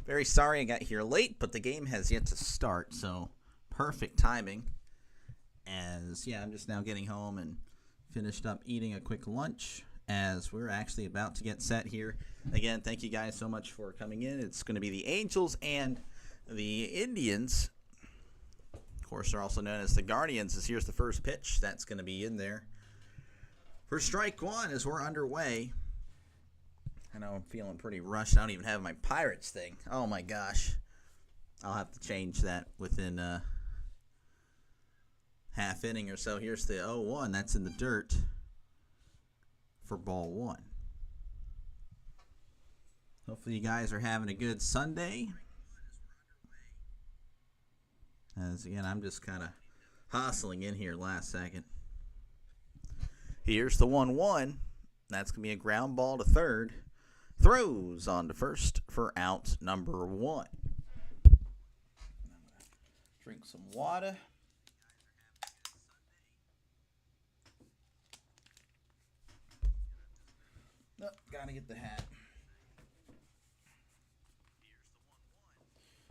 Very sorry I got here late, but the game has yet to start, so perfect timing. I'm just now getting home and finished up eating a quick lunch as we're actually about to get set here. Again, thank you guys so much for coming in. It's going to be the Angels and the Indians. Of course, they're also known as the Guardians. As here's the first pitch. That's going to be in there for strike one as we're underway. I know I'm feeling pretty rushed. I don't even have my Pirates thing. Oh my gosh. I'll have to change that within a half inning or so. Here's the 0-1. That's in the dirt for ball one. Hopefully you guys are having a good Sunday. As again, I'm just kind of hustling in here last second. Here's the 1-1. That's going to be a ground ball to third. Throws on to first for out number one. Drink some water. Nope, gotta get the hat.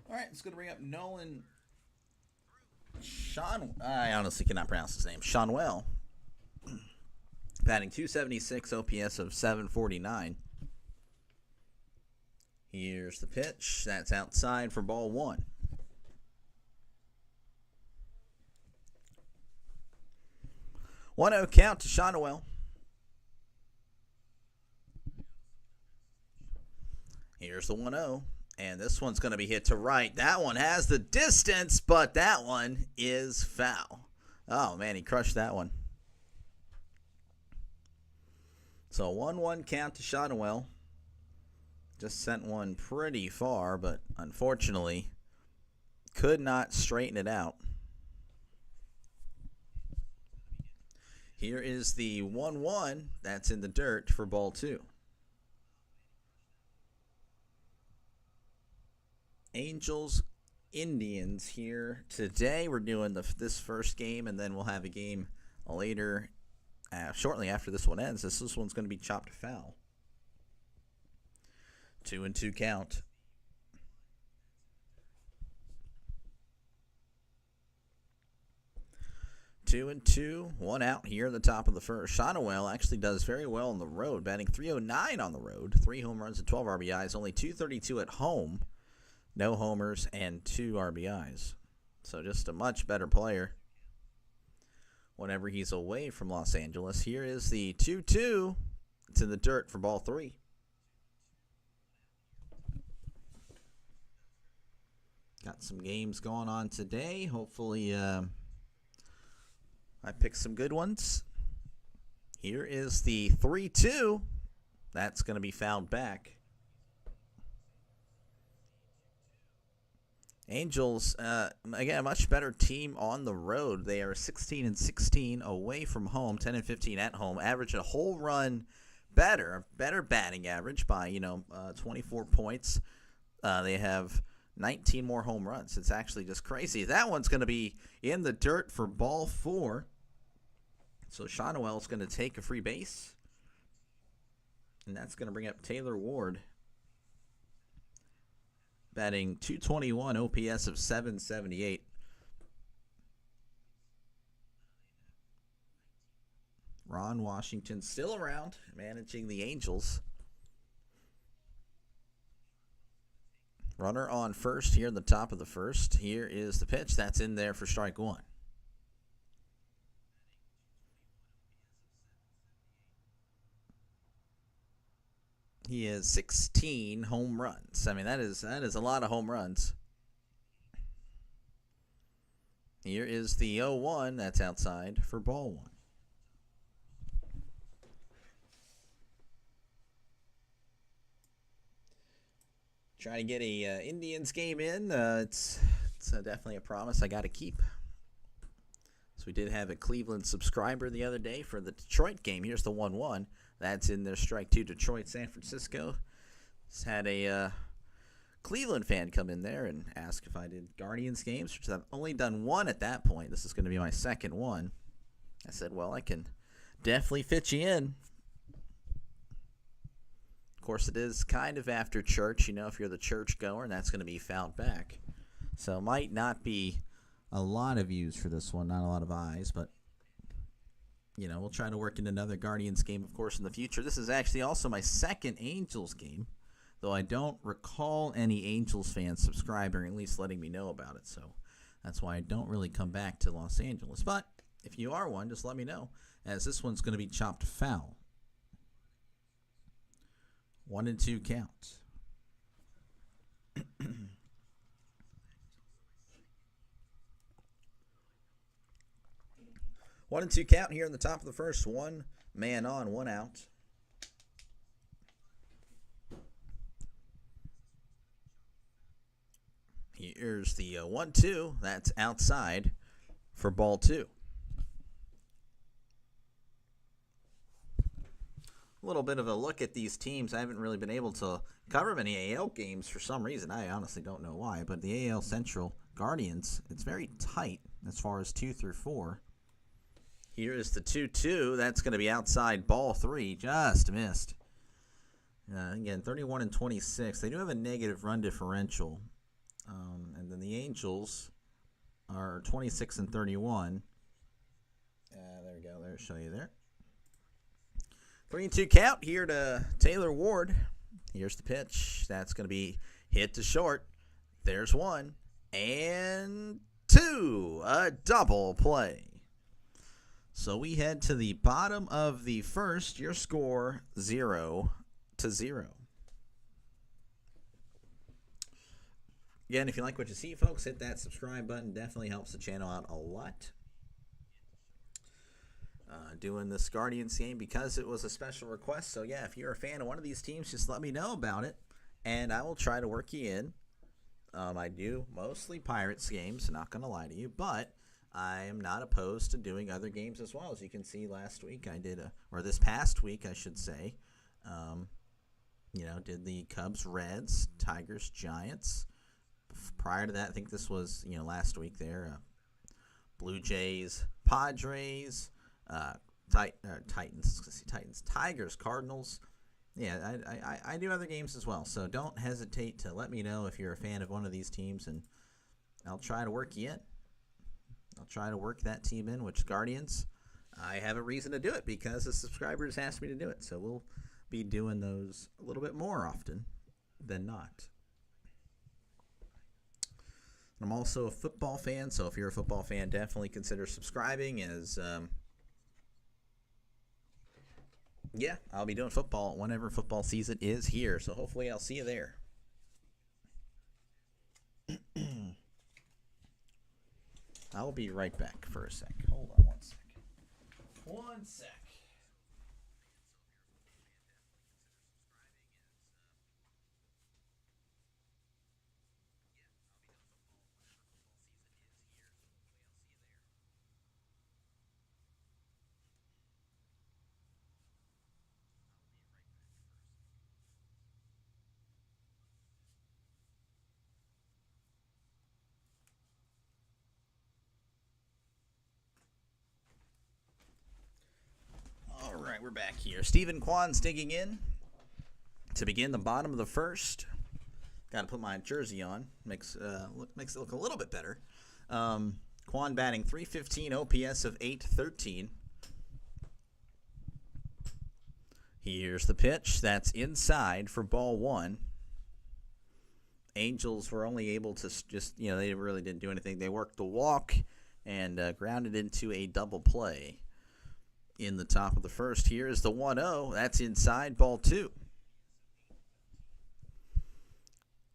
All right, it's going to bring up Nolan I honestly cannot pronounce his name. Schanuel. Batting .276, OPS of 749. Here's the pitch. That's outside for ball one. One 0 count to Schanuel. Here's the 1-0. And this one's going to be hit to right. That one has the distance, but that one is foul. Oh, man, he crushed that one. So 1-1 count to Schanuel. Just sent one pretty far, but unfortunately could not straighten it out. Here is the 1-1. That's in the dirt for ball two. Angels, Indians here today. We're doing this first game, and then we'll have a game later, shortly after this one ends. This one's going to be chopped foul. 2-2 count. Two and two, one out here at the top of the first. Schanuel actually does very well on the road, batting .309 on the road, 3 home runs and 12 RBIs, only .232 at home, no homers and 2 RBIs. So just a much better player whenever he's away from Los Angeles. Here is the 2-2. It's in the dirt for ball three. Got some games going on today. Hopefully I picked some good ones. Here is the 3-2. That's going to be fouled back. Angels, again, a much better team on the road. They are 16-16 away from home, 10-15 at home. Average a whole run better batting average by 24 points. They have 19 more home runs. It's actually just crazy. That one's going to be in the dirt for ball four. So Schanuel's going to take a free base. And that's going to bring up Taylor Ward. Batting .221, OPS of 778. Ron Washington still around, managing the Angels. Runner on first here in the top of the first. Here is the pitch. That's in there for strike one. He has 16 home runs. I mean, that is a lot of home runs. Here is the 0-1. That's outside for ball one. Trying to get a Indians game in. It's definitely a promise I got to keep. So we did have a Cleveland subscriber the other day for the Detroit game. Here's the 1-1. That's in their strike two. Detroit, San Francisco. Just had a Cleveland fan come in there and ask if I did Guardians games, which I've only done one at that point. This is going to be my second one. I said, well, I can definitely fit you in. Of course, it is kind of after church. You know, if you're the church goer, and that's going to be fouled back. So might not be a lot of views for this one, not a lot of eyes, but you know, we'll try to work in another Guardians game, of course, in the future. This is actually also my second Angels game, though I don't recall any Angels fans subscribing or at least letting me know about it. So that's why I don't really come back to Los Angeles. But if you are one, just let me know, as this one's going to be chopped foul. 1-2 count. 1-2 count here in the top of the first. 1 man on, 1 out. Here's the 1-2. That's outside for ball 2. A little bit of a look at these teams. I haven't really been able to cover many AL games for some reason. I honestly don't know why. But the AL Central Guardians, it's very tight as far as 2 through 4. Here is the 2-2. That's going to be outside ball 3. Just missed. Again, 31-26. They do have a negative run differential. And then the Angels are 26-31. There we go. There, show you there. 3-2 count here to Taylor Ward. Here's the pitch. That's going to be hit to short. There's 1 and 2. A double play. So we head to the bottom of the first. Your score 0-0. Again, if you like what you see, folks, hit that subscribe button. Definitely helps the channel out a lot. Doing this Guardians game because it was a special request. So, yeah, if you're a fan of one of these teams, just let me know about it, and I will try to work you in. I do mostly Pirates games, not going to lie to you, but I am not opposed to doing other games as well. As you can see, last week I did, or this past week, I should say, did the Cubs, Reds, Tigers, Giants. Prior to that, I think this was, last week there, Blue Jays, Padres, Titans, Tigers, Cardinals. Yeah, I do other games as well, so don't hesitate to let me know if you're a fan of one of these teams, and I'll try to work you in. I'll try to work that team in, which Guardians, I have a reason to do it because the subscribers asked me to do it, so we'll be doing those a little bit more often than not. I'm also a football fan, so if you're a football fan, definitely consider subscribing, as I'll be doing football whenever football season is here, so hopefully I'll see you there. I'll be right back for a sec. Hold on 1 second. 1 sec. All right, we're back here. Stephen Kwan's digging in to begin the bottom of the first. Got to put my jersey on. Makes it look a little bit better. Kwan batting .315, OPS of .813. Here's the pitch. That's inside for ball 1. Angels were only able to just, they really didn't do anything. They worked the walk and grounded into a double play in the top of the first. Here is the 1-0. That's inside, ball 2.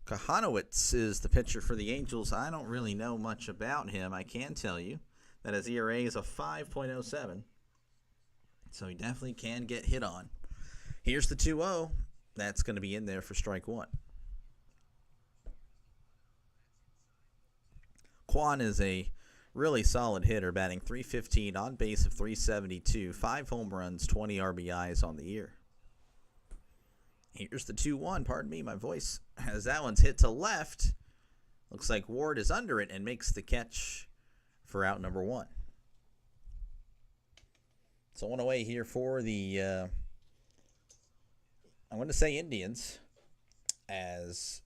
Kahanowitz is the pitcher for the Angels. I don't really know much about him. I can tell you that his ERA is a 5.07. So he definitely can get hit on. Here's the 2-0. That's going to be in there for strike 1. Kwan is a really solid hitter, batting .315, on base of .372, 5 home runs, 20 RBIs on the year. Here's the 2-1. Pardon me, my voice. As that one's hit to left, looks like Ward is under it and makes the catch for out number 1. So one away here for the I'm going to say Indians, as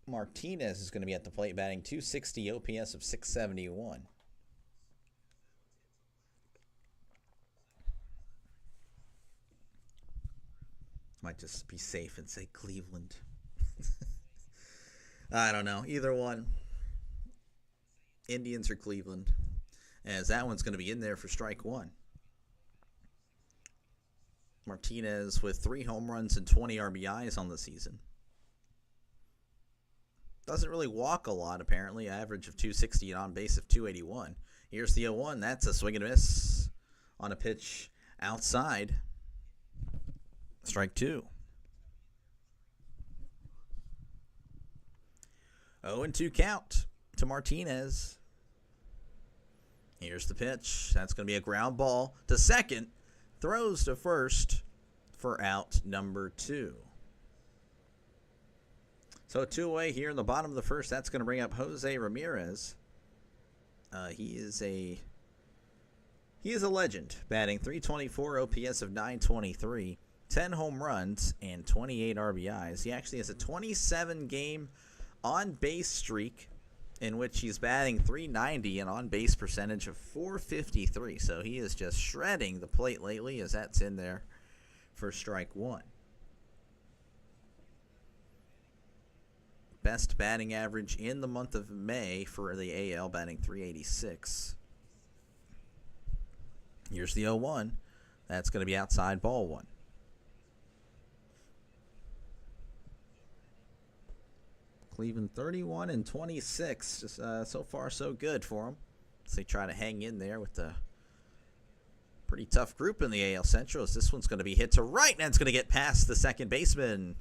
Martinez is going to be at the plate batting .260, OPS of .671. Might just be safe and say Cleveland. I don't know. Either one. Indians or Cleveland. As that one's going to be in there for strike one. Martinez with 3 home runs and 20 RBIs on the season. Doesn't really walk a lot, apparently. Average of .260 and on base of .281. Here's the 0-1. That's a swing and a miss on a pitch outside. Strike 2. 0-2 count to Martinez. Here's the pitch. That's going to be a ground ball to second. Throws to first for out number 2. So 2-away here in the bottom of the first. That's going to bring up Jose Ramirez. He is a legend, batting .324, OPS of .923, 10 home runs and 28 RBIs. He actually has a 27-game on-base streak in which he's batting .390 and on-base percentage of .453. So he is just shredding the plate lately, as that's in there for strike 1. Best batting average in the month of May for the AL, batting .386. Here's the 0-1. That's going to be outside, ball 1. Cleveland 31-26. Just so far so good for them. As they try to hang in there with the pretty tough group in the AL Central. As this one's going to be hit to right, and it's going to get past the second baseman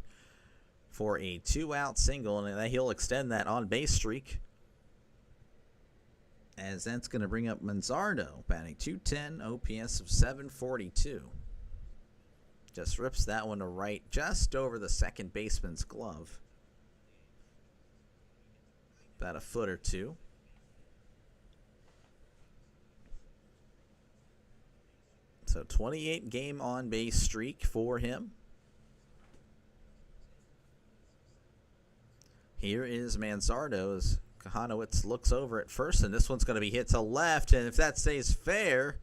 for a 2-out single, and he'll extend that on-base streak. As that's going to bring up Manzardo, batting .210, OPS of .742. Just rips that one to right, just over the second baseman's glove. About a foot or two. So 28-game on-base streak for him. Here is Manzardo as Kahanowitz looks over at first, and this one's going to be hit to left, and if that stays fair,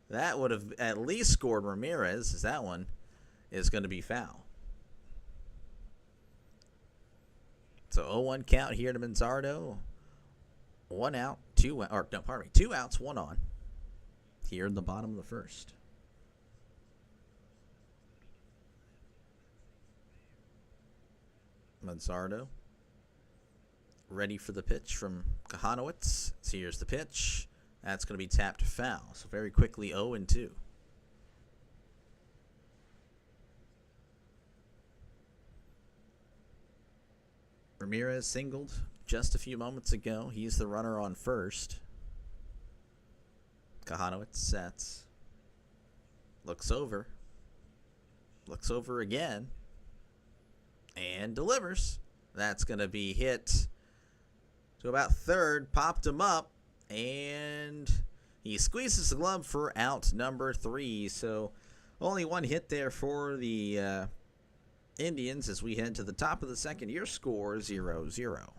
that would have at least scored Ramirez, as that one is going to be foul. So 0-1 count here to Manzardo. 1 out, 2 out, or no, pardon me, 2 outs, 1 on. Here in the bottom of the first. Manzardo ready for the pitch from Kahanowitz. So here's the pitch. That's going to be tapped foul. So very quickly 0-2. Ramirez singled just a few moments ago. He's the runner on first. Kahanowitz sets. Looks over. Looks over again. And delivers. That's going to be hit to about third. Popped him up. And he squeezes the glove for out number 3. So only one hit there for the Indians as we head to the top of the second. Your score 0-0.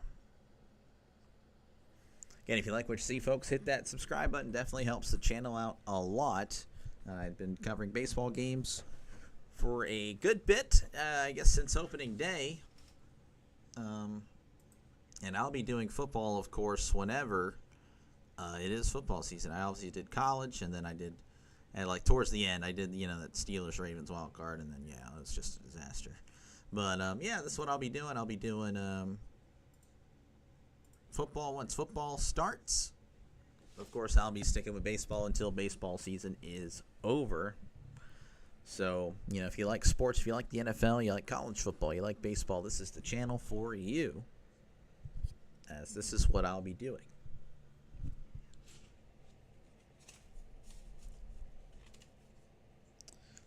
Again, if you like what you see, folks, hit that subscribe button. Definitely helps the channel out a lot. I've been covering baseball games for a good bit, I guess, since opening day. And I'll be doing football, of course, whenever it is football season. I obviously did college, and then I did, and like towards the end, I did, that Steelers-Ravens wild card, and then, yeah, it was just a disaster. But, yeah, this is what I'll be doing. I'll be doing football once football starts. Of course, I'll be sticking with baseball until baseball season is over. So, if you like sports, if you like the NFL, you like college football, you like baseball, this is the channel for you, as this is what I'll be doing.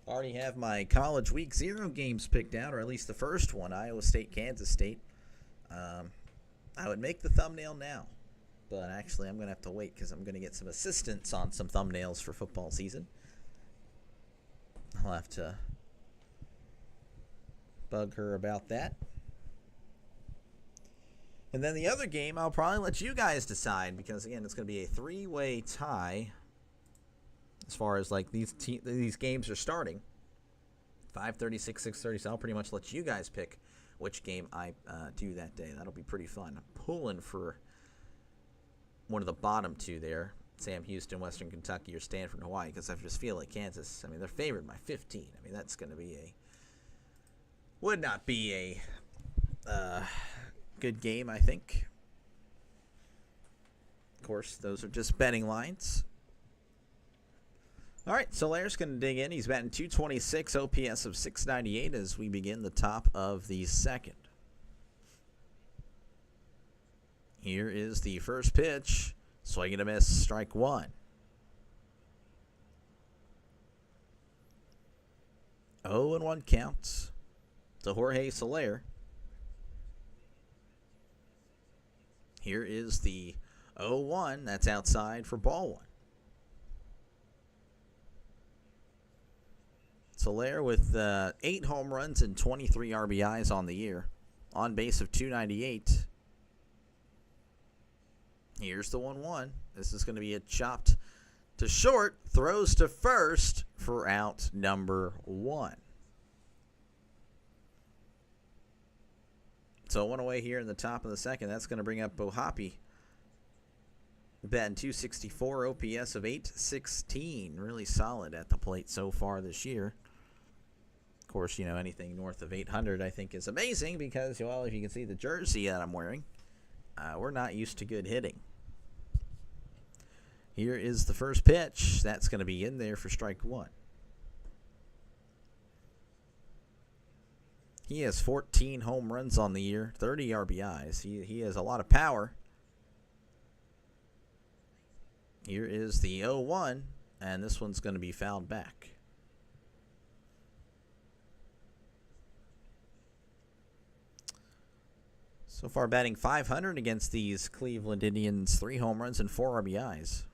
Already have my college week 0 games picked out, or at least the first one, Iowa State, Kansas State. I would make the thumbnail now, but actually I'm going to have to wait because I'm going to get some assistance on some thumbnails for football season. I'll have to bug her about that. And then the other game, I'll probably let you guys decide because, again, it's going to be a three-way tie as far as, like, these games are starting. 5:30, 6:30, so I'll pretty much let you guys pick which game I do that day. That'll be pretty fun. I'm pulling for one of the bottom two there, Sam Houston, Western Kentucky, or Stanford, Hawaii, because I just feel like Kansas, I mean, they're favored by 15. I mean, that's going to be would not be a good game, I think. Of course, those are just betting lines. All right, Solaire's going to dig in. He's batting .226, OPS of .698 as we begin the top of the second. Here is the first pitch. Swing and a miss, strike one. 0-1 count to Jorge Soler. Here is the 0-1. That's outside for ball one. Soler with 8 home runs and 23 RBIs on the year. On base of .298. Here's the 1-1. This is going to be a chopped to short. Throws to first for out number 1. So 1 away here in the top of the second. That's going to bring up Bo Hoppe. Batting .264, OPS of .816. Really solid at the plate so far this year. Of course, you know, anything north of 800 I think is amazing because, well, if you can see the jersey that I'm wearing, we're not used to good hitting. Here is the first pitch. That's going to be in there for strike one. He has 14 home runs on the year, 30 RBIs. He has a lot of power. Here is the 0-1, and this one's going to be fouled back. So far batting .500 against these Cleveland Indians, 3 home runs and 4 RBIs.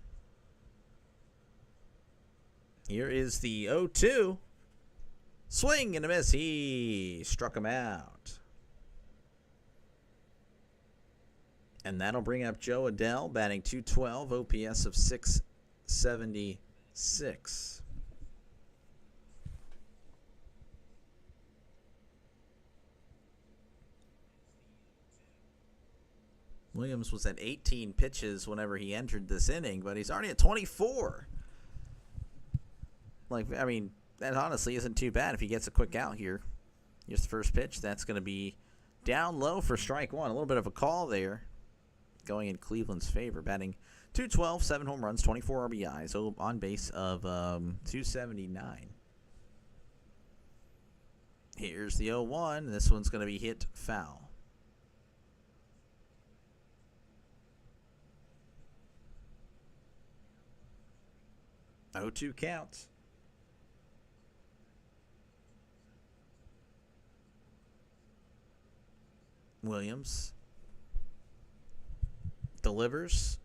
Here is the 0-2. Swing and a miss. He struck him out. And that'll bring up Jo Adell, batting .212, OPS of .676. Williams was at 18 pitches whenever he entered this inning, but he's already at 24. Like, I mean, that honestly isn't too bad if he gets a quick out here. Here's the first pitch. That's going to be down low for strike one. A little bit of a call there going in Cleveland's favor. Batting .212, 7 home runs, 24 RBIs, on base of .279. Here's the 0-1. This one's going to be hit foul. 0-2 count. Williams delivers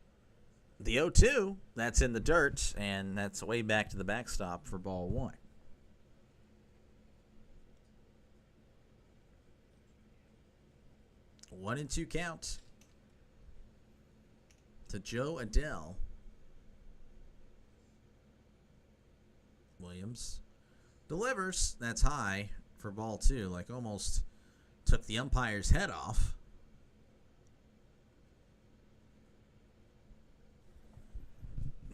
the 0-2. That's in the dirt, and that's way back to the backstop for ball one. One and two count to Jo Adell. Williams delivers. That's high for ball two. Like almost took the umpire's head off.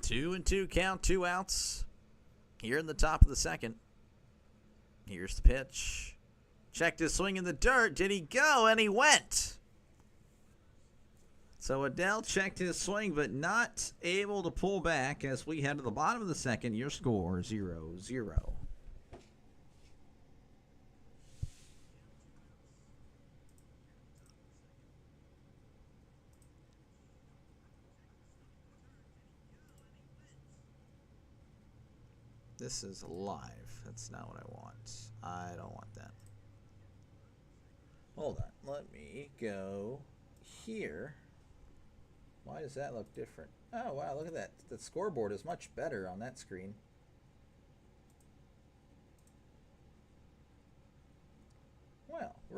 Two and two count, 2 outs. Here in the top of the second. Here's the pitch. Checked his swing in the dirt. Did he go? And he went. So Adell checked his swing, but not able to pull back as we head to the bottom of the second. Your score 0-0. This is live. That's not what I want. I don't want that. Hold on. Let me go here. Why does that look different? Oh, wow. Look at that. The scoreboard is much better on that screen.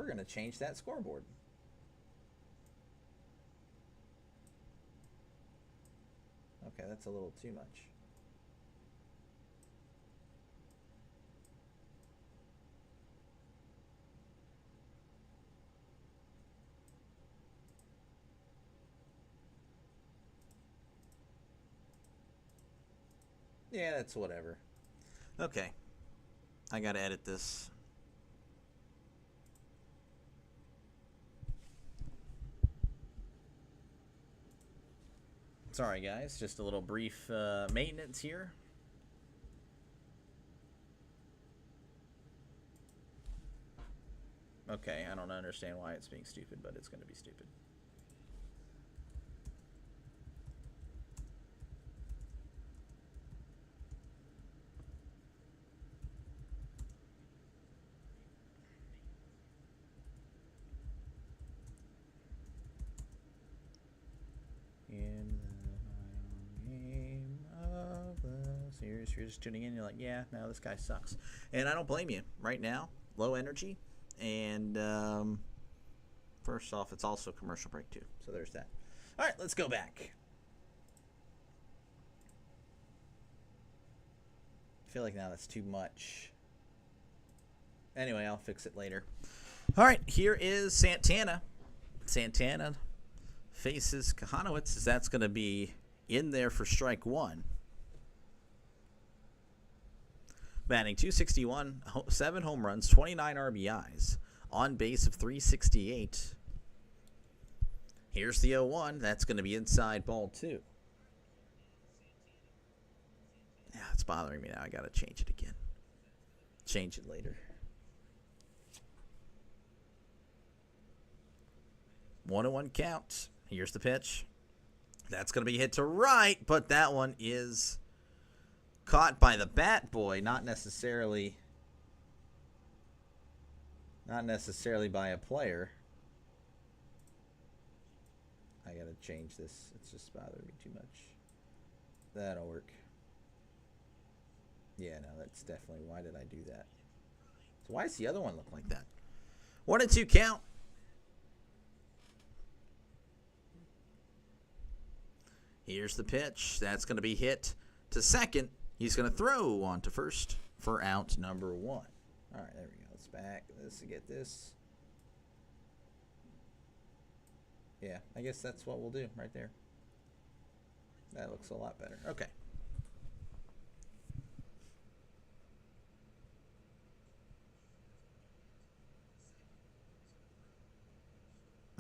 we're going to change that scoreboard. Okay, that's a little too much. Yeah, that's whatever. Okay. I gotta edit this. Sorry, guys. Just a little brief maintenance here. Okay, I don't understand why it's being stupid, but it's going to be stupid. In the game of the series, you're just tuning in, you're like, yeah, no, this guy sucks. And I don't blame you. Right now, low energy. And first off, it's also commercial break, too. So there's that. All right, let's go back. I feel like now that's too much. Anyway, I'll fix it later. All right, here is Santana. Santana faces Kahanowitz, as that's going to be in there for strike one. Batting .261, 7 home runs, 29 RBIs, on base of .368. Here's the 0-1. That's going to be inside ball 2. Yeah, it's bothering me now. I got to change it again. Change it later. 1-1 count. Here's the pitch. That's going to be hit to right, but that one is caught by the bat boy, not necessarily by a player. I got to change this. It's just bothering me too much. That'll work. Yeah, no, that's definitely, why did I do that? So why does the other one look like that? 1-2 count. Here's the pitch. That's going to be hit to second. He's going to throw on to first for out number 1. All right, there we go. Let's back this to get this. Yeah, I guess that's what we'll do right there. That looks a lot better. Okay.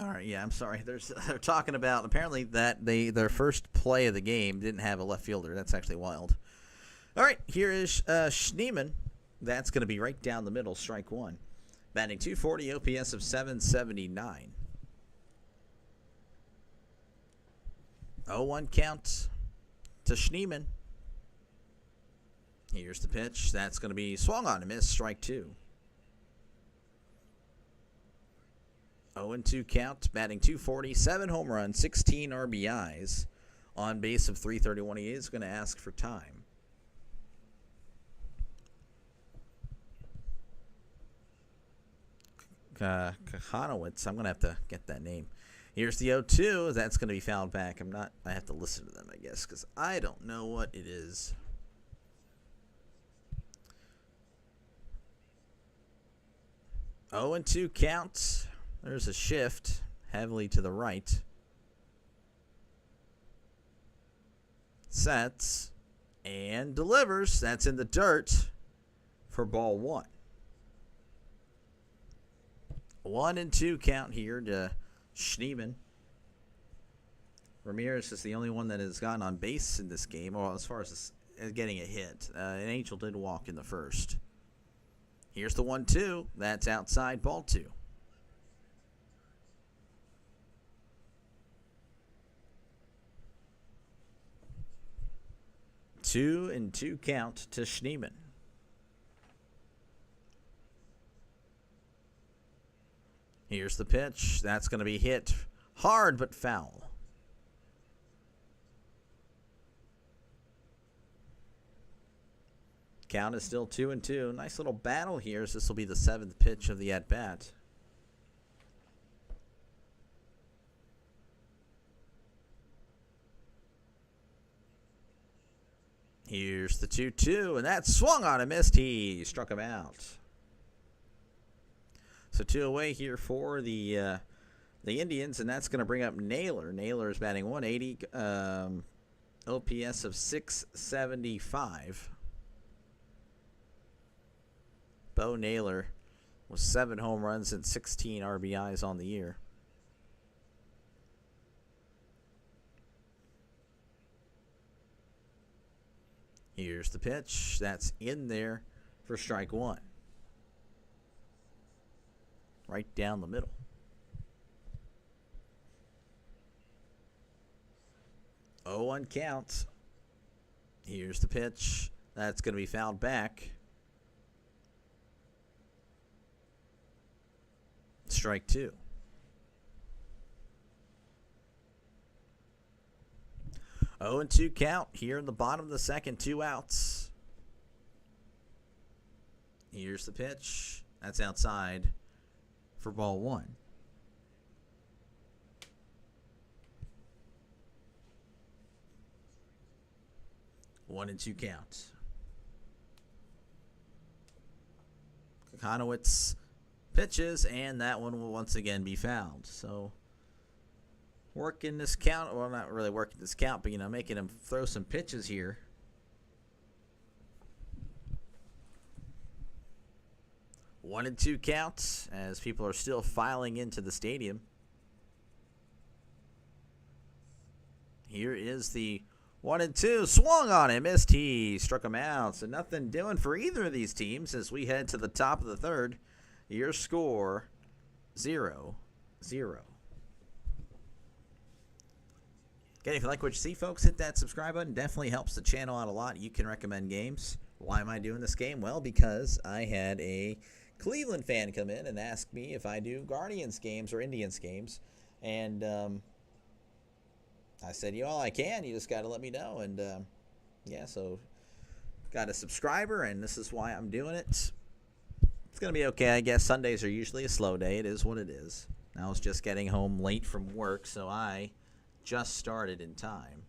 All right, yeah, I'm sorry. They're talking about apparently that their first play of the game didn't have a left fielder. That's actually wild. All right, here is Schneemann. That's going to be right down the middle, strike 1. Batting .240, OPS of 779. 0-1 count to Schneemann. Here's the pitch. That's going to be swung on and missed, strike 2. 0-2 count, batting .240, 7 home runs, 16 RBIs, on base of .331. He is going to ask for time. Kahanowitz, I'm going to have to get that name. Here's the 0-2. That's going to be fouled back. I have to listen to them, I guess, because I don't know what it is. Oh, and 2 count. There's a shift heavily to the right. Sets and delivers. That's in the dirt for ball 1. 1-2 count here to Schneemann. Ramirez is the only one that has gotten on base in this game, or as far as getting a hit. An Angel did walk in the first. Here's the 1-2. That's outside ball 2. 2-2 count to Schneemann. Here's the pitch. That's going to be hit hard but foul. Count is still 2-2. Nice little battle here, as this will be the 7th pitch of the at-bat. Here's the 2-2, and that swung on and missed. He struck him out. So 2 away here for the Indians, and that's going to bring up Naylor. Naylor is batting 180, OPS of 675. Bo Naylor with 7 home runs and 16 RBIs on the year. Here's the pitch. That's in there for strike 1. Right down the middle. 0-1 count. Here's the pitch. That's going to be fouled back. Strike 2. Oh, and 2 count here in the bottom of the second. 2 outs. Here's the pitch. That's outside for ball 1. One and 2 counts. Kokonowitz pitches, and that one will once again be fouled. So working this count, well, not really working this count, but, making him throw some pitches here. One and 2 counts as people are still filing into the stadium. Here is the 1 and 2. Swung on him, missed. He struck him out. So nothing doing for either of these teams as we head to the top of the third. Your score 0-0. Again, if you like what you see, folks, hit that subscribe button. Definitely helps the channel out a lot. You can recommend games. Why am I doing this game? Well, because I had a Cleveland fan come in and ask me if I do Guardians games or Indians games. And I said, I can. You just got to let me know. And, yeah, so got a subscriber, and this is why I'm doing it. It's going to be okay, I guess. Sundays are usually a slow day. It is what it is. I was just getting home late from work, so I just started in time.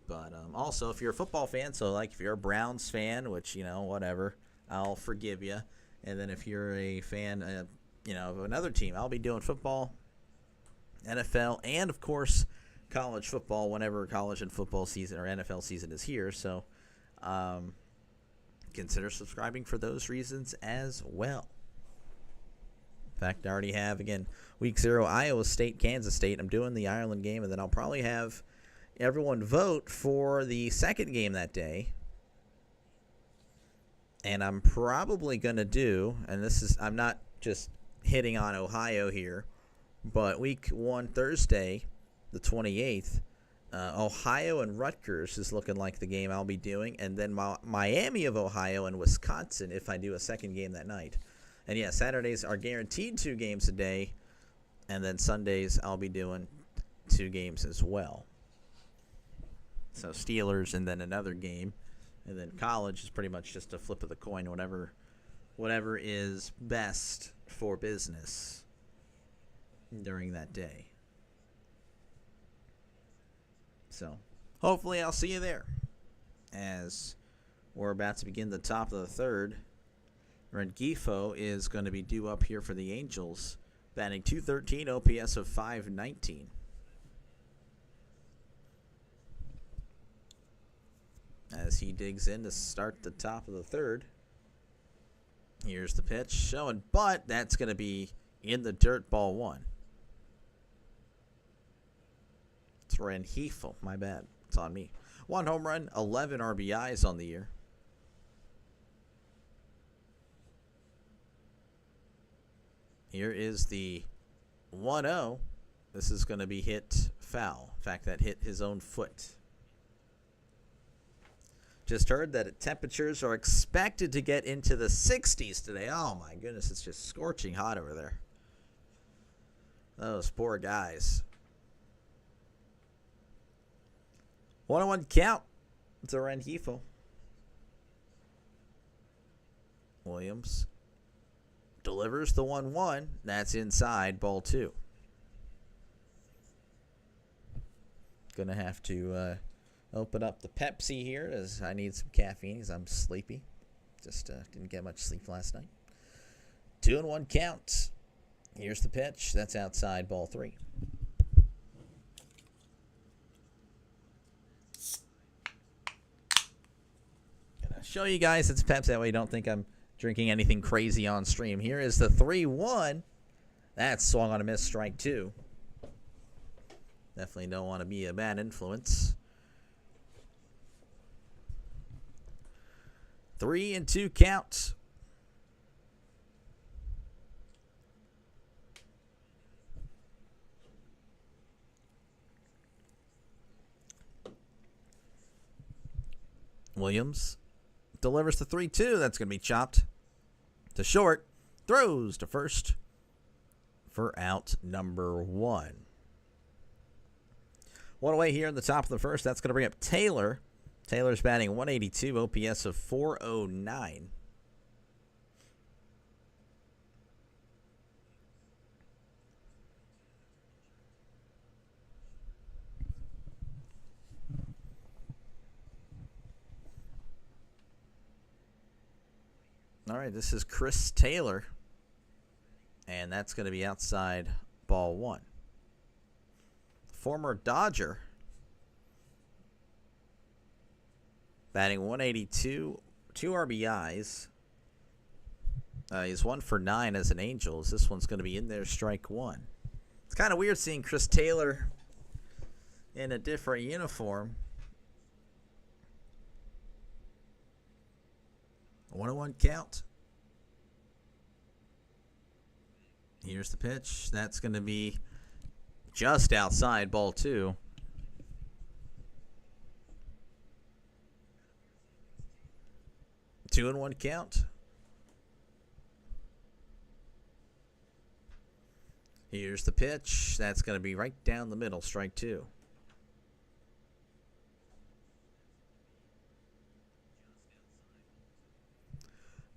But also, if you're a football fan, so like if you're a Browns fan, which, whatever, I'll forgive you. And then if you're a fan, of another team, I'll be doing football, NFL, and, of course, college football whenever college and football season or NFL season is here. So consider subscribing for those reasons as well. In fact, I already have, again, week 0, Iowa State, Kansas State. I'm doing the Ireland game, and then I'll probably have everyone vote for the second game that day. And I'm probably going to do, and I'm not just hitting on Ohio here, but week 1 Thursday, the 28th, Ohio and Rutgers is looking like the game I'll be doing, and then Miami of Ohio and Wisconsin if I do a second game that night. And yeah, Saturdays are guaranteed 2 games a day, and then Sundays I'll be doing 2 games as well. So Steelers and then another game, and then college is pretty much just a flip of the coin, whatever is best for business during that day. So hopefully I'll see you there as we're about to begin the top of the third. Rengifo is going to be due up here for the Angels, batting .213, OPS of .519. As he digs in to start the top of the third. Here's the pitch showing, but that's going to be in the dirt, ball 1. It's Rengifo, my bad. It's on me. 1 home run, 11 RBIs on the year. Here is the 1-0. This is going to be hit foul. In fact, that hit his own foot. Just heard that temperatures are expected to get into the 60s today. Oh, my goodness. It's just scorching hot over there. Those poor guys. 1-1 count. It's a Rengifo. Williams delivers the 1-1. That's inside, ball 2. Gonna have to Open up the Pepsi here as I need some caffeine because I'm sleepy. Just didn't get much sleep last night. 2-1 count. Here's the pitch. That's outside, ball 3. Gonna show you guys it's Pepsi. That way you don't think I'm drinking anything crazy on stream. Here is the 3-1. That's swung on a miss, strike 2. Definitely don't want to be a bad influence. 3-2 count. Williams delivers the 3-2. That's going to be chopped to short. Throws to first for out number 1. One away here in the top of the first. That's going to bring up Taylor. Taylor's batting 182, OPS of 409. All right, this is Chris Taylor, and that's going to be outside, ball 1. Former Dodger, batting 182, 2 RBIs. He's 1 for 9 as an Angels. This one's going to be in there, strike 1. It's kind of weird seeing Chris Taylor in a different uniform. 1-1 count. Here's the pitch. That's going to be just outside, ball 2. Two and 1 count. Here's the pitch. That's going to be right down the middle, strike 2.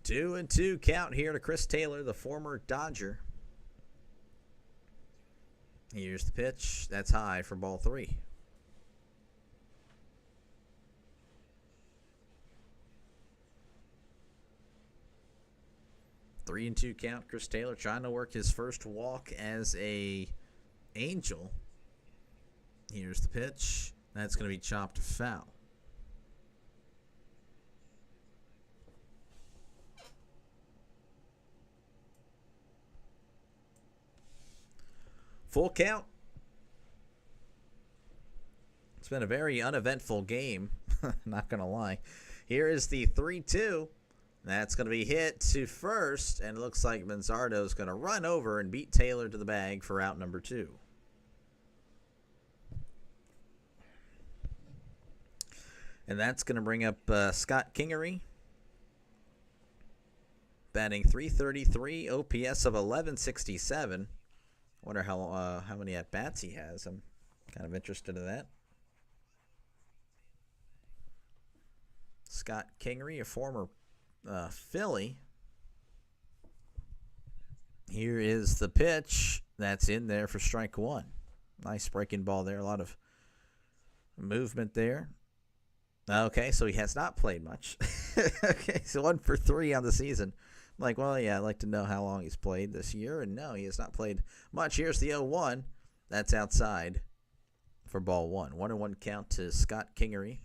Two and 2 count here to Chris Taylor, the former Dodger. Here's the pitch. That's high for ball 3. Three and 2 count. Chris Taylor trying to work his first walk as a Angel. Here's the pitch. That's going to be chopped foul. Full count. It's been a very uneventful game, not going to lie. Here is the 3-2. That's going to be hit to first, and it looks like Manzardo is going to run over and beat Taylor to the bag for out number 2. And that's going to bring up Scott Kingery, batting .333, OPS of 1167. Wonder how many at-bats he has. I'm kind of interested in that. Scott Kingery, a former Philly. Here is the pitch. That's in there for strike 1. Nice breaking ball there. A lot of movement there. Okay, so he has not played much. Okay, so 1 for 3 on the season. I'm like, well, yeah, I'd like to know how long he's played this year. And no, he has not played much. Here's the 0-1. That's outside for ball 1. 1-1 count to Scott Kingery,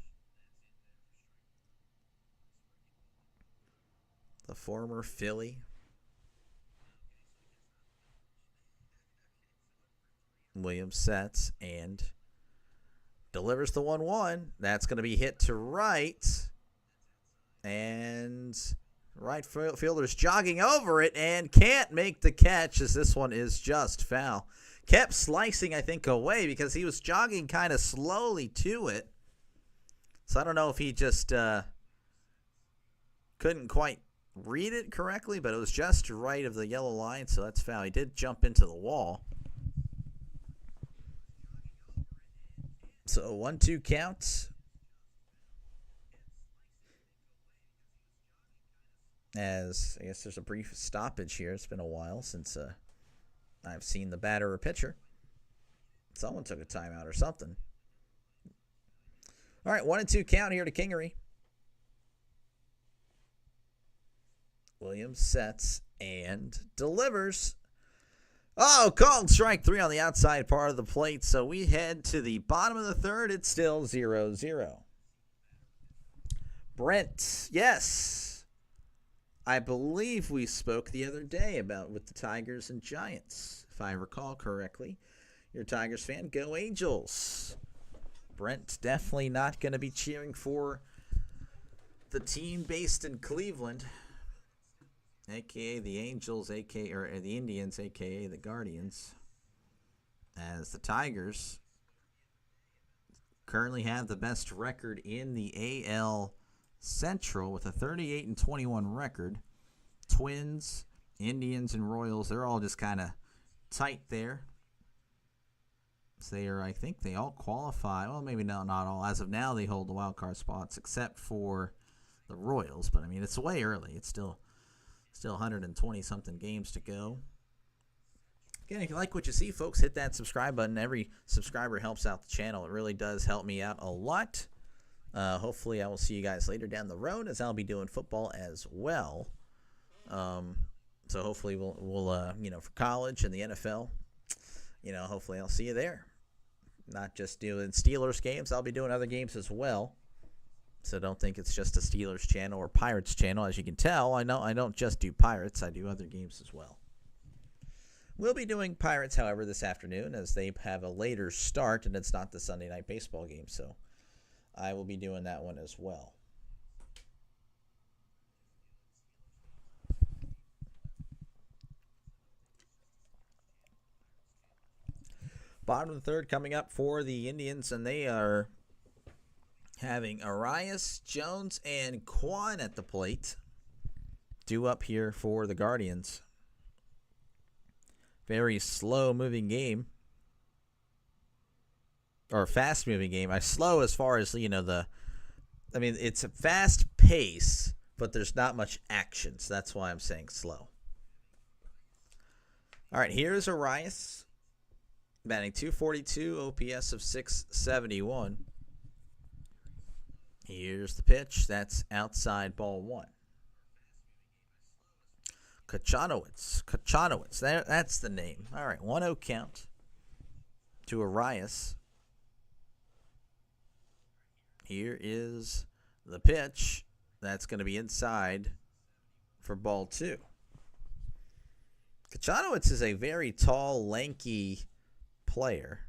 the former Philly. Williams sets and delivers the 1-1. That's going to be hit to right. And right fielder's jogging over it and can't make the catch, as this one is just foul. Kept slicing, I think, away because he was jogging kind of slowly to it. So I don't know if he just couldn't quite read it correctly, but it was just right of the yellow line, so that's foul. He did jump into the wall. So 1-2 count. As I guess there's a brief stoppage here. It's been a while since I've seen the batter or pitcher. Someone took a timeout or something. All right, 1-2 count here to Kingery. Williams sets and delivers. Oh, called strike 3 on the outside part of the plate. So we head to the bottom of the third. It's still 0-0. Brent, yes. I believe we spoke the other day about with the Tigers and Giants, if I recall correctly. You're a Tigers fan. Go Angels. Brent definitely not going to be cheering for the team based in Cleveland, a.k.a. the Angels, a.k.a. or the Indians, a.k.a. the Guardians, as the Tigers currently have the best record in the AL Central with a 38-21 record. Twins, Indians, and Royals, they're all just kind of tight there. So they are, I think they all qualify. Well, maybe not all. As of now, they hold the wild card spots except for the Royals. But, I mean, it's way early. It's still 120-something games to go. Again, if you like what you see, folks, hit that subscribe button. Every subscriber helps out the channel. It really does help me out a lot. Hopefully, I will see you guys later down the road as I'll be doing football as well. So hopefully, we'll for college and the NFL, hopefully I'll see you there. Not just doing Steelers games. I'll be doing other games as well. So don't think it's just a Steelers channel or Pirates channel. As you can tell, I don't just do Pirates. I do other games as well. We'll be doing Pirates, however, this afternoon as they have a later start, and it's not the Sunday night baseball game. So I will be doing that one as well. Bottom of the third coming up for the Indians, and they are having Arias, Jones, and Kwan at the plate. Due up here for the Guardians. Very slow-moving game. Or fast-moving game. Slow as far as, it's a fast pace, but there's not much action, so that's why I'm saying slow. All right, here's Arias. Batting .242, OPS of .671. Here's the pitch. That's outside ball 1. Kochanowicz. That's the name. All right, 1-0 count to Arias. Here is the pitch. That's going to be inside for ball 2. Kochanowicz is a very tall, lanky player.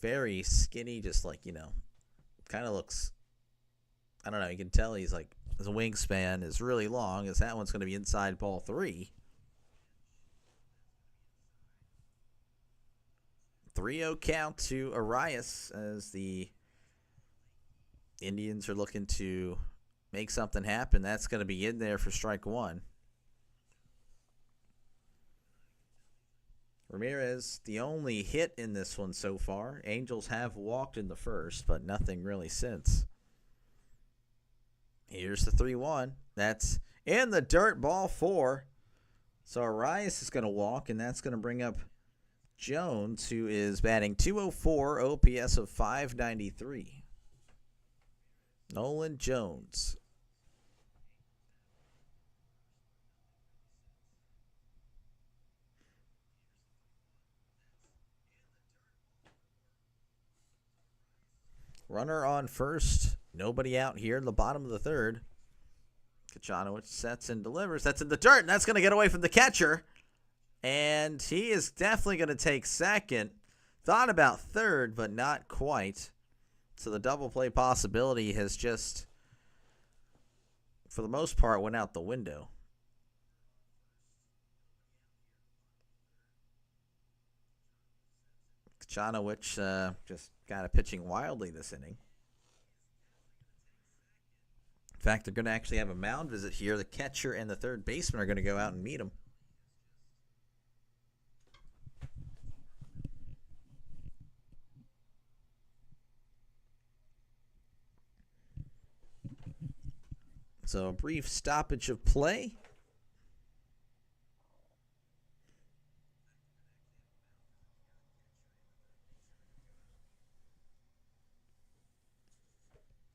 Very skinny, just kind of looks, I don't know, you can tell he's his wingspan is really long, as that one's going to be inside ball 3. 3-0 count to Arias as the Indians are looking to make something happen. That's going to be in there for strike 1. Ramirez, the only hit in this one so far. Angels have walked in the first, but nothing really since. Here's the 3-1. That's in the dirt, ball 4. So Arias is going to walk, and that's going to bring up Jones, who is batting .204, OPS of .593. Nolan Jones. Runner on first. Nobody out here in the bottom of the third. Kochanowicz sets and delivers. That's in the dirt, and that's going to get away from the catcher. And he is definitely going to take second. Thought about third, but not quite. So the double play possibility has just, for the most part, went out the window. Kochanowicz just kind of pitching wildly this inning. In fact, they're going to actually have a mound visit here. The catcher and the third baseman are going to go out and meet him. So a brief stoppage of play.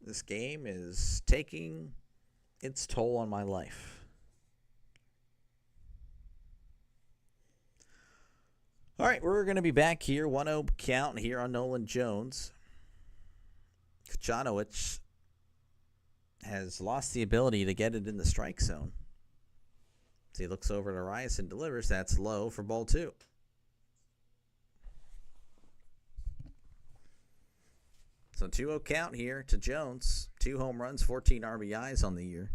This game is taking its toll on my life. All right, we're going to be back here. 1-0 count here on Nolan Jones. Kochanowicz has lost the ability to get it in the strike zone. So he looks over at Arias and delivers. That's low for ball 2. So 2-0 count here to Jones. 2 home runs, 14 RBIs on the year.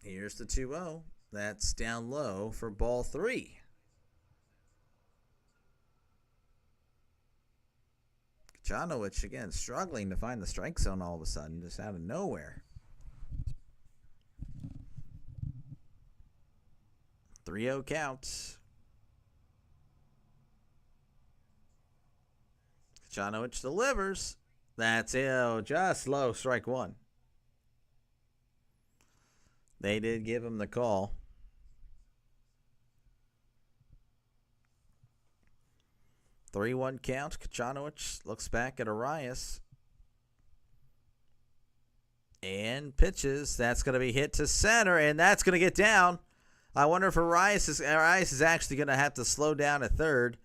Here's the 2-0. That's down low for ball 3. Kochanowicz, again, struggling to find the strike zone all of a sudden, just out of nowhere. 3-0 count. Kochanowicz delivers. That's just low, strike 1. They did give him the call. 3-1 count. Kochanowicz looks back at Arias. And pitches. That's going to be hit to center, and that's going to get down. I wonder if Arias is actually going to have to slow down at third,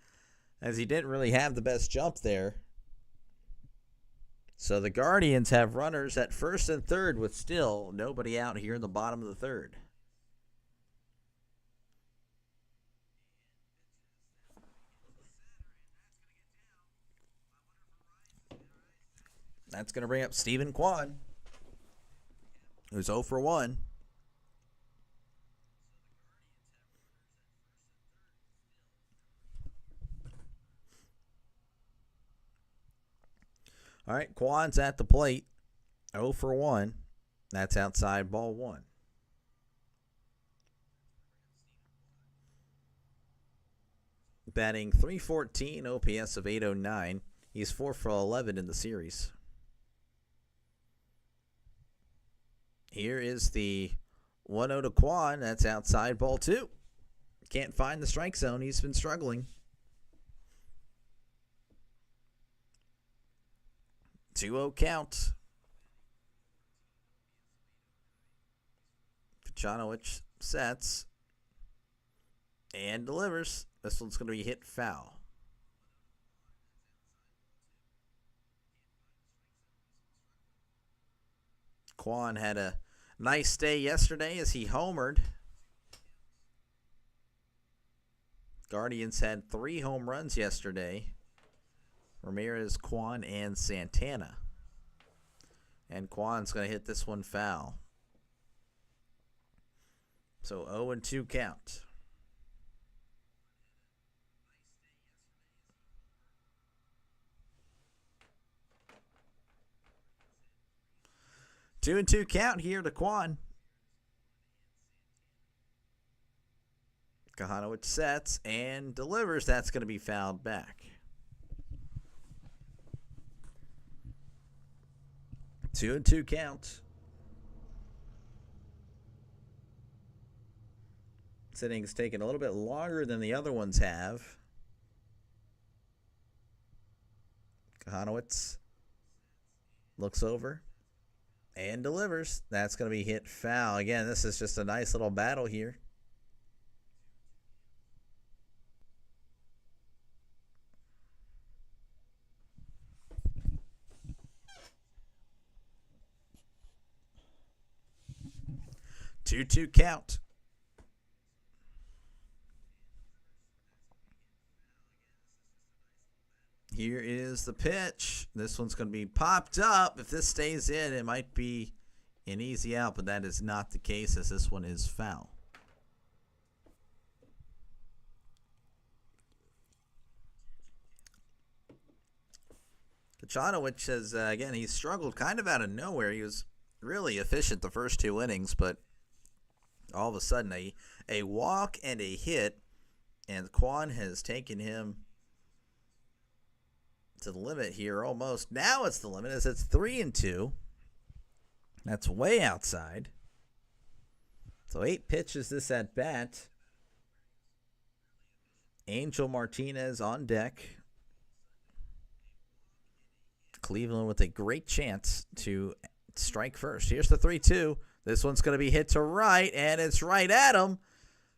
as he didn't really have the best jump there. So the Guardians have runners at first and third with still nobody out here in the bottom of the third. That's going to bring up Steven Kwan, who's 0 for 1. All right, Kwan's at the plate, 0 for 1. That's outside ball 1. Batting .314, OPS of .809. He's 4 for 11 in the series. Here is the 1-0 to Kwan. That's outside ball 2. Can't find the strike zone. He's been struggling. 2-0 count. Kochanowicz sets and delivers. This one's going to be hit foul. Kwan had a nice day yesterday as he homered. Guardians had 3 home runs yesterday. Ramirez, Kwan, and Santana. And Kwan's going to hit this one foul. So 0-2 count. Two and 2 count here to Kwan. Kochanowicz sets and delivers. That's going to be fouled back. 2-2 count. This inning's taken a little bit longer than the other ones have. Kochanowicz looks over and delivers. That's going to be hit foul. Again, this is just a nice little battle here. Two count. Here is the pitch. This one's going to be popped up. If this stays in, it might be an easy out, but that is not the case as this one is foul. Kochanowicz has, again, he struggled kind of out of nowhere. He was really efficient the first 2 innings, but all of a sudden a walk and a hit, and Kwan has taken him to the limit here almost. Now it's the limit as it's 3-2. That's way outside. So 8 pitches this at bat. Angel Martinez on deck. Cleveland with a great chance to strike first. Here's the 3-2. This one's going to be hit to right, and it's right at him.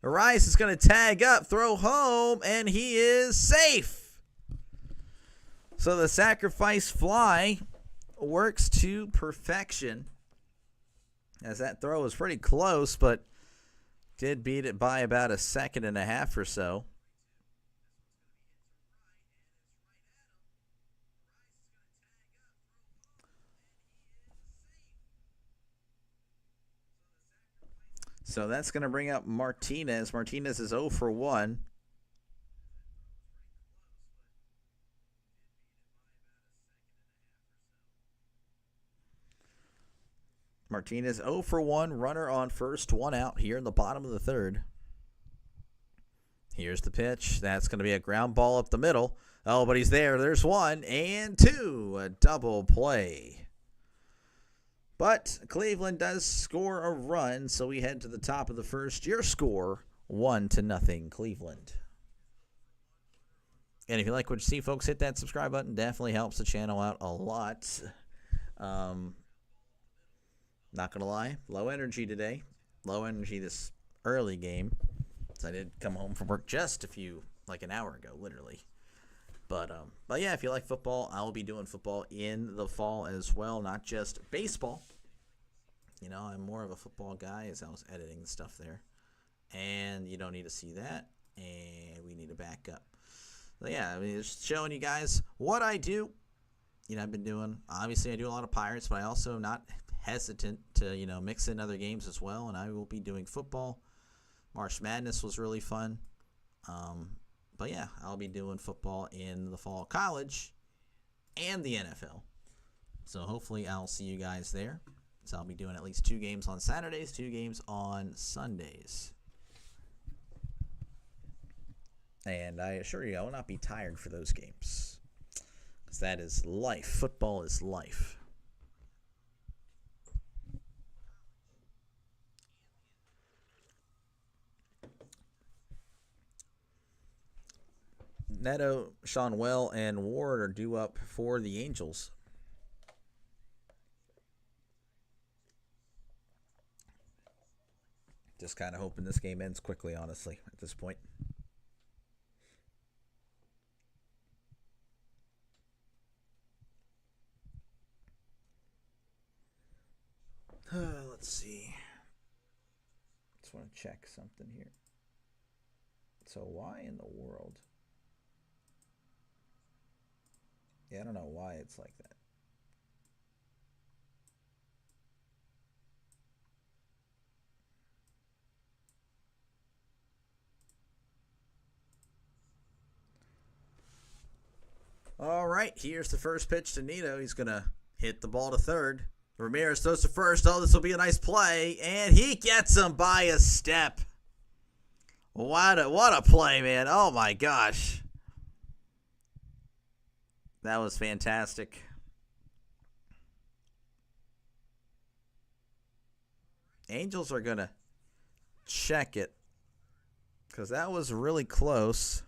Arias is going to tag up, throw home, and he is safe. So the sacrifice fly works to perfection, as that throw was pretty close, but did beat it by about a second and a half or so. So that's going to bring up Martinez. Martinez is 0 for 1. Martinez 0 for 1, runner on first, one out here in the bottom of the third. Here's the pitch. That's going to be a ground ball up the middle. Oh, but he's there. There's 1 and 2. A double play. But Cleveland does score a run, so we head to the top of the first. Your score, 1-0 Cleveland. And if you like what you see, folks, hit that subscribe button. Definitely helps the channel out a lot. Not going to lie, low energy today. Low energy this early game. So I did come home from work just an hour ago, literally. But yeah, if you like football, I will be doing football in the fall as well, not just baseball. You know, I'm more of a football guy as I was editing the stuff there. And you don't need to see that. And we need to back up. But yeah, I mean, just showing you guys what I do. You know, I've been doing, obviously I do a lot of Pirates, but I also am not hesitant to, you know, mix in other games as well. And I will be doing football. March Madness was really fun. But yeah, I'll be doing football in the fall, college and the NFL. So hopefully I'll see you guys there. So I'll be doing at least 2 games on Saturdays, 2 games on Sundays. And I assure you, I will not be tired for those games. Because that is life. Football is life. Neto, Seanwell, and Ward are due up for the Angels. Just kind of hoping this game ends quickly, honestly, at this point. Let's see. Just want to check something here. So why in the world? Yeah, I don't know why it's like that. All right, here's the first pitch to Neto. He's going to hit the ball to third. Ramirez throws to first. Oh, this will be a nice play. And he gets him by a step. What a play, man. Oh, my gosh. That was fantastic. Angels are going to check it because that was really close.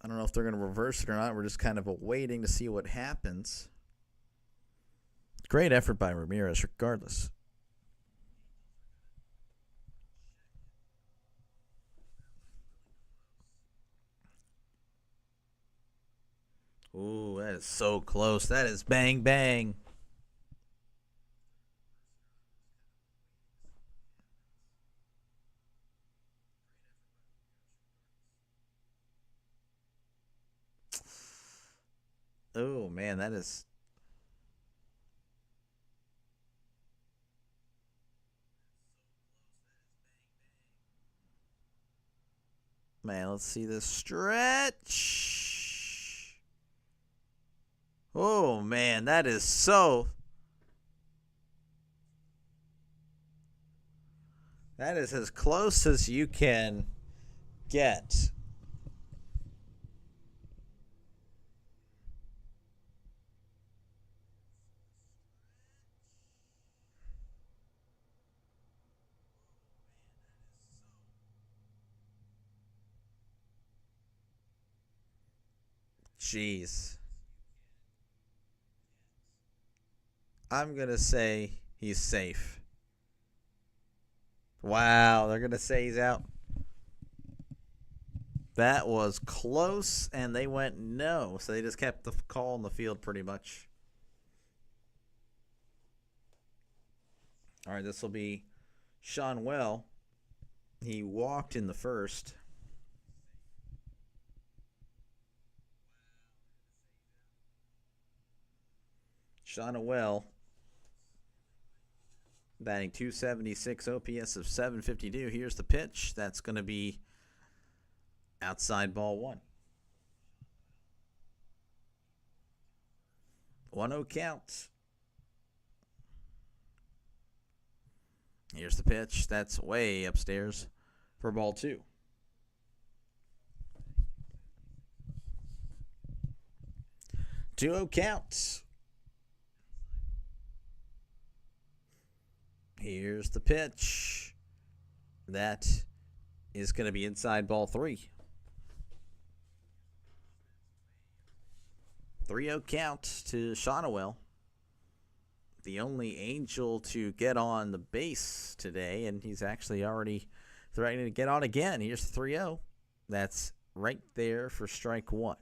I don't know if they're going to reverse it or not. We're just kind of waiting to see what happens. Great effort by Ramirez regardless. Ooh, that is so close. That is bang, bang. Oh, man, that is... Man, let's see this stretch. Oh, man, that is so... That is as close as you can get. Jeez. I'm going to say he's safe. Wow, they're going to say he's out. That was close, and they went no. So they just kept the call on the field pretty much. All right, this will be Sean Well. He walked in the first. Sean Well batting .276, OPS of .752. Here's the pitch. That's going to be outside ball one. 1-0 count. Here's the pitch. That's way upstairs for ball two. Two-0 count. Here's the pitch. That is going to be inside ball three. 3-0 count to Shonawell. The only Angel to get on the base today, and he's actually already threatening to get on again. Here's the 3-0. That's right there for strike one.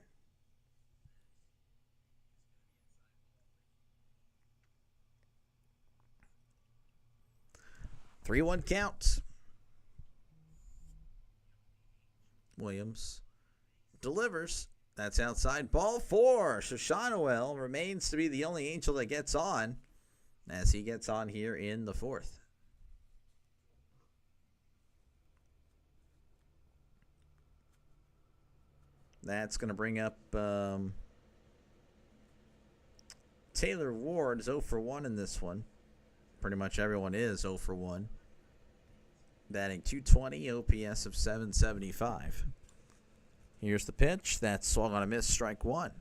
Three-one count. Williams delivers. That's outside ball four. So Shonawell remains to be the only Angel that gets on as he gets on here in the fourth. That's going to bring up Taylor Ward is 0 for 1 in this one. Pretty much everyone is 0 for 1. Batting .220, OPS of .775. Here's the pitch. That's swung on a miss, strike one.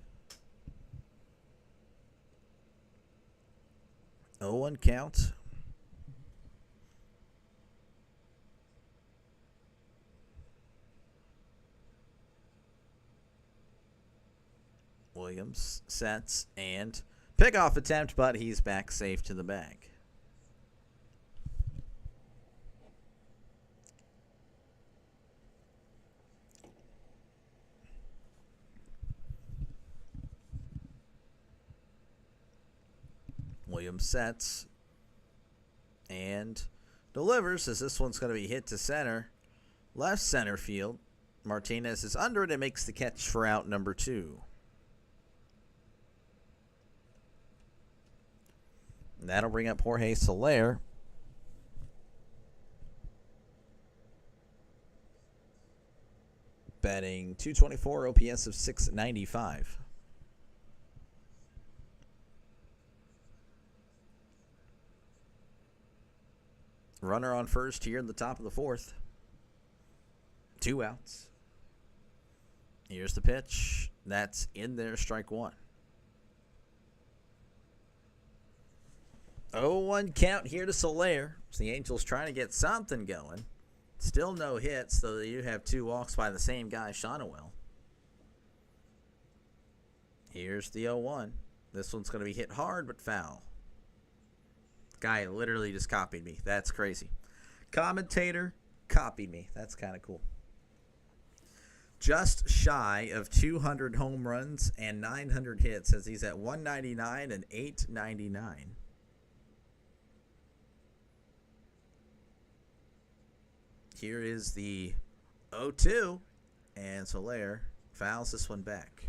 0-1 count. Williams sets and pickoff attempt, but he's back safe to the bag. Williams sets and delivers as this one's going to be hit to center. Left center field. Martinez is under it and makes the catch for out number 2. And that'll bring up Jorge Soler. Batting .224, OPS of .695. Runner on first here in the top of the fourth. 2 outs. Here's the pitch. That's in there, strike one. 0-1 count here to Soler. So the Angels trying to get something going. Still no hits, though they do have 2 walks by the same guy, Shonawell. Here's the 0-1. This one's going to be hit hard but foul. Guy literally just copied me. That's crazy. Commentator copied me. That's kind of cool. Just shy of 200 home runs and 900 hits as he's at 199 and 899. Here is the 0-2, and Soler fouls this one back.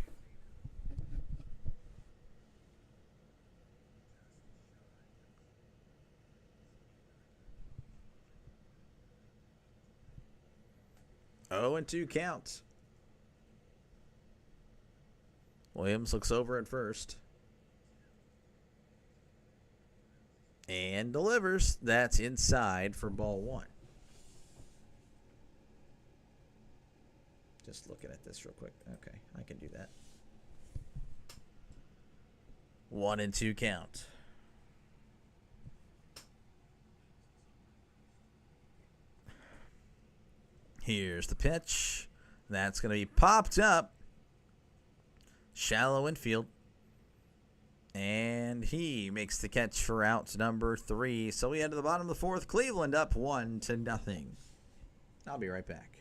Oh, and 2 counts. Williams looks over at first. And delivers. That's inside for ball 1. Just looking at this real quick. Okay, I can do that. 1 and 2 count. Here's the pitch. That's going to be popped up. Shallow infield. And he makes the catch for out number 3. So we head to the bottom of the 4th. Cleveland up 1-0. I'll be right back.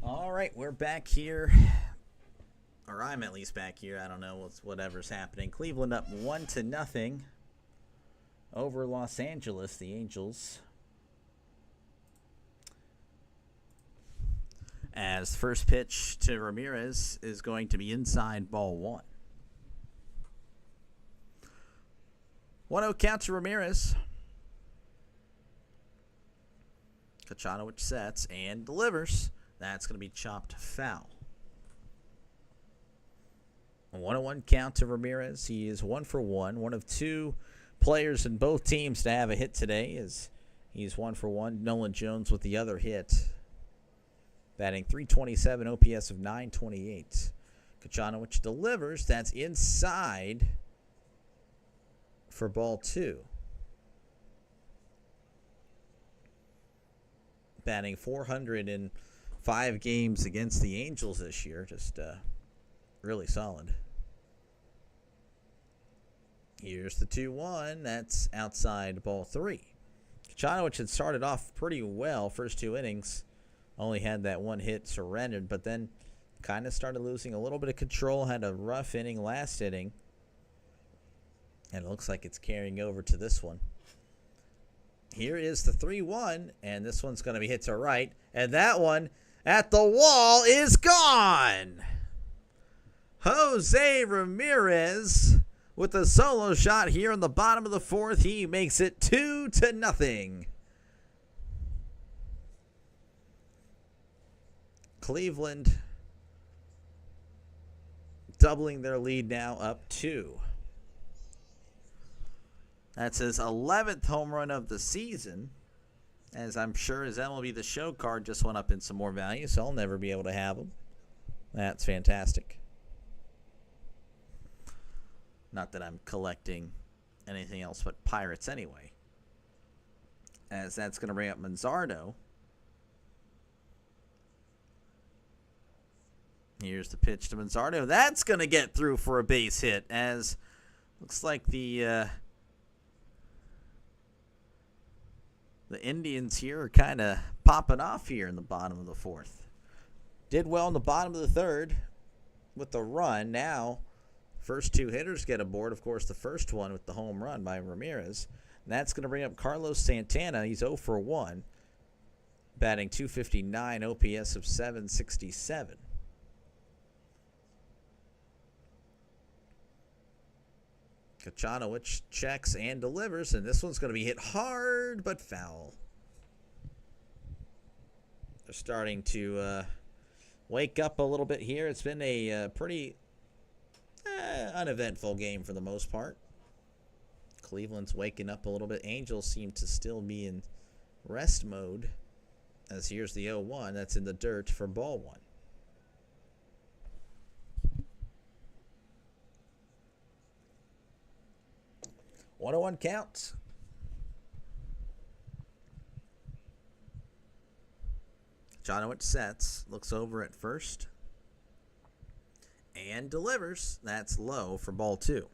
All right, we're back here. Or I'm at least back here. I don't know whatever's happening. Cleveland up 1-0 over Los Angeles, the Angels. As first pitch to Ramirez is going to be inside ball 1. 1-0 count to Ramirez. Kochanowicz sets and delivers. That's going to be chopped foul. A 1-1 count to Ramirez. He is 1 for 1. One of 2 players in both teams to have a hit today. As he's 1 for 1. Nolan Jones with the other hit. Batting .327, OPS of .928. Kochanowicz delivers. That's inside for ball 2. Batting .400 in 5 games against the Angels this year. Just really solid. Here's the 2-1. That's outside ball 3. Kochanowicz had started off pretty well first 2 innings. Only had that 1 hit surrendered, but then kind of started losing a little bit of control. Had a rough inning last inning. And it looks like it's carrying over to this one. Here is the 3-1, and this one's going to be hit to right. And that one at the wall is gone. Jose Ramirez with a solo shot here in the bottom of the 4th. He makes it 2-0. Cleveland doubling their lead now up 2. That's his 11th home run of the season. As I'm sure his MLB The Show card just went up in some more value, so I'll never be able to have him. That's fantastic. Not that I'm collecting anything else but Pirates anyway. As that's going to bring up Manzardo. Here's the pitch to Manzardo. That's going to get through for a base hit. As looks like the Indians here are kind of popping off here in the bottom of the 4th. Did well in the bottom of the 3rd with the run. Now, first 2 hitters get aboard. Of course, the first one with the home run by Ramirez. And that's going to bring up Carlos Santana. He's 0 for 1. Batting .259, OPS of .767. Kochanowicz checks and delivers, and this one's going to be hit hard but foul. They're starting to wake up a little bit here. It's been a pretty uneventful game for the most part. Cleveland's waking up a little bit. Angels seem to still be in rest mode. As here's the 0-1. That's in the dirt for ball one. One 1 count. Jonowitz sets, looks over at first, and delivers. That's low for ball two.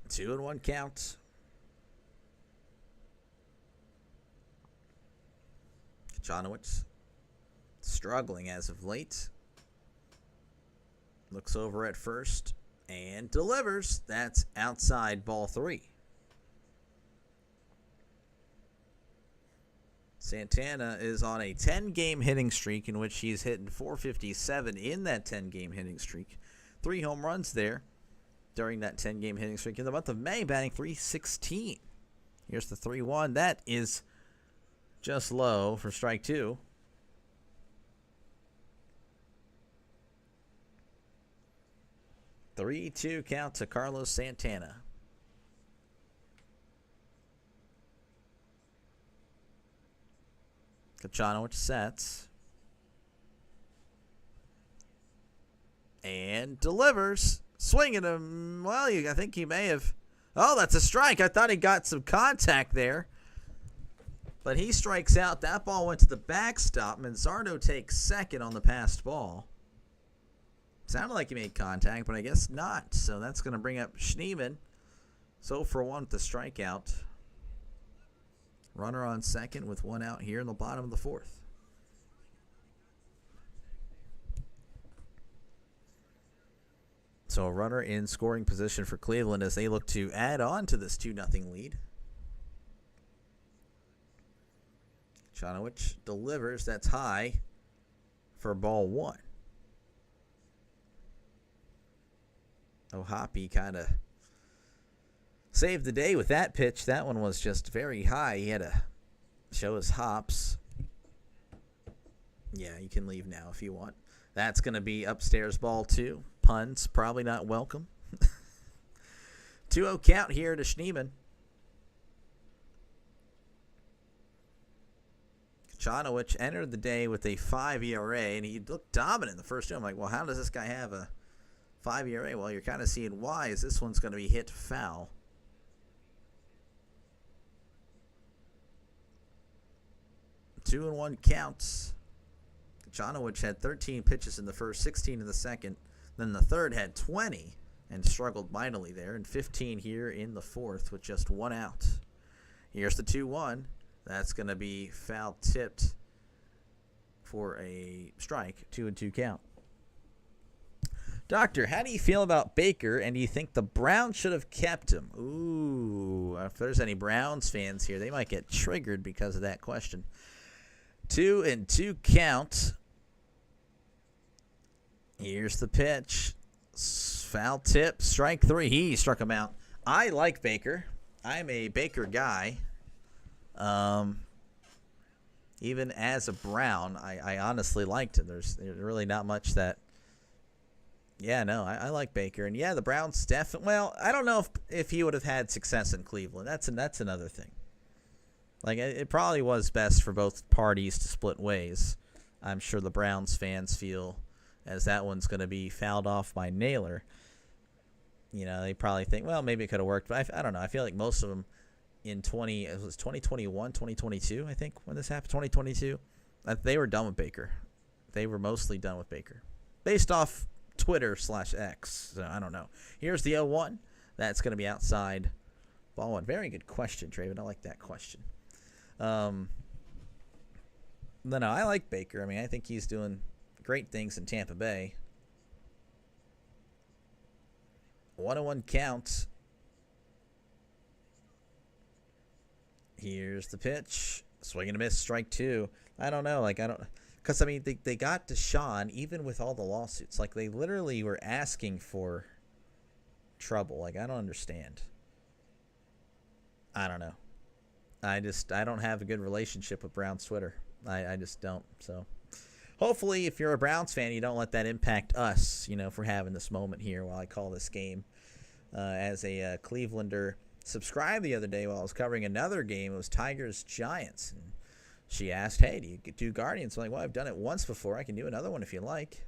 2-1 count. Jonowitz struggling as of late. Looks over at first and delivers. That's outside ball three. Santana is on a 10-game hitting streak in which he's hitting .457 in that 10-game hitting streak. 3 home runs there during that 10-game hitting streak. In the month of May, batting .316. Here's the 3-1. That is just low for strike two. Three-two count to Carlos Santana. Jonowitz sets and delivers. Swinging him. Well, I think he may have. Oh, that's a strike. I thought he got some contact there. But he strikes out. That ball went to the backstop. Manzardo takes second on the passed ball. Sounded like he made contact, but I guess not. So that's going to bring up Schneemann. So for one with the strikeout. Runner on second with one out here in the bottom of the fourth. So a runner in scoring position for Cleveland as they look to add on to this 2-0 lead. Jonowitz delivers. That's high for ball one. Hoppe kind of saved the day with that pitch. That one was just very high. He had to show his hops. Yeah, you can leave now if you want. That's going to be upstairs ball two. Puns, probably not welcome. 2-0 count here to Schneemann. Jonowitz entered the day with a 5 ERA, and he looked dominant in the first two. I'm like, well, how does this guy have a 5 ERA? Well, you're kind of seeing why, as this one's going to be hit foul. 2-1 counts. Jonowitz had 13 pitches in the first, 16 in the second. Then the third had 20 and struggled mightily there. And 15 here in the fourth with just one out. Here's the 2-1. That's going to be foul tipped for a strike. 2-2 count. Doctor, how do you feel about Baker, and do you think the Browns should have kept him? Ooh, if there's any Browns fans here, they might get triggered because of that question. 2-2 count. Here's the pitch. Foul tip, strike three. He struck him out. I like Baker. I'm a Baker guy. Even as a Brown, I honestly liked him. There's really not much that. Yeah, no, I like Baker. And yeah, the Browns definitely. Well, I don't know if he would have had success in Cleveland. That's another thing. Like, it probably was best for both parties to split ways. I'm sure the Browns fans feel as that one's going to be fouled off by Naylor. You know, they probably think, well, maybe it could have worked. But I don't know. I feel like most of them in 2021, 2022, I think, when this happened, 2022, they were done with Baker. They were mostly done with Baker. Based off Twitter/X. So I don't know. Here's the 0-1. That's going to be outside ball one. Very good question, Traven. I like that question. No, I like Baker. I mean, I think he's doing great things in Tampa Bay. 1-1 count. Here's the pitch. Swing and a miss, strike two. I don't know. Because, I mean, they got Deshaun even with all the lawsuits. Like, they literally were asking for trouble. Like, I don't understand. I don't know. I don't have a good relationship with Browns Twitter. I just don't. So hopefully, if you're a Browns fan, you don't let that impact us, for having this moment here while I call this game. As a Clevelander subscribed the other day while I was covering another game, it was Tigers-Giants. And she asked, hey, do you do Guardians? I'm like, well, I've done it once before. I can do another one if you like.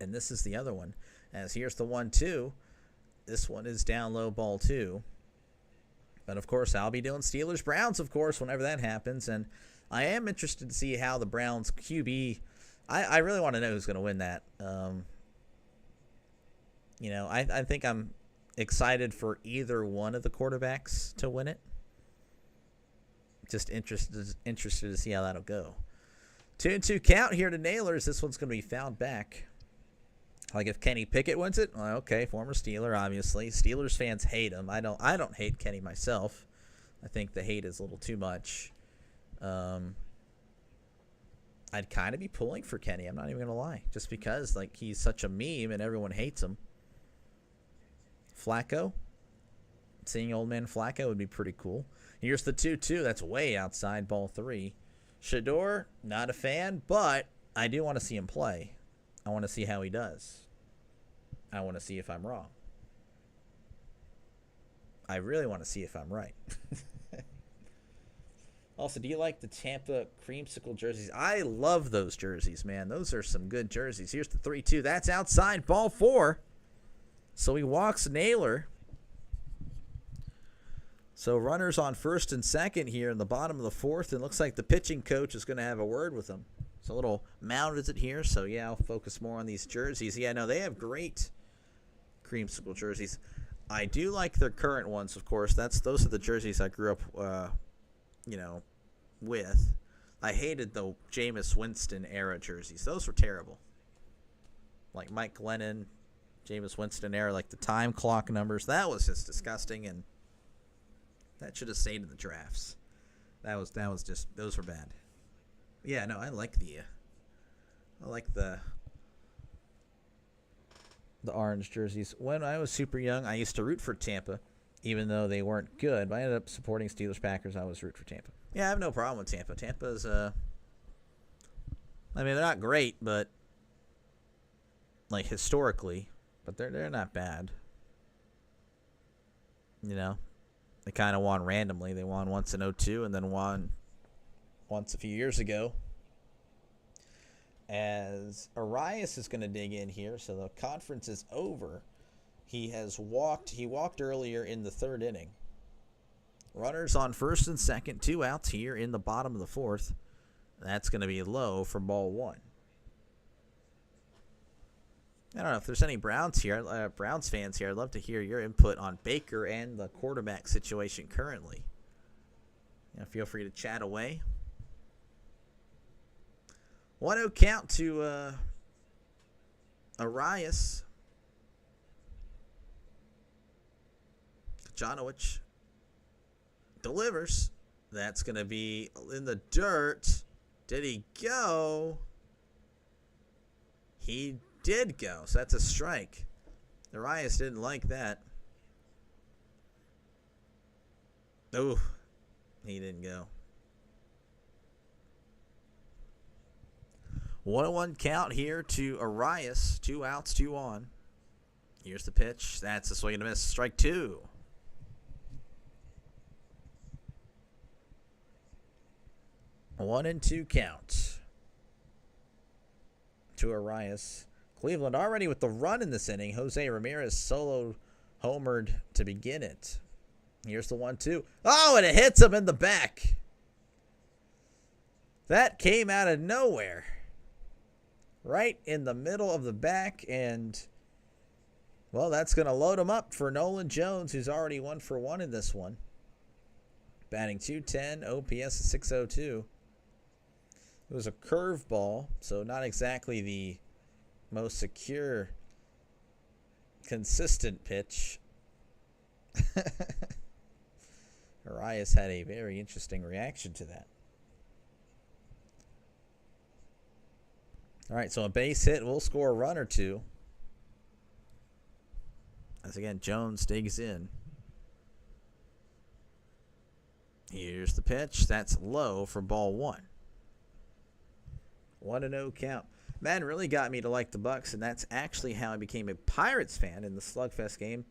And this is the other one. As here's the 1-2. This one is down low, ball 2. But, of course, I'll be doing Steelers-Browns, of course, whenever that happens. And I am interested to see how the Browns QB – I really want to know who's going to win that. I think I'm excited for either one of the quarterbacks to win it. Just interested to see how that'll go. 2-2 count here to Nailers. This one's going to be fouled back. Like if Kenny Pickett wins it, well, okay, former Steeler, obviously. Steelers fans hate him. I don't hate Kenny myself. I think the hate is a little too much. I'd kind of be pulling for Kenny. I'm not even going to lie. Just because he's such a meme and everyone hates him. Flacco. Seeing old man Flacco would be pretty cool. Here's the 2-2. That's way outside, ball 3. Shedeur, not a fan, but I do want to see him play. I want to see how he does. I want to see if I'm wrong. I really want to see if I'm right. Also, do you like the Tampa creamsicle jerseys? I love those jerseys, man. Those are some good jerseys. Here's the 3-2. That's outside, ball 4. So he walks Naylor. So runners on first and second here in the bottom of the 4th. And looks like the pitching coach is going to have a word with him. It's a little mound visit here. So, yeah, I'll focus more on these jerseys. Yeah, no, they have great creamsicle jerseys. I do like their current ones, of course. Those are the jerseys I grew up, with. I hated the Jameis Winston era jerseys. Those were terrible. Like Mike Glennon, Jameis Winston era, like the time clock numbers. That was just disgusting, and that should have stayed in the drafts. That was just, those were bad. Yeah, no, I like the orange jerseys. When I was super young, I used to root for Tampa, even though they weren't good. But I ended up supporting Steelers Packers. I was root for Tampa. Yeah, I have no problem with Tampa. Tampa's, they're not great, but historically, but they're not bad. They kind of won randomly. They won once in 2002 and then won once a few years ago. As Arias is going to dig in here, so the conference is over. He walked earlier in the 3rd inning. Runners on first and second, 2 outs here in the bottom of the 4th. That's going to be low for ball 1. I don't know if there's any Browns fans here. I'd love to hear your input on Baker and the quarterback situation currently. Feel free to chat away. 1-0 count to Arias. Kajanowicz delivers. That's going to be in the dirt. Did he go? He did go, so that's a strike. Arias didn't like that. Oh, he didn't go. 1-1 count here to Arias. 2 outs, 2 on. Here's the pitch. That's a swing and a miss. Strike 2. One and 2 count to Arias. Cleveland already with the run in this inning. Jose Ramirez solo homered to begin it. Here's the 1-2. Oh, and it hits him in the back. That came out of nowhere. Right in the middle of the back, and, well, that's going to load him up for Nolan Jones, who's already 1 for 1 in this one. Batting .210, OPS is .602. It was a curveball, so not exactly the most secure, consistent pitch. Arias had a very interesting reaction to that. All right, so a base hit will score a run or 2. As again, Jones digs in. Here's the pitch. That's low for ball one. 1-0 count. Man, really got me to like the Bucks, and that's actually how I became a Pirates fan in the Slugfest game.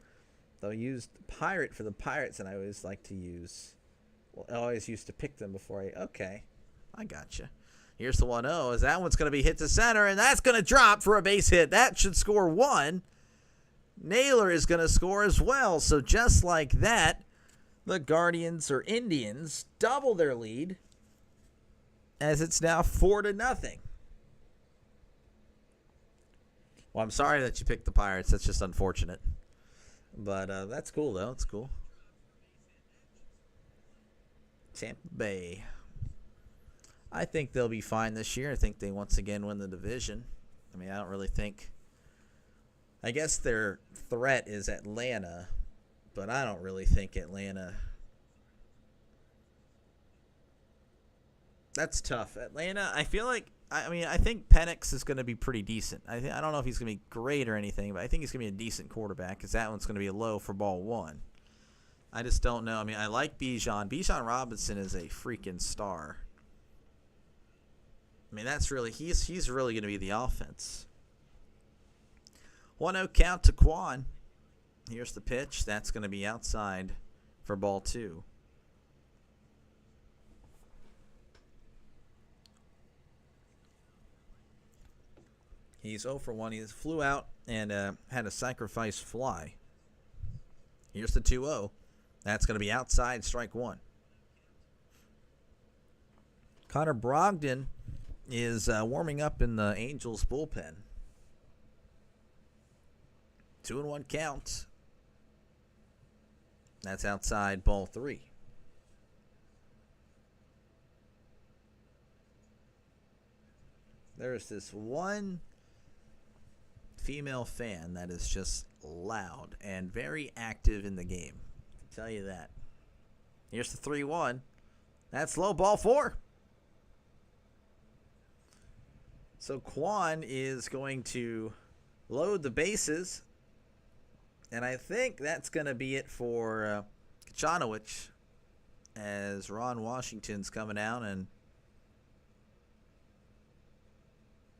Though I used Pirate for the Pirates, and I always like to use, well, I always used to pick them before okay, I gotcha. Here's the 1-0, as that one's going to be hit to center, and that's going to drop for a base hit. That should score one. Naylor is going to score as well, so just like that, the Guardians or Indians double their lead, as it's now 4-0. Well, I'm sorry that you picked the Pirates. That's just unfortunate. But that's cool, though. It's cool. Tampa Bay. I think they'll be fine this year. I think they once again win the division. I mean, I don't really think. I guess their threat is Atlanta, but I don't really think Atlanta. That's tough. Atlanta, I feel like, I think Penix is going to be pretty decent. I don't know if he's going to be great or anything, but I think he's going to be a decent quarterback because that one's going to be a low for ball one. I just don't know. I mean, I like Bijan. Bijan Robinson is a freaking star. I mean, that's really, he's really going to be the offense. 1-0 count to Quan. Here's the pitch. That's going to be outside for ball two. He's 0 for 1. He flew out and had a sacrifice fly. Here's the 2-0. That's going to be outside, strike one. Connor Brogdon is warming up in the Angels bullpen. 2-1 count. That's outside, ball three. There's this one female fan that is just loud and very active in the game. I can tell you that. Here's the 3-1. That's low, ball four. So Quan is going to load the bases, and I think that's going to be it for Kachanowicz, as Ron Washington's coming out, and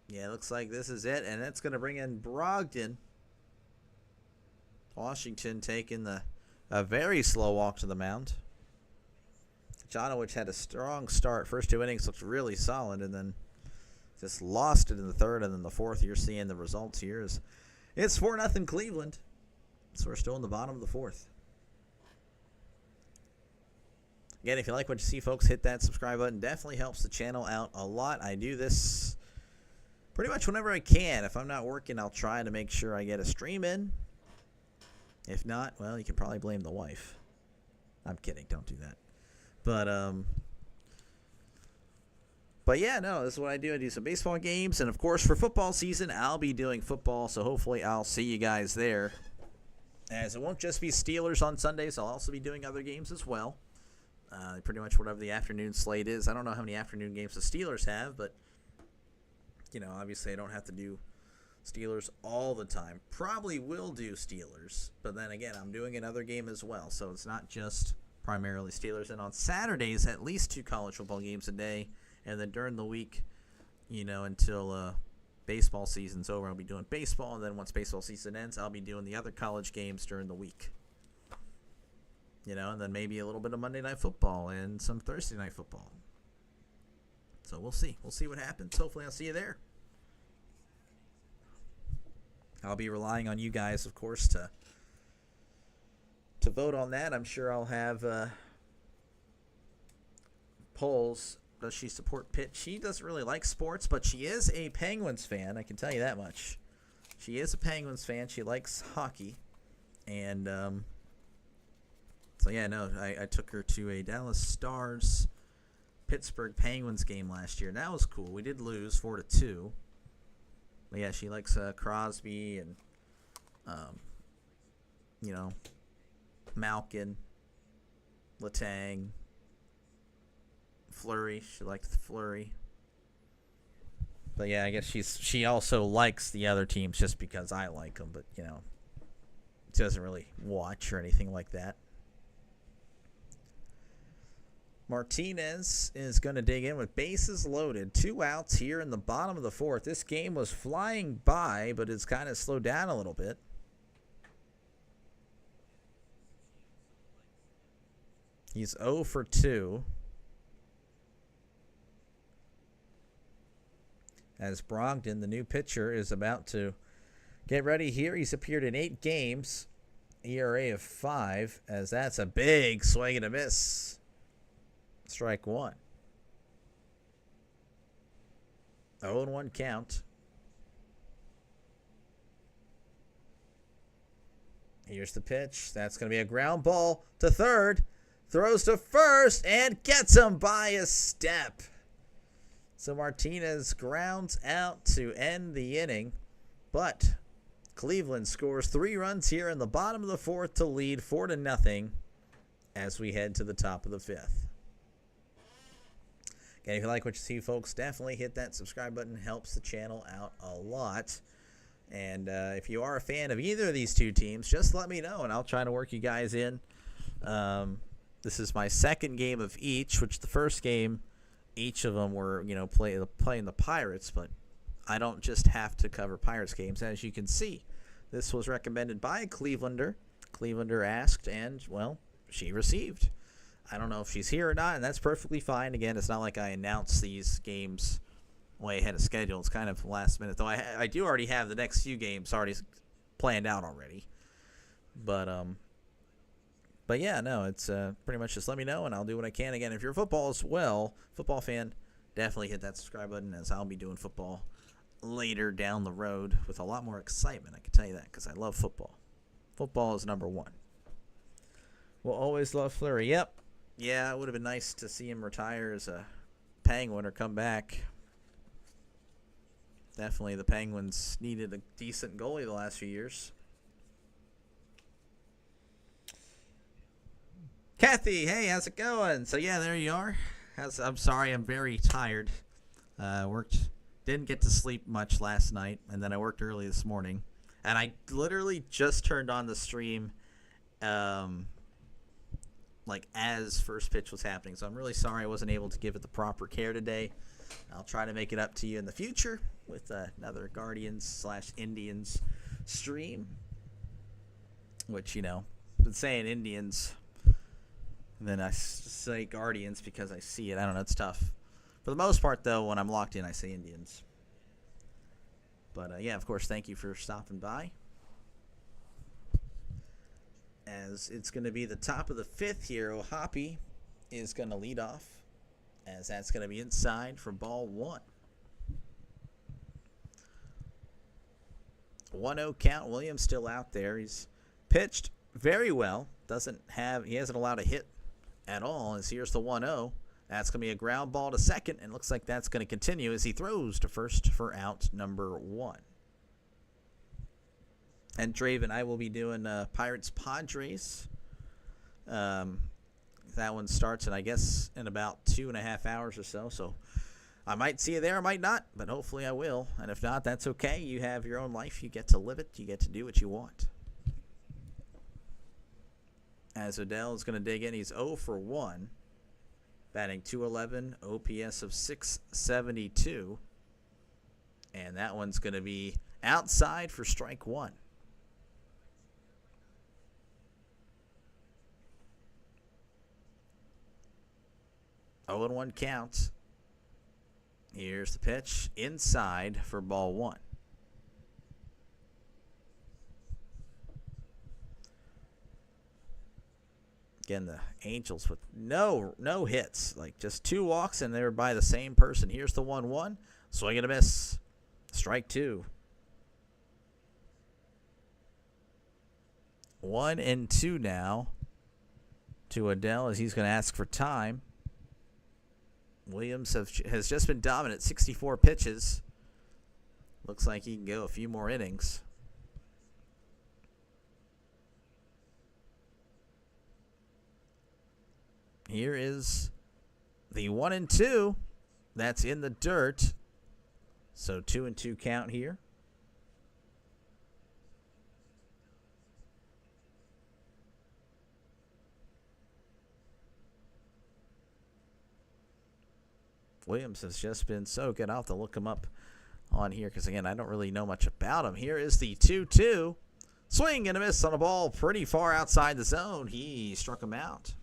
yeah, it looks like this is it, and that's going to bring in Brogdon. Washington taking a very slow walk to the mound. Kachanowicz had a strong start. First two innings looked really solid, and then just lost it in the third, and then the fourth. You're seeing the results here. It's 4-0 Cleveland. So we're still in the bottom of the fourth. Again, if you like what you see, folks, hit that subscribe button. Definitely helps the channel out a lot. I do this pretty much whenever I can. If I'm not working, I'll try to make sure I get a stream in. If not, well, you can probably blame the wife. I'm kidding. Don't do that. But yeah, no, this is what I do. I do some baseball games. And, of course, for football season, I'll be doing football. So hopefully I'll see you guys there. As it won't just be Steelers on Sundays. I'll also be doing other games as well. Pretty much whatever the afternoon slate is. I don't know how many afternoon games the Steelers have, but, you know, obviously I don't have to do Steelers all the time. Probably will do Steelers, but then again, I'm doing another game as well, so it's not just primarily Steelers. And on Saturdays, at least 2 college football games a day, and then during the week, you know, until baseball season's over, I'll be doing baseball, and then once baseball season ends, I'll be doing the other college games during the week. You know, and then maybe a little bit of Monday Night Football and some Thursday Night Football. So we'll see. We'll see what happens. Hopefully I'll see you there. I'll be relying on you guys, of course, to vote on that. I'm sure I'll have polls. Does she support Pitt? She doesn't really like sports, but she is a Penguins fan. I can tell you that much. She is a Penguins fan. She likes hockey. And so, yeah, no, I took her to a Dallas Stars Pittsburgh Penguins game last year. That was cool. We did lose 4-2. But, yeah, she likes Crosby and, you know, Malkin, Letang, Fleury. She likes Fleury. But, yeah, I guess she also likes the other teams just because I like them. But, you know, she doesn't really watch or anything like that. Martinez is going to dig in with bases loaded. 2 outs here in the bottom of the fourth. This game was flying by, but it's kind of slowed down a little bit. He's 0 for 2. As Brogdon, the new pitcher, is about to get ready here. He's appeared in 8 games. ERA of 5, as that's a big swing and a miss. Strike 1. 0-1 count. Here's the pitch. That's going to be a ground ball to third. Throws to first and gets him by a step. So Martinez grounds out to end the inning. But Cleveland scores 3 runs here in the bottom of the fourth to lead 4-0 as we head to the top of the fifth. Again, if you like what you see, folks, definitely hit that subscribe button. Helps the channel out a lot. And if you are a fan of either of these two teams, just let me know, and I'll try to work you guys in. This is my second game of each, which the first game, each of them were, playing the Pirates, but I don't just have to cover Pirates games. As you can see, this was recommended by a Clevelander. Clevelander asked, and, well, she received. I don't know if she's here or not, and that's perfectly fine. Again, it's not like I announced these games way ahead of schedule. It's kind of last minute, though. I do already have the next few games already planned out already. But yeah, no, it's pretty much just let me know, and I'll do what I can. Again, if you're a football fan, definitely hit that subscribe button, as I'll be doing football later down the road with a lot more excitement. I can tell you that, because I love football. Football is number one. We'll always love Fleury. Yep. Yeah, it would have been nice to see him retire as a Penguin or come back. Definitely the Penguins needed a decent goalie the last few years. Kathy, hey, how's it going? So, yeah, there you are. I'm sorry, I'm very tired. Didn't get to sleep much last night, and then I worked early this morning. And I literally just turned on the stream as first pitch was happening. So I'm really sorry I wasn't able to give it the proper care today. I'll try to make it up to you in the future with another Guardians/Indians stream. Which, been saying Indians, and then I say Guardians because I see it. I don't know, it's tough. For the most part, though, when I'm locked in, I say Indians. But, yeah, of course, thank you for stopping by. As it's going to be the top of the fifth here, O'Hoppe is going to lead off, as that's going to be inside for ball 1. 1-0 count. Williams still out there. He's pitched very well. He hasn't allowed a hit at all. As here's the 1-0. That's going to be a ground ball to second, and looks like that's going to continue as he throws to first for out number 1. And Draven, I will be doing Pirates-Padres. That one starts in, I guess, in about 2.5 hours or so. So I might see you there, I might not, but hopefully I will. And if not, that's okay. You have your own life. You get to live it. You get to do what you want. As Odell is going to dig in, he's 0 for 1. Batting .211, OPS of .672. And that one's going to be outside for strike 1. 0-1 count. Here's the pitch inside for ball 1. Again, the Angels with no hits, like just 2 walks, and they were by the same person. Here's the 1-1. Swing and a miss. Strike 2. 1-2 now to Adele, as he's going to ask for time. Williams has just been dominant, 64 pitches. Looks like he can go a few more innings. Here is the 1-2. That's in the dirt. So 2-2 count here. Williams has just been so good. I'll have to look him up on here because, again, I don't really know much about him. Here is the 2-2. Swing and a miss on a ball pretty far outside the zone. He struck him out.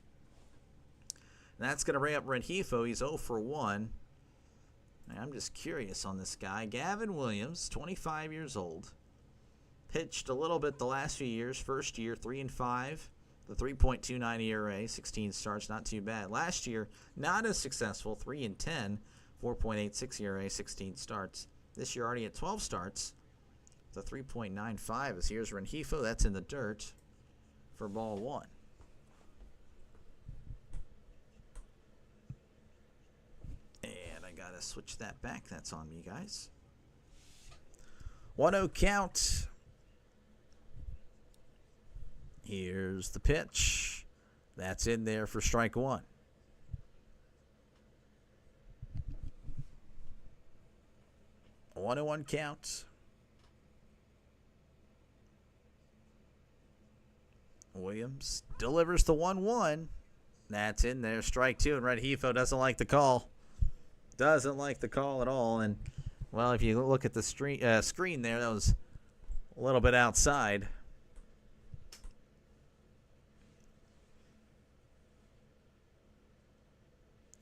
And that's going to bring up Rengifo. He's 0 for 1. I'm just curious on this guy. Gavin Williams, 25 years old. Pitched a little bit the last few years. First year, 3-5. The 3.29 ERA, 16 starts, not too bad. Last year, not as successful, 3-10, 4.86 ERA, 16 starts. This year, already at 12 starts. The 3.95 is here's Rengifo. That's in the dirt for ball 1. And I got to switch that back. That's on me, guys. 1-0 count. Here's the pitch. That's in there for strike 1. 1-1 count. Williams delivers the 1-1. That's in there, strike 2, and Rengifo doesn't like the call. Doesn't like the call at all. And, well, if you look at the screen there, that was a little bit outside.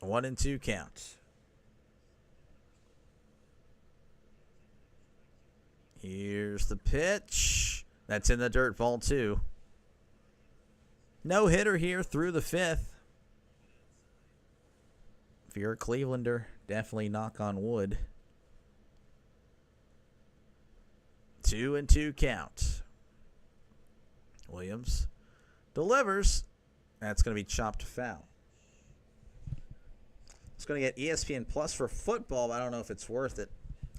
1-2 count. Here's the pitch. That's in the dirt, ball 2. No hitter here through the 5th. If you're a Clevelander, definitely knock on wood. 2-2 count. Williams delivers. That's going to be chopped foul. It's going to get ESPN Plus for football, but I don't know if it's worth it.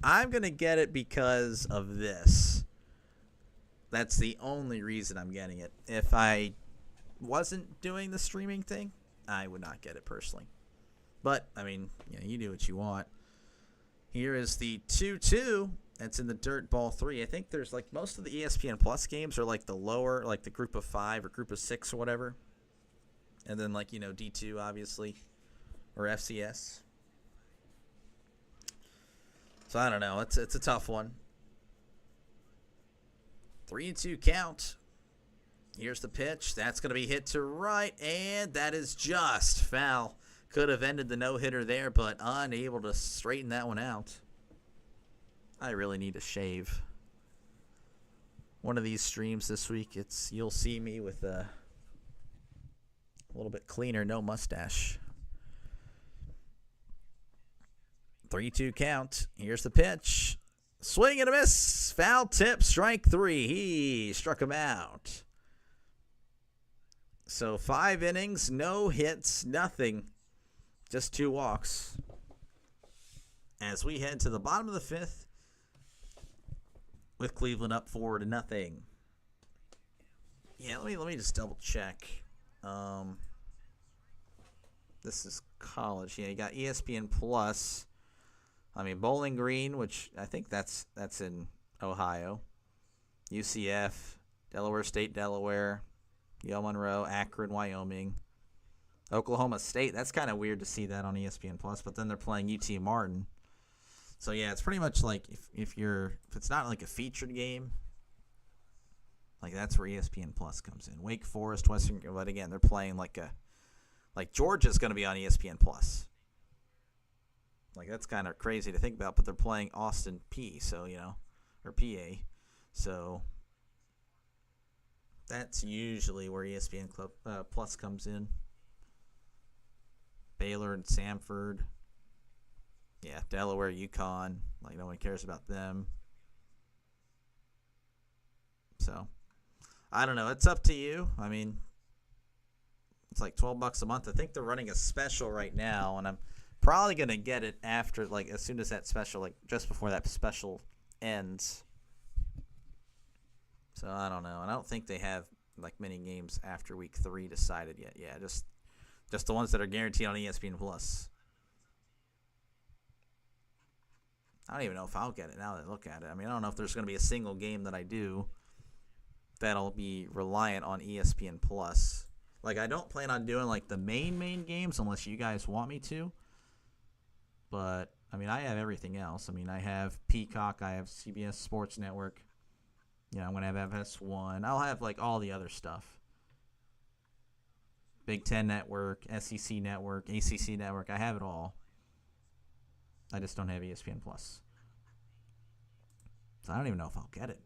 I'm going to get it because of this. That's the only reason I'm getting it. If I wasn't doing the streaming thing, I would not get it personally. But, I mean, you do what you want. Here is the 2-2. That's in the dirt, ball 3. I think there's, like, most of the ESPN Plus games are, like, the lower, like the group of 5 or group of 6 or whatever. And then, like, D2, obviously. Or FCS. So I don't know. It's a tough one. 3-2 count. Here's the pitch. That's going to be hit to right, and that is just foul. Could have ended the no-hitter there, but unable to straighten that one out. I really need to shave. One of these streams this week, you'll see me with a little bit cleaner, no mustache. 3-2 count. Here's the pitch. Swing and a miss. Foul tip. Strike 3. He struck him out. So 5 innings, no hits, nothing. Just 2 walks. As we head to the bottom of the 5th with Cleveland up 4-0. Yeah, let me just double check. This is college. Yeah, you got ESPN Plus. I mean, Bowling Green, which I think that's in Ohio. UCF, Delaware State, Delaware, Yale Monroe, Akron, Wyoming, Oklahoma State. That's kind of weird to see that on ESPN Plus, but then they're playing UT Martin. So yeah, it's pretty much like if it's not like a featured game, like that's where ESPN Plus comes in. Wake Forest, Western, but again, they're playing like Georgia's going to be on ESPN Plus. Like, that's kind of crazy to think about, but they're playing Austin P, so, or PA. So, that's usually where ESPN Plus comes in. Baylor and Samford. Yeah, Delaware, UConn. Like, no one cares about them. So, I don't know. It's up to you. I mean, it's like $12 a month. I think they're running a special right now, and I'm probably going to get it after, like, as soon as that special, like, just before that special ends. So, I don't know. And I don't think they have, like, many games after week 3 decided yet. Yeah, just the ones that are guaranteed on ESPN Plus. I don't even know if I'll get it now that I look at it. I mean, I don't know if there's going to be a single game that I do that'll be reliant on ESPN Plus. Like, I don't plan on doing, like, the main games unless you guys want me to. But, I mean, I have everything else. I mean, I have Peacock. I have CBS Sports Network. You know, I'm going to have FS1. I'll have, like, all the other stuff. Big Ten Network, SEC Network, ACC Network. I have it all. I just don't have ESPN Plus. So I don't even know if I'll get it.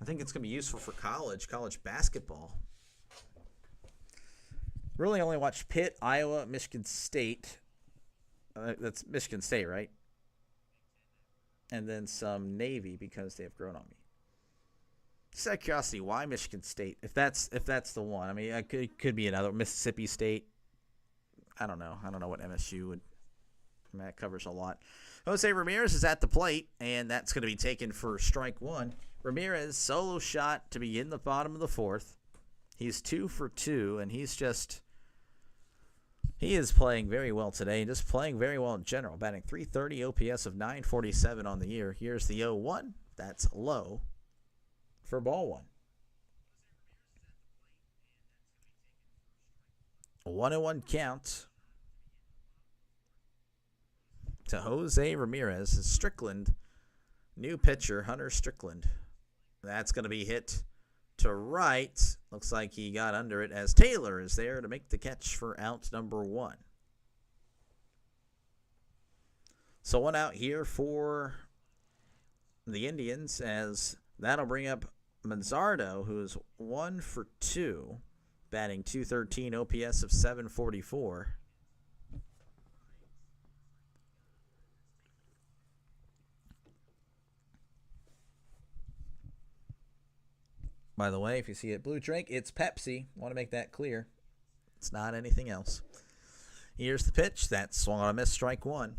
I think it's going to be useful for college basketball. Really only watched Pitt, Iowa, Michigan State. That's Michigan State, right? And then some Navy because they have grown on me. Just out of curiosity, why Michigan State? If that's the one, I mean, it could be another Mississippi State. I don't know. I don't know what MSU would. I mean, that covers a lot. Jose Ramirez is at the plate, and that's going to be taken for strike one. Ramirez solo shot to begin the bottom of the fourth. He's 2 for 2, and he is playing very well today, just playing very well in general. Batting .330, OPS of .947 on the year. Here's the 0-1. That's low for ball one. 1-1 count to Jose Ramirez. Strickland, new pitcher, Hunter Strickland. That's going to be hit to right. Looks like he got under it as Taylor is there to make the catch for out number 1. So 1 out here for the Indians, as that'll bring up Manzardo, who is 1 for 2, batting .213, OPS of .744. By the way, if you see it blue drink, it's Pepsi. Want to make that clear. It's not anything else. Here's the pitch. That's swung on a miss, strike one.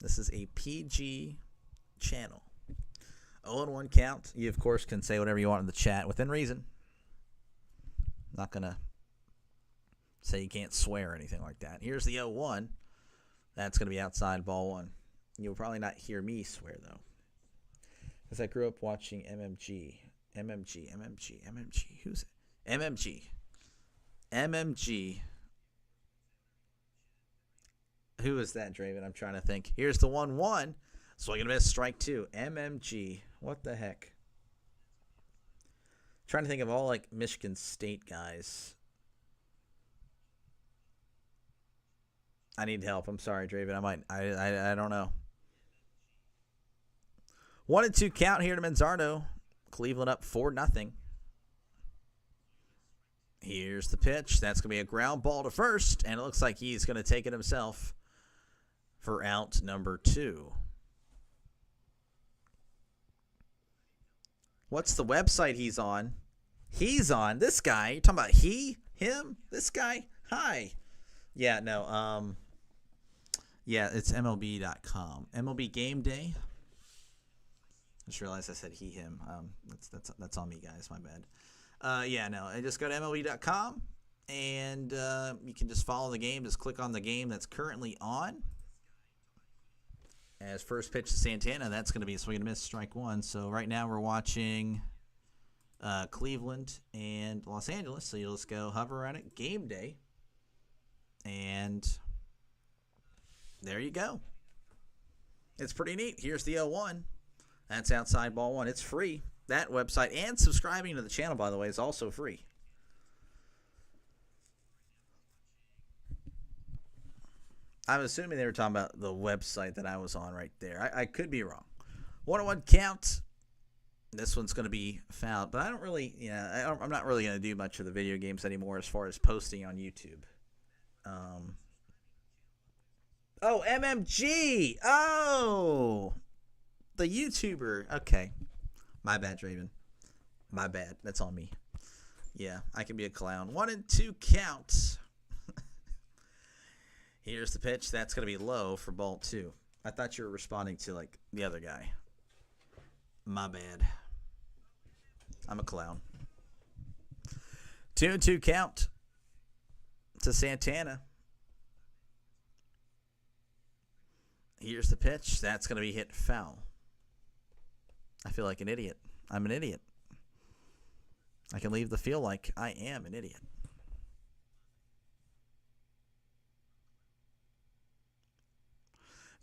This is a PG channel. 0-1 count. You, of course, can say whatever you want in the chat within reason. I'm not going to say you can't swear or anything like that. Here's the 0-1. That's going to be outside ball one. You'll probably not hear me swear, though, because I grew up watching MMG. Who's it? MMG. Who is that, Draven? I'm trying to think. Here's the 1-1. Swing and a miss, strike two. MMG. What the heck? Trying to think of all, like, Michigan State guys. I need help. I'm sorry, Draven. I don't know. 1-2 count here to Manzardo. Cleveland up 4-0. Here's the pitch. That's going to be a ground ball to first, and it looks like he's going to take it himself for out number 2. What's the website he's on? He's on. This guy. You're talking about he? Him? This guy? Hi. Yeah, no. Yeah, it's MLB.com. MLB Game Day. Just realized I said he, him. That's on me, guys. My bad. Yeah, no. I just go to MLB.com, and you can just follow the game. Just click on the game that's currently on. As first pitch to Santana, that's going to be a swing and a miss, strike one. So right now we're watching Cleveland and Los Angeles. So you'll just go hover on it, Game Day, and there you go. It's pretty neat. Here's the 0-1. That's outside ball one. It's free. That website and subscribing to the channel, by the way, is also free. I'm assuming they were talking about the website that I was on right there. I could be wrong. 1-1 count. This one's going to be fouled, but I don't really, I'm not really going to do much of the video games anymore as far as posting on YouTube. Oh, MMG. Oh, the YouTuber. Okay. My bad, Draven. My bad. That's on me. Yeah, I can be a clown. 1-2 count. Here's the pitch. That's going to be low for ball 2. I thought you were responding to, like, the other guy. My bad. I'm a clown. 2-2 count to Santana. Here's the pitch. That's going to be hit foul. I feel like an idiot. I'm an idiot. I can leave the feel like I am an idiot.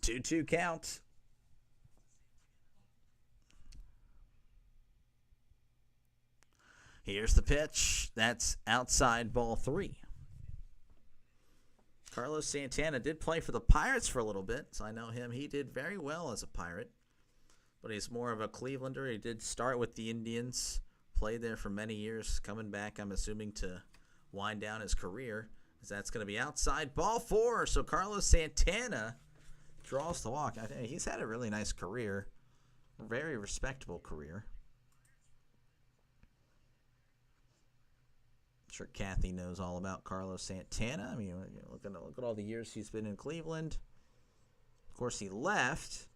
2-2 count. Here's the pitch. That's outside ball 3. Carlos Santana did play for the Pirates for a little bit, so I know him. He did very well as a Pirate, but he's more of a Clevelander. He did start with the Indians, played there for many years, coming back, I'm assuming, to wind down his career. That's going to be outside ball 4, so Carlos Santana draws the walk. I think he's had a really nice career, very respectable career. I'm sure Kathy knows all about Carlos Santana. I mean, look at all the years he's been in Cleveland. Of course, he left,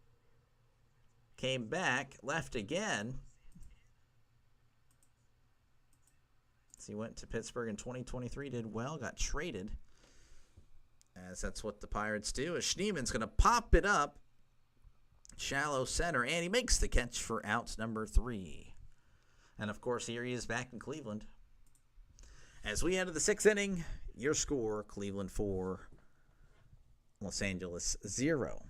came back, left again. So he went to Pittsburgh in 2023, did well, got traded, as that's what the Pirates do. As Schneeman's going to pop it up, shallow center, and he makes the catch for out number 3. And, of course, here he is back in Cleveland. As we enter the 6th inning, your score, Cleveland 4, Los Angeles 0.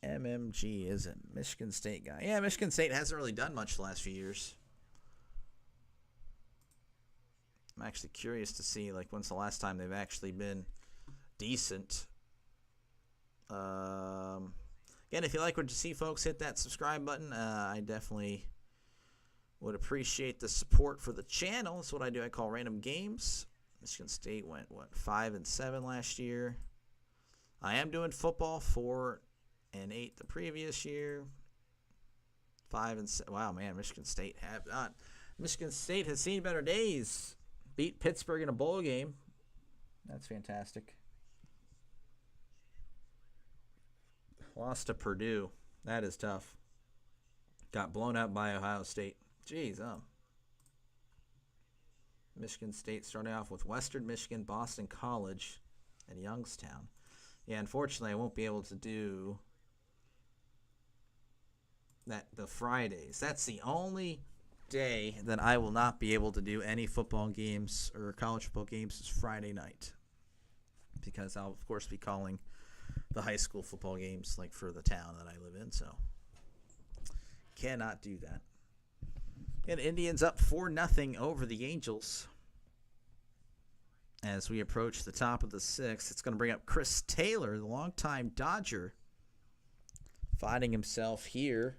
MMG is a Michigan State guy. Yeah, Michigan State hasn't really done much the last few years. I'm actually curious to see, like, when's the last time they've actually been decent. Again, if you like what you see, folks, hit that subscribe button. I definitely would appreciate the support for the channel. That's what I do. I call random games. Michigan State went, 5-7 last year. I am doing football 4-8 the previous year. 5-7. Wow, man, Michigan State have not. Michigan State has seen better days. Beat Pittsburgh in a bowl game. That's fantastic. Lost to Purdue. That is tough. Got blown out by Ohio State. Jeez, Michigan State started off with Western Michigan, Boston College, and Youngstown. Yeah, unfortunately, I won't be able to do that the Fridays. That's the only day that I will not be able to do any football games or college football games is Friday night, because I'll, of course, be calling the high school football games, like, for the town that I live in, so cannot do that. And Indians up 4-0 over the Angels. As we approach the top of the 6th, it's going to bring up Chris Taylor, the longtime Dodger, finding himself here.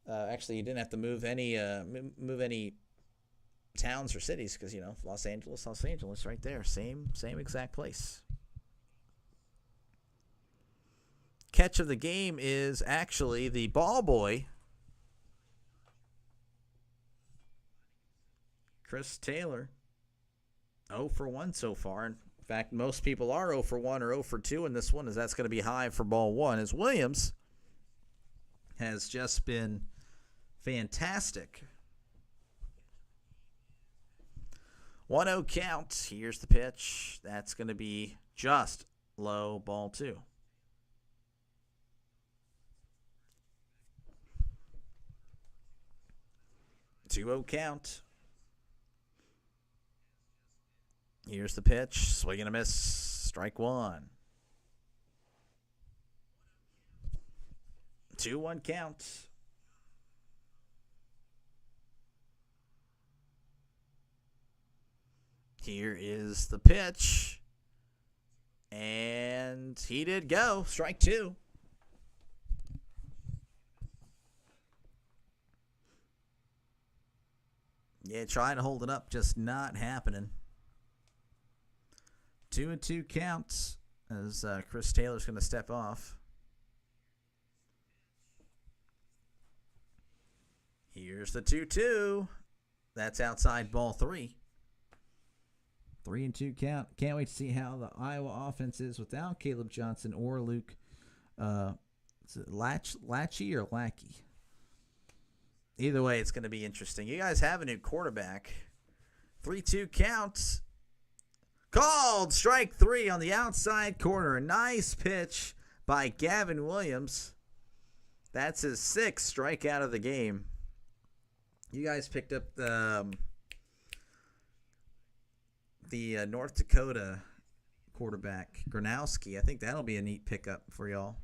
Actually, he didn't have to move any towns or cities because, Los Angeles, right there, same exact place. Catch of the game is actually the ball boy, Chris Taylor. 0 for 1 so far. In fact, most people are 0 for 1 or 0 for 2 in this one, as that's going to be high for ball 1. As Williams has just been fantastic. 1-0 count. Here's the pitch. That's going to be just low, ball 2. 2-0 count. Here's the pitch. Swing and a miss. Strike 1. 2-1 count. Here is the pitch. And he did go. Strike 2. Yeah, trying to hold it up, just not happening. 2-2 counts as Chris Taylor's going to step off. Here's the 2-2. That's outside ball 3. 3-2 count. Can't wait to see how the Iowa offense is without Caleb Johnson or Luke. Is it Latchy or Lackey? Either way, it's going to be interesting. You guys have a new quarterback. 3-2 counts. Called strike 3 on the outside corner. A nice pitch by Gavin Williams. That's his 6th strikeout of the game. You guys picked up the the North Dakota quarterback, Gronowski. I think that'll be a neat pickup for y'all.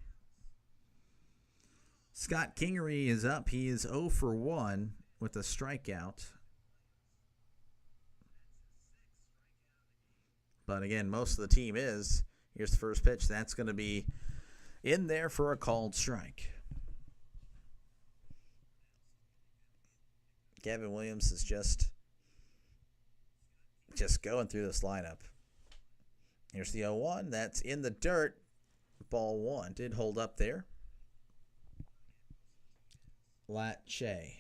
Scott Kingery is up. He is 0 for 1 with a strikeout. But again, most of the team is. Here's the first pitch. That's going to be in there for a called strike. Gavin Williams is just going through this lineup. Here's the 0-1. That's in the dirt. Ball 1. Did hold up there. Lache.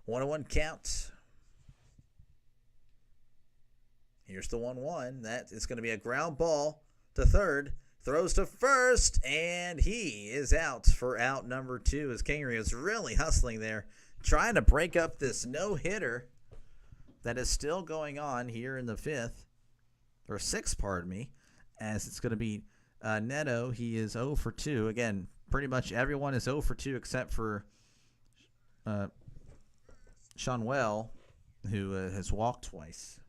1-1 count. Here's the 1-1. That is going to be a ground ball to third. Throws to first, and he is out for out number 2 as Kingery is really hustling there, trying to break up this no-hitter that is still going on here in the 6th, pardon me, as it's going to be Neto. He is 0 for 2. Again, pretty much everyone is 0 for 2 except for Shanwell, who has walked twice.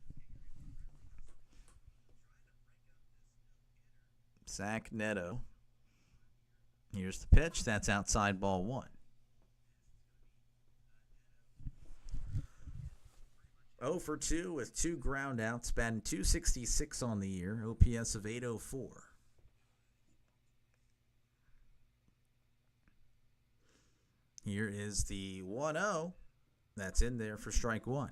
Zach Neto. Here's the pitch. That's outside, ball 1. 0 for 2 with 2 ground outs, batting .266 on the year, OPS of .804. Here is the 1-0. That's in there for strike 1.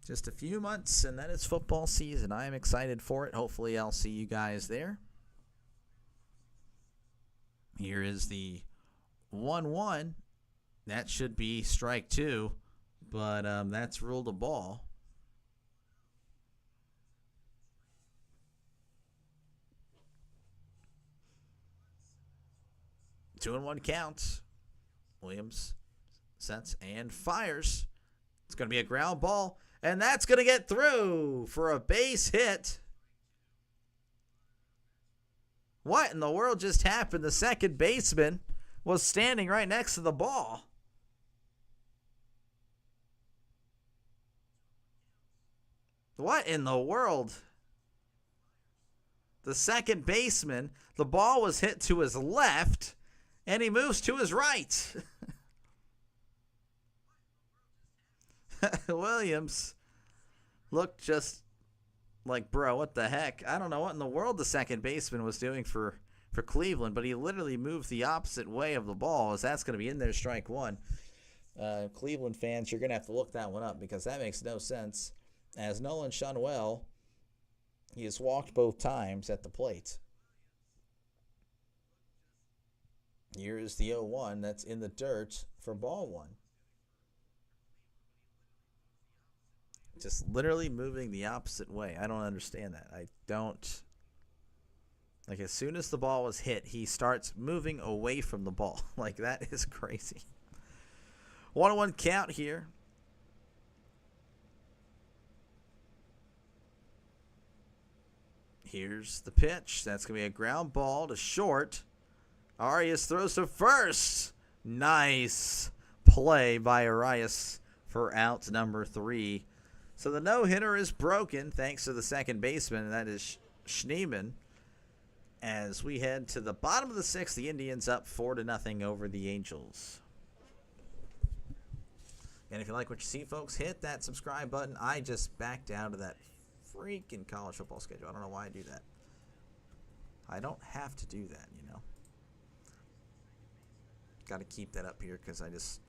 Just a few months, and then it's football season. I am excited for it. Hopefully, I'll see you guys there. Here is the 1-1. That should be strike 2, but that's ruled a ball. Two and 1 counts. Williams sets and fires. It's going to be a ground ball. And that's going to get through for a base hit. What in the world just happened? The second baseman was standing right next to the ball. What in the world? The second baseman, the ball was hit to his left, and he moves to his right. Williams looked just like, bro, what the heck? I don't know what in the world the second baseman was doing for Cleveland, but he literally moved the opposite way of the ball, as that's going to be in there, strike 1. Cleveland fans, you're going to have to look that one up because that makes no sense. As Nolan Shanwell, he has walked both times at the plate. Here is the 0-1. That's in the dirt for ball 1. Just literally moving the opposite way. I don't understand that. I don't. Like, as soon as the ball was hit, he starts moving away from the ball. Like, that is crazy. 1-1 count here. Here's the pitch. That's going to be a ground ball to short. Arias throws to first. Nice play by Arias for out number 3. So the no-hitter is broken thanks to the second baseman, and that is Schneemann. As we head to the bottom of the 6th, the Indians up 4-0 over the Angels. And if you like what you see, folks, hit that subscribe button. I just backed out of that freaking college football schedule. I don't know why I do that. I don't have to do that, you know. Got to keep that up here because I just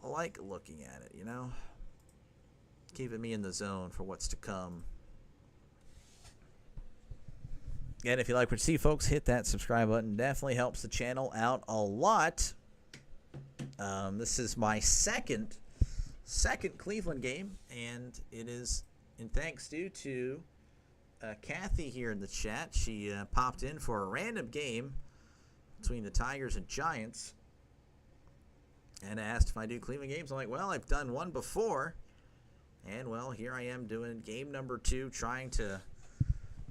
like looking at it, you know. Keeping me in the zone for what's to come. And if you like what you see, folks, hit that subscribe button. Definitely helps the channel out a lot. This is my second Cleveland game, and it is in thanks due to Kathy here in the chat. She popped in for a random game between the Tigers and Giants and asked if I do Cleveland games. I'm like, well, I've done one before, and, well, here I am doing game number 2, trying to,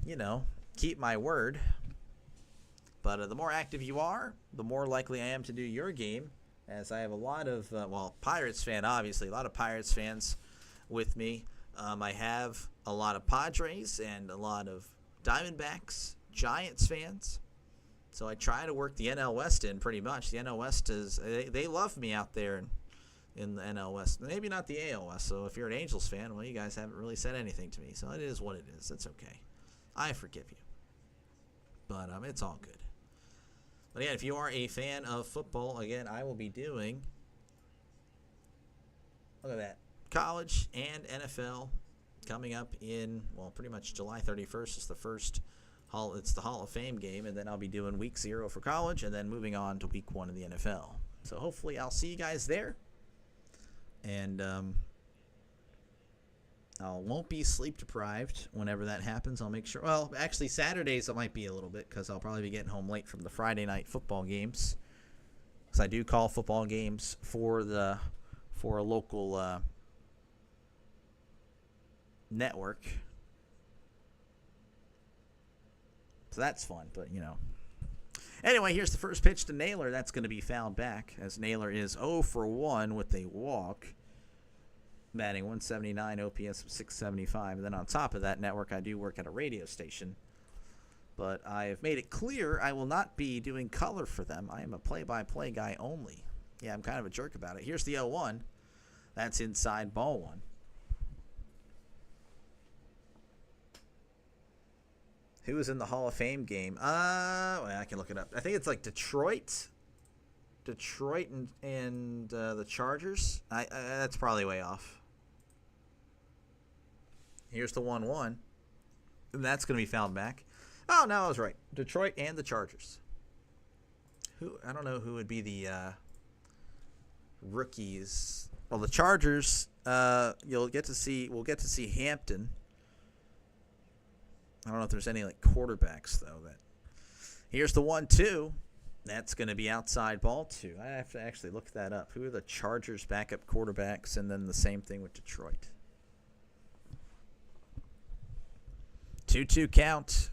you know, keep my word. But the more active you are, the more likely I am to do your game, as I have a lot of, Pirates fan, obviously, a lot of Pirates fans with me. I have a lot of Padres and a lot of Diamondbacks, Giants fans. So I try to work the NL West in pretty much. The NL West they love me out there in the NL West. Maybe not the AL West. So if you're an Angels fan, well, you guys haven't really said anything to me. So it is what it is. It's okay. I forgive you. But it's all good. But again, if you are a fan of football, again, I will be doing, look at that, college and NFL coming up in, pretty much July 31st is the first it's the Hall of Fame game, and then I'll be doing week 0 for college and then moving on to week 1 of the NFL. So hopefully I'll see you guys there. And I won't be sleep deprived whenever that happens. I'll make sure. Well, actually, Saturdays it might be a little bit because I'll probably be getting home late from the Friday night football games. Because I do call football games for a local network. So that's fun, but Anyway, here's the first pitch to Naylor. That's going to be fouled back, as Naylor is 0 for 1 with a walk, batting 179, OPS of 675. And then on top of that, network, I do work at a radio station. But I've made it clear I will not be doing color for them. I am a play-by-play guy only. Yeah, I'm kind of a jerk about it. Here's the 0-1. That's inside, ball 1. Who was in the Hall of Fame game? I can look it up. I think it's like Detroit and the Chargers. That's probably way off. Here's the 1-1. And that's going to be fouled back. Oh, no, I was right. Detroit and the Chargers. I don't know who would be the rookies. Well, the Chargers, we'll get to see Hampton. I don't know if there's any quarterbacks though. Here's the 1-2. That's going to be outside, ball 2. I have to actually look that up. Who are the Chargers' backup quarterbacks? And then the same thing with Detroit. 2-2 count.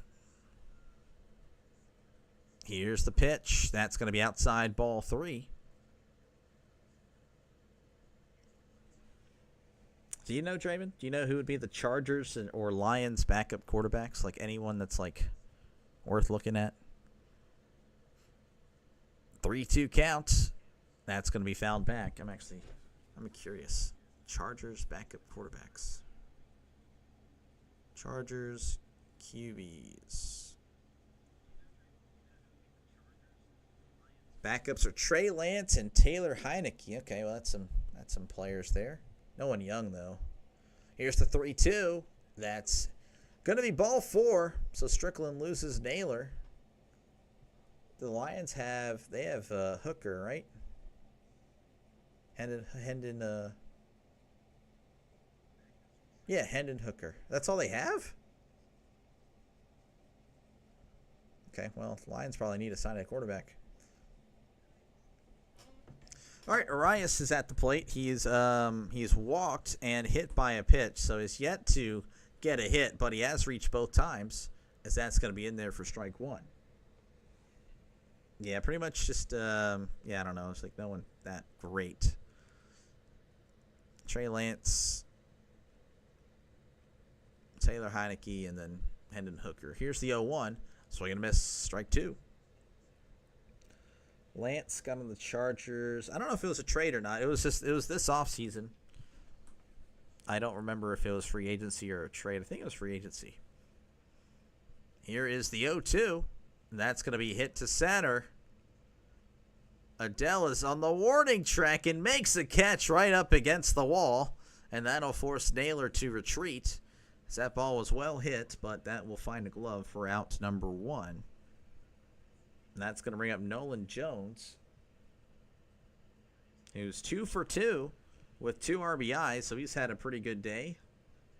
Here's the pitch. That's going to be outside, ball 3. Do you know, Draven? Do you know who would be the Chargers or Lions backup quarterbacks? Like anyone that's worth looking at? 3-2 count. That's going to be fouled back. I'm curious. Chargers backup quarterbacks. Chargers QBs. Backups are Trey Lance and Taylor Heineke. Okay, well that's some players there. No one young, though. Here's the 3-2. That's going to be ball 4. So Strickland loses Naylor. The Lions have Hooker, right? Hendon Hooker. That's all they have? Okay, well, the Lions probably need to sign a quarterback. All right, Arias is at the plate. He's walked and hit by a pitch, so he's yet to get a hit, but he has reached both times, as that's going to be in there for strike 1. Yeah, pretty much just, I don't know. It's no one that great. Trey Lance, Taylor Heineke, and then Hendon Hooker. Here's the 0-1. Swing and a miss, strike 2. Lance got on the Chargers. I don't know if it was a trade or not. It was this offseason. I don't remember if it was free agency or a trade. I think it was free agency. Here is the 0-2. That's going to be hit to center. Adele is on the warning track and makes a catch right up against the wall. And that'll force Naylor to retreat. As that ball was well hit, but that will find a glove for out number 1. And that's going to bring up Nolan Jones, who's 2 for 2 with 2 RBIs, so he's had a pretty good day.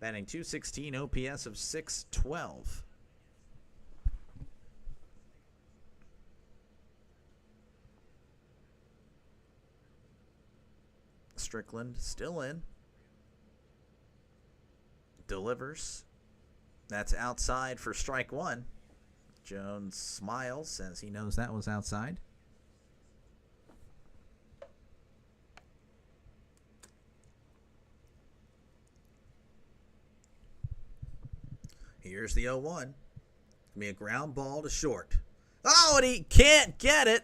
Batting .216, OPS of 612. Strickland still in. Delivers. That's outside for strike 1. Jones smiles as he knows that was outside. Here's the 0-1. It's going to be a ground ball to short. Oh, and he can't get it.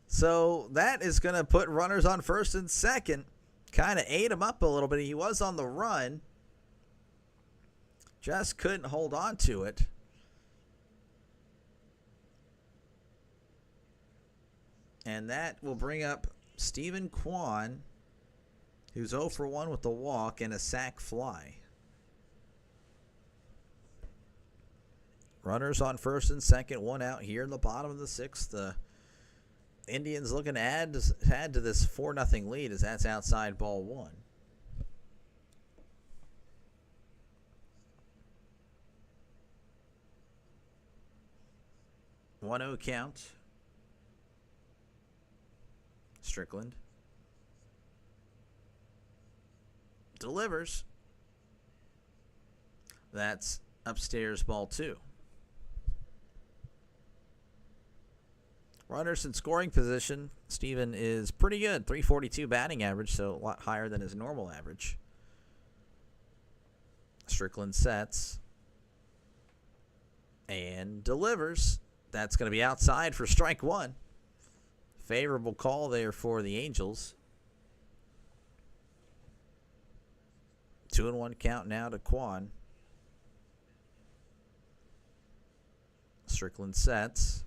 So that is going to put runners on first and second. Kind of ate him up a little bit. He was on the run. Just couldn't hold on to it. And that will bring up Stephen Kwan, who's 0 for 1 with the walk and a sac fly. Runners on first and second, 1 out here in the bottom of the 6th. The Indians looking to add to this 4-0 lead as that's outside ball 1. 1-0 count. Strickland delivers. That's upstairs ball 2. Runners in scoring position. Steven is pretty good. 342 batting average, so a lot higher than his normal average. Strickland sets and delivers. That's going to be outside for strike 1. Favorable call there for the Angels. 2-1 count now to Kwan. Strickland sets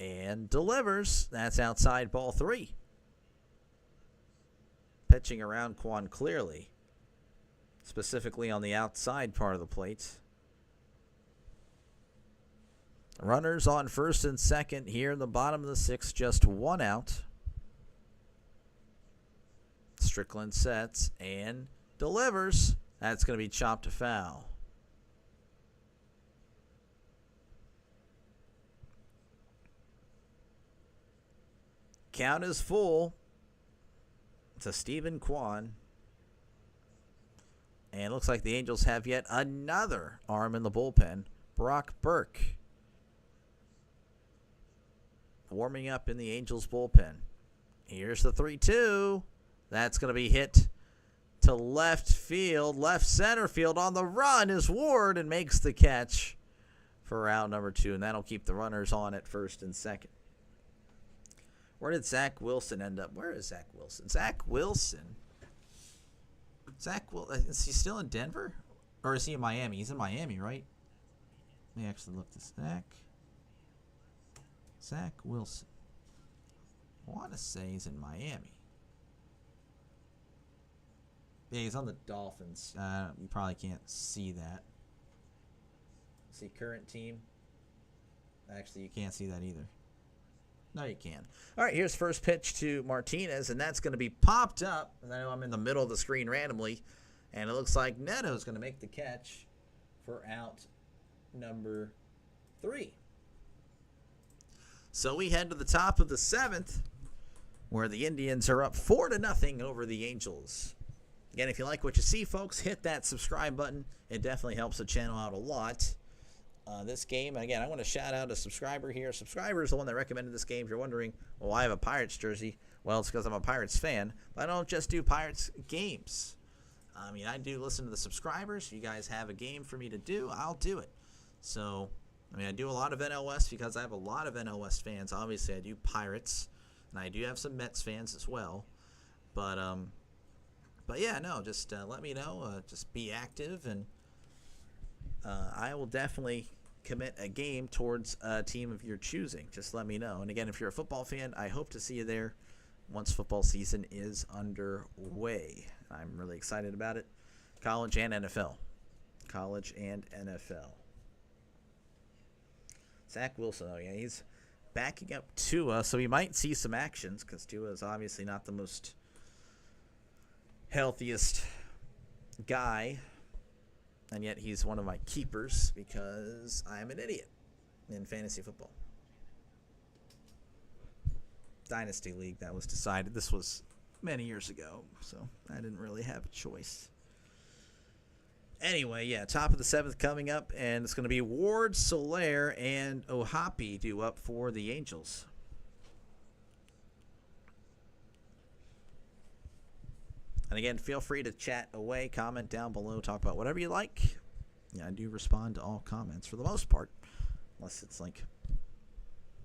and delivers. That's outside ball 3. Pitching around Kwan clearly, specifically on the outside part of the plate. Runners on first and second here in the bottom of the 6th, just 1 out. Strickland sets and delivers. That's going to be chopped to foul. Count is full to Stephen Kwan. And it looks like the Angels have yet another arm in the bullpen. Brock Burke warming up in the Angels bullpen. Here's the 3-2. That's going to be hit to left field. Left center field on the run is Ward and makes the catch for out number 2. And that'll keep the runners on at first and second. Where did Zach Wilson end up? Where is Zach Wilson? Is he still in Denver? Or is he in Miami? He's in Miami, right? Let me actually look this. Zach Wilson. I want to say he's in Miami. Yeah, he's on the Dolphins. You probably can't see that. See current team. Actually, you can't see that either. No, you can. All right, here's first pitch to Martinez, and that's going to be popped up. And I know I'm in the middle of the screen randomly, and it looks like Neto's going to make the catch for out number 3. So we head to the top of the 7th, where the Indians are up 4-0 over the Angels. Again, if you like what you see, folks, hit that subscribe button. It definitely helps the channel out a lot. This game, and again, I want to shout out a subscriber here. Subscriber is the one that recommended this game. If you're wondering, well, I have a Pirates jersey. Well, it's because I'm a Pirates fan. But I don't just do Pirates games. I mean, I do listen to the subscribers. You guys have a game for me to do, I'll do it. So, I mean, I do a lot of NL West because I have a lot of NL West fans. Obviously, I do Pirates, and I do have some Mets fans as well. But yeah, no, just let me know. Just be active, and I will definitely commit a game towards a team of your choosing. Just let me know. And again, if you're a football fan, I hope to see you there once football season is underway. I'm really excited about it. College and NFL. Zach Wilson, oh yeah, he's backing up Tua, so we might see some actions because Tua is obviously not the most healthiest guy. And yet he's one of my keepers because I'm an idiot in fantasy football. Dynasty League, that was decided. This was many years ago, so I didn't really have a choice. Anyway, yeah, top of the 7th coming up, and it's going to be Ward, Soler, and Ohapi due up for the Angels. And again, feel free to chat away, comment down below, talk about whatever you like. Yeah, I do respond to all comments for the most part. Unless it's like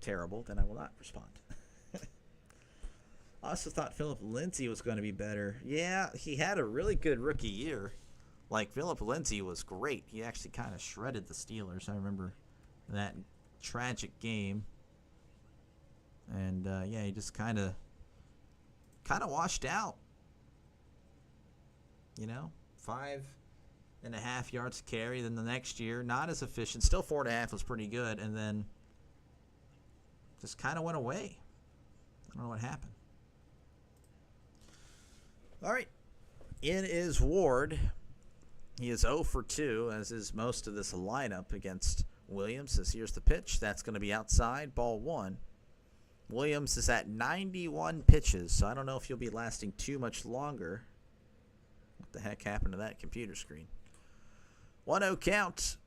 terrible, then I will not respond. I also thought Philip Lindsay was going to be better. Yeah, he had a really good rookie year. Like, Philip Lindsay was great. He actually kind of shredded the Steelers. I remember that tragic game. And, yeah, he just kind of washed out. You know, 5.5 yards to carry. Then the next year, not as efficient. Still 4.5 was pretty good. And then just kind of went away. I don't know what happened. All right. It is Ward. He is 0 for 2, as is most of this lineup against Williams. As here's the pitch. That's going to be outside. Ball 1. Williams is at 91 pitches, so I don't know if he'll be lasting too much longer. What the heck happened to that computer screen? 1-0 count.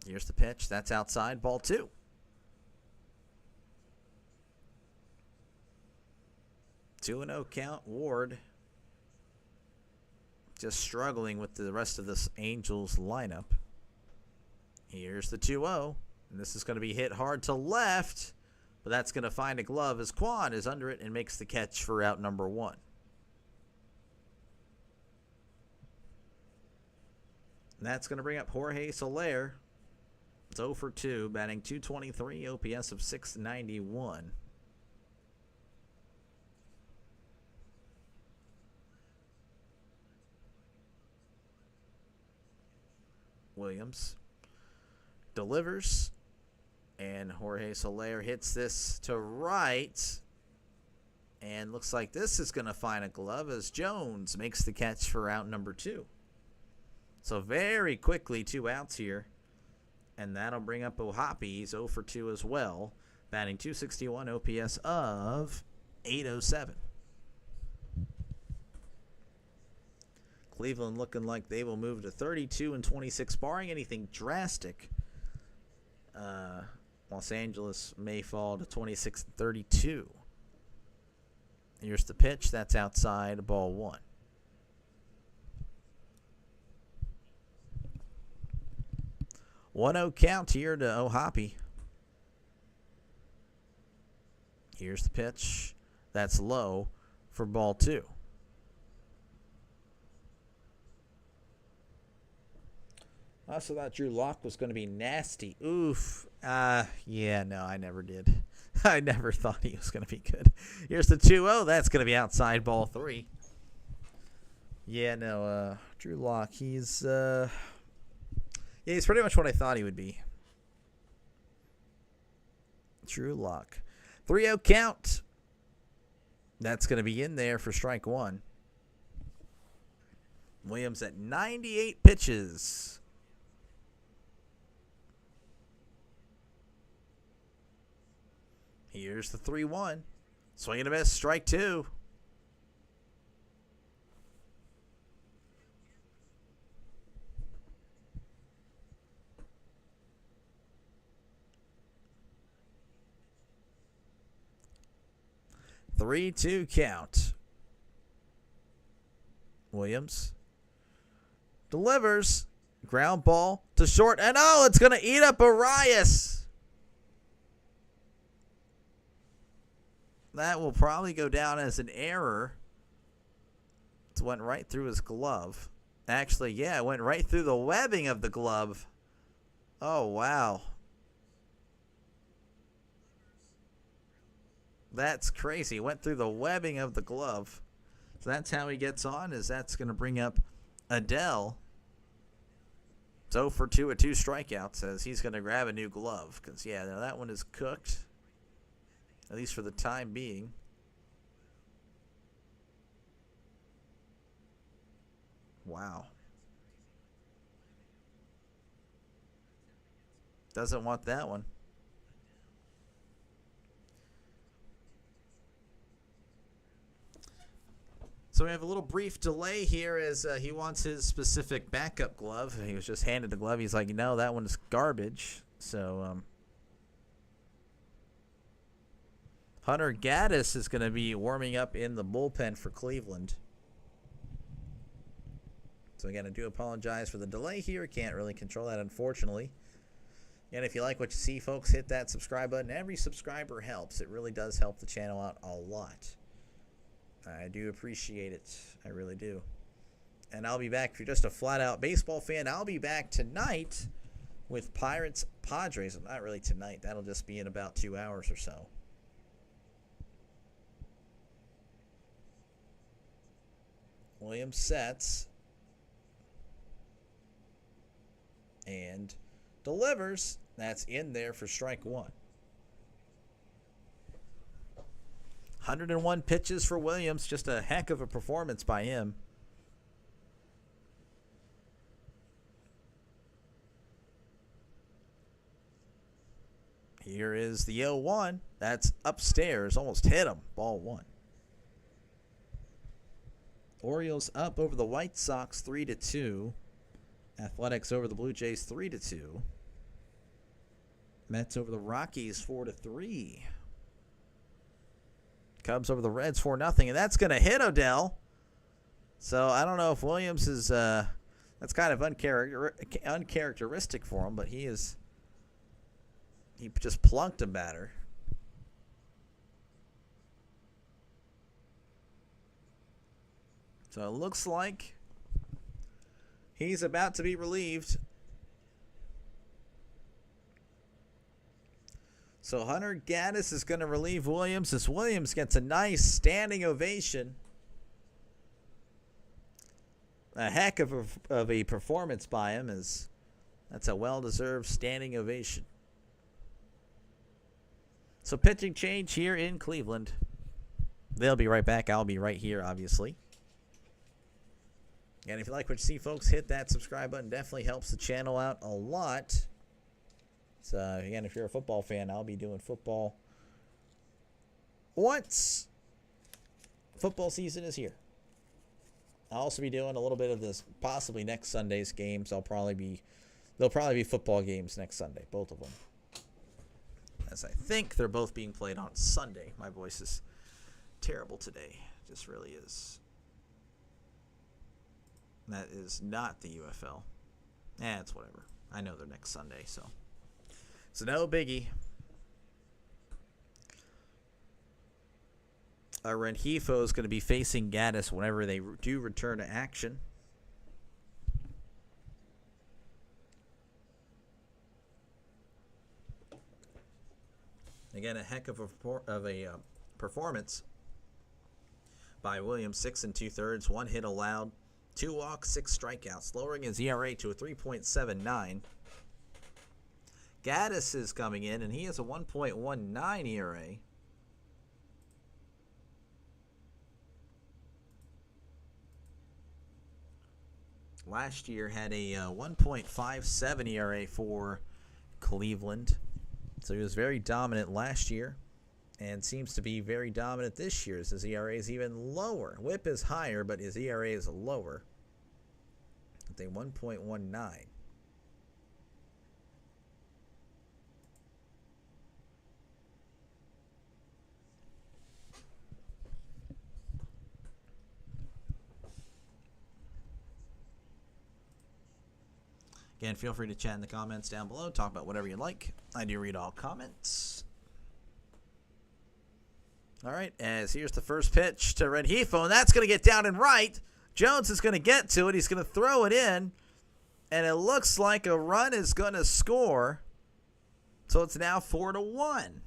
Here's the pitch. That's outside. Ball 2. Two and 0 count. Ward just struggling with the rest of this Angels lineup. Here's the 2-0. And this is going to be hit hard to left. But that's going to find a glove as Kwan is under it and makes the catch for out number 1. And that's going to bring up Jorge Soler. It's 0 for 2, batting .223, OPS of .691. Williams delivers, and Jorge Soler hits this to right, and looks like this is going to find a glove as Jones makes the catch for out number 2. So very quickly 2 outs here, and that'll bring up Ohapi. He's 0 for 2 as well, batting .261, OPS of .807. Cleveland looking like they will move to 32-26, barring anything drastic. Los Angeles may fall to 26-32. Here's the pitch. That's outside. Ball 1. One-0 count here to Ohapi. Here's the pitch. That's low for ball 2. I also thought Drew Lock was going to be nasty. Oof. Yeah, no, I never did. I never thought he was going to be good. Here's the 2-0. That's going to be outside. Ball 3. Yeah, no, Drew Lock, he's pretty much what I thought he would be. Drew Lock. 3-0 count. That's going to be in there for strike 1. Williams at 98 pitches. Here's the 3-1. Swing and a miss, strike 2. Three-two count. Williams delivers. Ground ball to short. And oh, it's going to eat up Arias. That will probably go down as an error. It went right through his glove. Actually, yeah, it went right through the webbing of the glove. Oh, wow. That's crazy. It went through the webbing of the glove. So that's how he gets on, is that's going to bring up Adell. It's 0 for 2 with 2 strikeouts, says he's going to grab a new glove. Because, yeah, now that one is cooked. At least for the time being. Wow. Doesn't want that one. So we have a little brief delay here as he wants his specific backup glove. He was just handed the glove. He's like, no, that one's garbage. So Hunter Gaddis is going to be warming up in the bullpen for Cleveland. So again, I do apologize for the delay here. Can't really control that, unfortunately. And if you like what you see, folks, hit that subscribe button. Every subscriber helps. It really does help the channel out a lot. I do appreciate it. I really do. And I'll be back. If you're just a flat-out baseball fan, I'll be back tonight with Pirates-Padres. Not really tonight. That'll just be in about 2 hours or so. Williams sets. And delivers. That's in there for strike one. 101 pitches for Williams. Just a heck of a performance by him. Here is the 0-1. That's upstairs. Almost hit him. Ball one. Orioles up over the White Sox 3-2. Athletics over the Blue Jays 3-2. Mets over the Rockies 4-3. Cubs over the Reds 4-0, and that's going to hit Odell. So I don't know if Williams is that's kind of uncharacteristic for him, but he just plunked a batter. So it looks like he's about to be relieved. So Hunter Gaddis is going to relieve Williams as Williams gets a nice standing ovation. A heck of a performance by him. That's a well-deserved standing ovation. So pitching change here in Cleveland. They'll be right back. I'll be right here, obviously. And if you like what you see, folks, hit that subscribe button. Definitely helps the channel out a lot. So, again, if you're a football fan, I'll be doing football once football season is here. I'll also be doing a little bit of this, possibly next Sunday's games. There'll probably be football games next Sunday, both of them. As I think they're both being played on Sunday. My voice is terrible today. It just really is. That is not the UFL. It's whatever. I know they're next Sunday, so no biggie. Rengifo is going to be facing Gaddis whenever they do return to action. Again, a heck of a performance by Williams. 6 2/3, 1 hit allowed, 2 walks, 6 strikeouts, lowering his ERA to a 3.79. Gaddis is coming in, and he has a 1.19 ERA. Last year had a 1.57 ERA for Cleveland. So he was very dominant last year and seems to be very dominant this year as his ERA is even lower. WHIP is higher, but his ERA is lower at a 1.19. Again, feel free to chat in the comments down below. Talk about whatever you like. I do read all comments. All right, as here's the first pitch to Rengifo, and that's going to get down and right. Jones is going to get to it. He's going to throw it in, and it looks like a run is going to score. So it's now 4-1.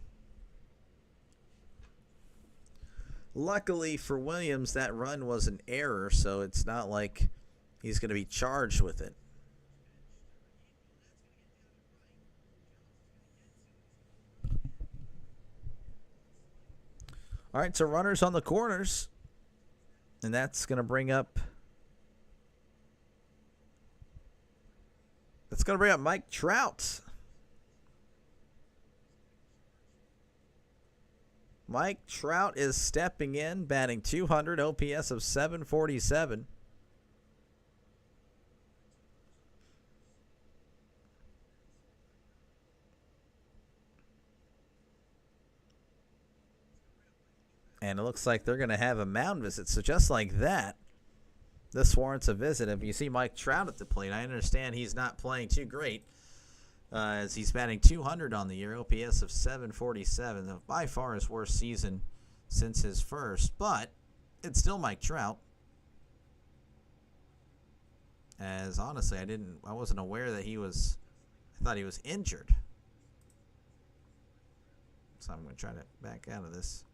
Luckily for Williams, that run was an error, so it's not like he's going to be charged with it. All right, so runners on the corners, and that's going to bring up Mike Trout. Mike Trout is stepping in, batting 200, OPS of 747. And it looks like they're going to have a mound visit. So just like that, this warrants a visit. If you see Mike Trout at the plate, I understand he's not playing too great as he's batting 200 on the year, OPS of 747. By far his worst season since his first, but it's still Mike Trout. As honestly, I wasn't aware that I thought he was injured. So I'm going to try to back out of this.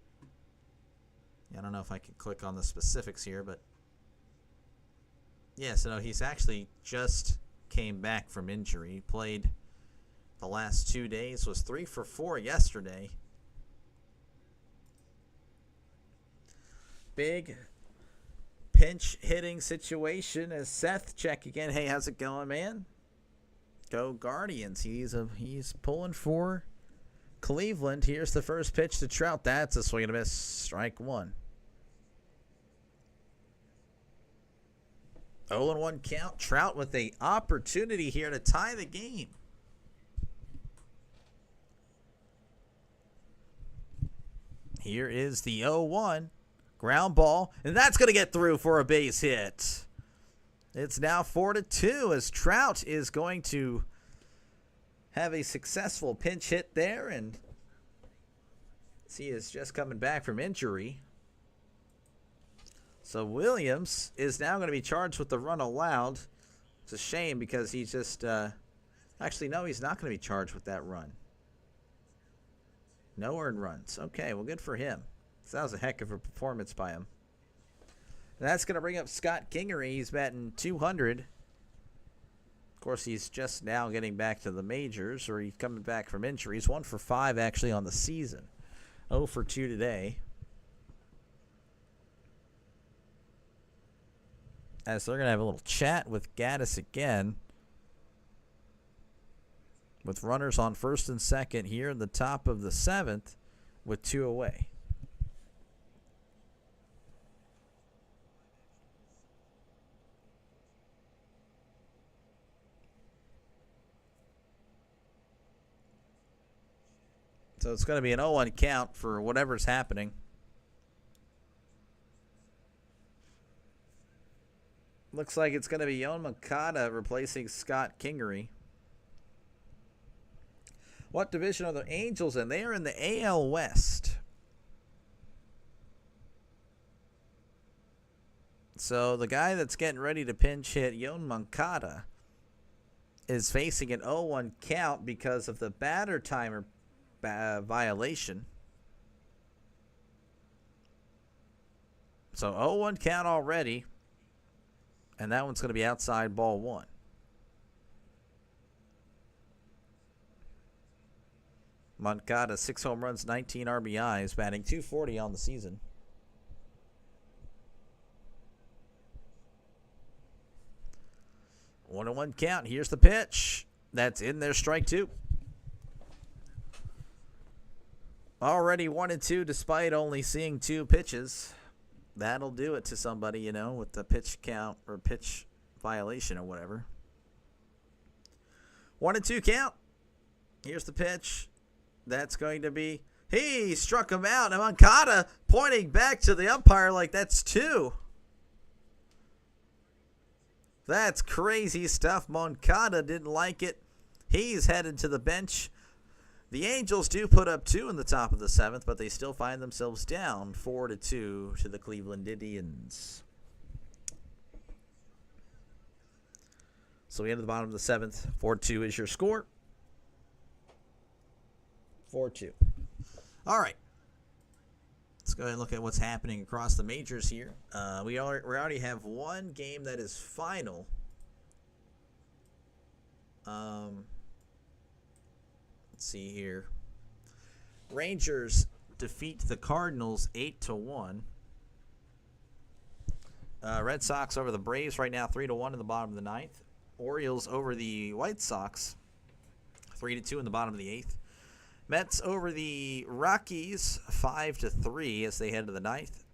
I don't know if I can click on the specifics here, but yeah, so he's actually just came back from injury. He played the last 2 days, was 3 for 4 yesterday. Big pinch hitting situation as Seth check again. Hey, how's it going, man? Go Guardians. He's pulling for Cleveland. Here's the first pitch to Trout. That's a swing and a miss. Strike one. 0-1 count. Trout with the opportunity here to tie the game. Here is the 0-1. Ground ball. And that's going to get through for a base hit. It's now 4-2 as Trout is going to have a successful pinch hit there. And he is just coming back from injury. So Williams is now going to be charged with the run allowed. It's a shame because he just actually, no, he's not going to be charged with that run. No earned runs. Okay, well, good for him. So that was a heck of a performance by him. And that's going to bring up Scott Kingery. He's batting 200. Of course, he's just now getting back to the majors, or he's coming back from injuries. 1 for 5 actually on the season. 0 for 2 today. As they're going to have a little chat with Gaddis again. With runners on first and second here in the top of the 7th with 2 away. So it's going to be an 0-1 count for whatever's happening. Looks like it's going to be Yoan Moncada replacing Scott Kingery. What division are the Angels in? They are in the AL West. So the guy that's getting ready to pinch hit, Yoan Moncada, is facing an 0-1 count because of the batter timer violation. So 0-1 count already. And that one's going to be outside ball 1. Moncada, 6 home runs, 19 RBIs, batting .240 on the season. One and 1 count. Here's the pitch. That's in there, strike 2. Already 1 and 2 despite only seeing 2 pitches. That'll do it to somebody, you know, with the pitch count or pitch violation or whatever. 1 and 2 count. Here's the pitch. That's going to be, he struck him out. And Moncada pointing back to the umpire like that's 2. That's crazy stuff. Moncada didn't like it. He's headed to the bench. The Angels do put up 2 in the top of the 7th, but they still find themselves down 4-2 to the Cleveland Indians. So we end at the bottom of the 7th. 4-2 is your score. 4-2. All right. Let's go ahead and look at what's happening across the majors here. We already have one game that is final. Let's see here. Rangers defeat the Cardinals 8-1. Red Sox over the Braves right now 3-1 in the bottom of the 9th. Orioles over the White Sox 3-2 in the bottom of the 8th. Mets over the Rockies 5-3 as they head to the ninth.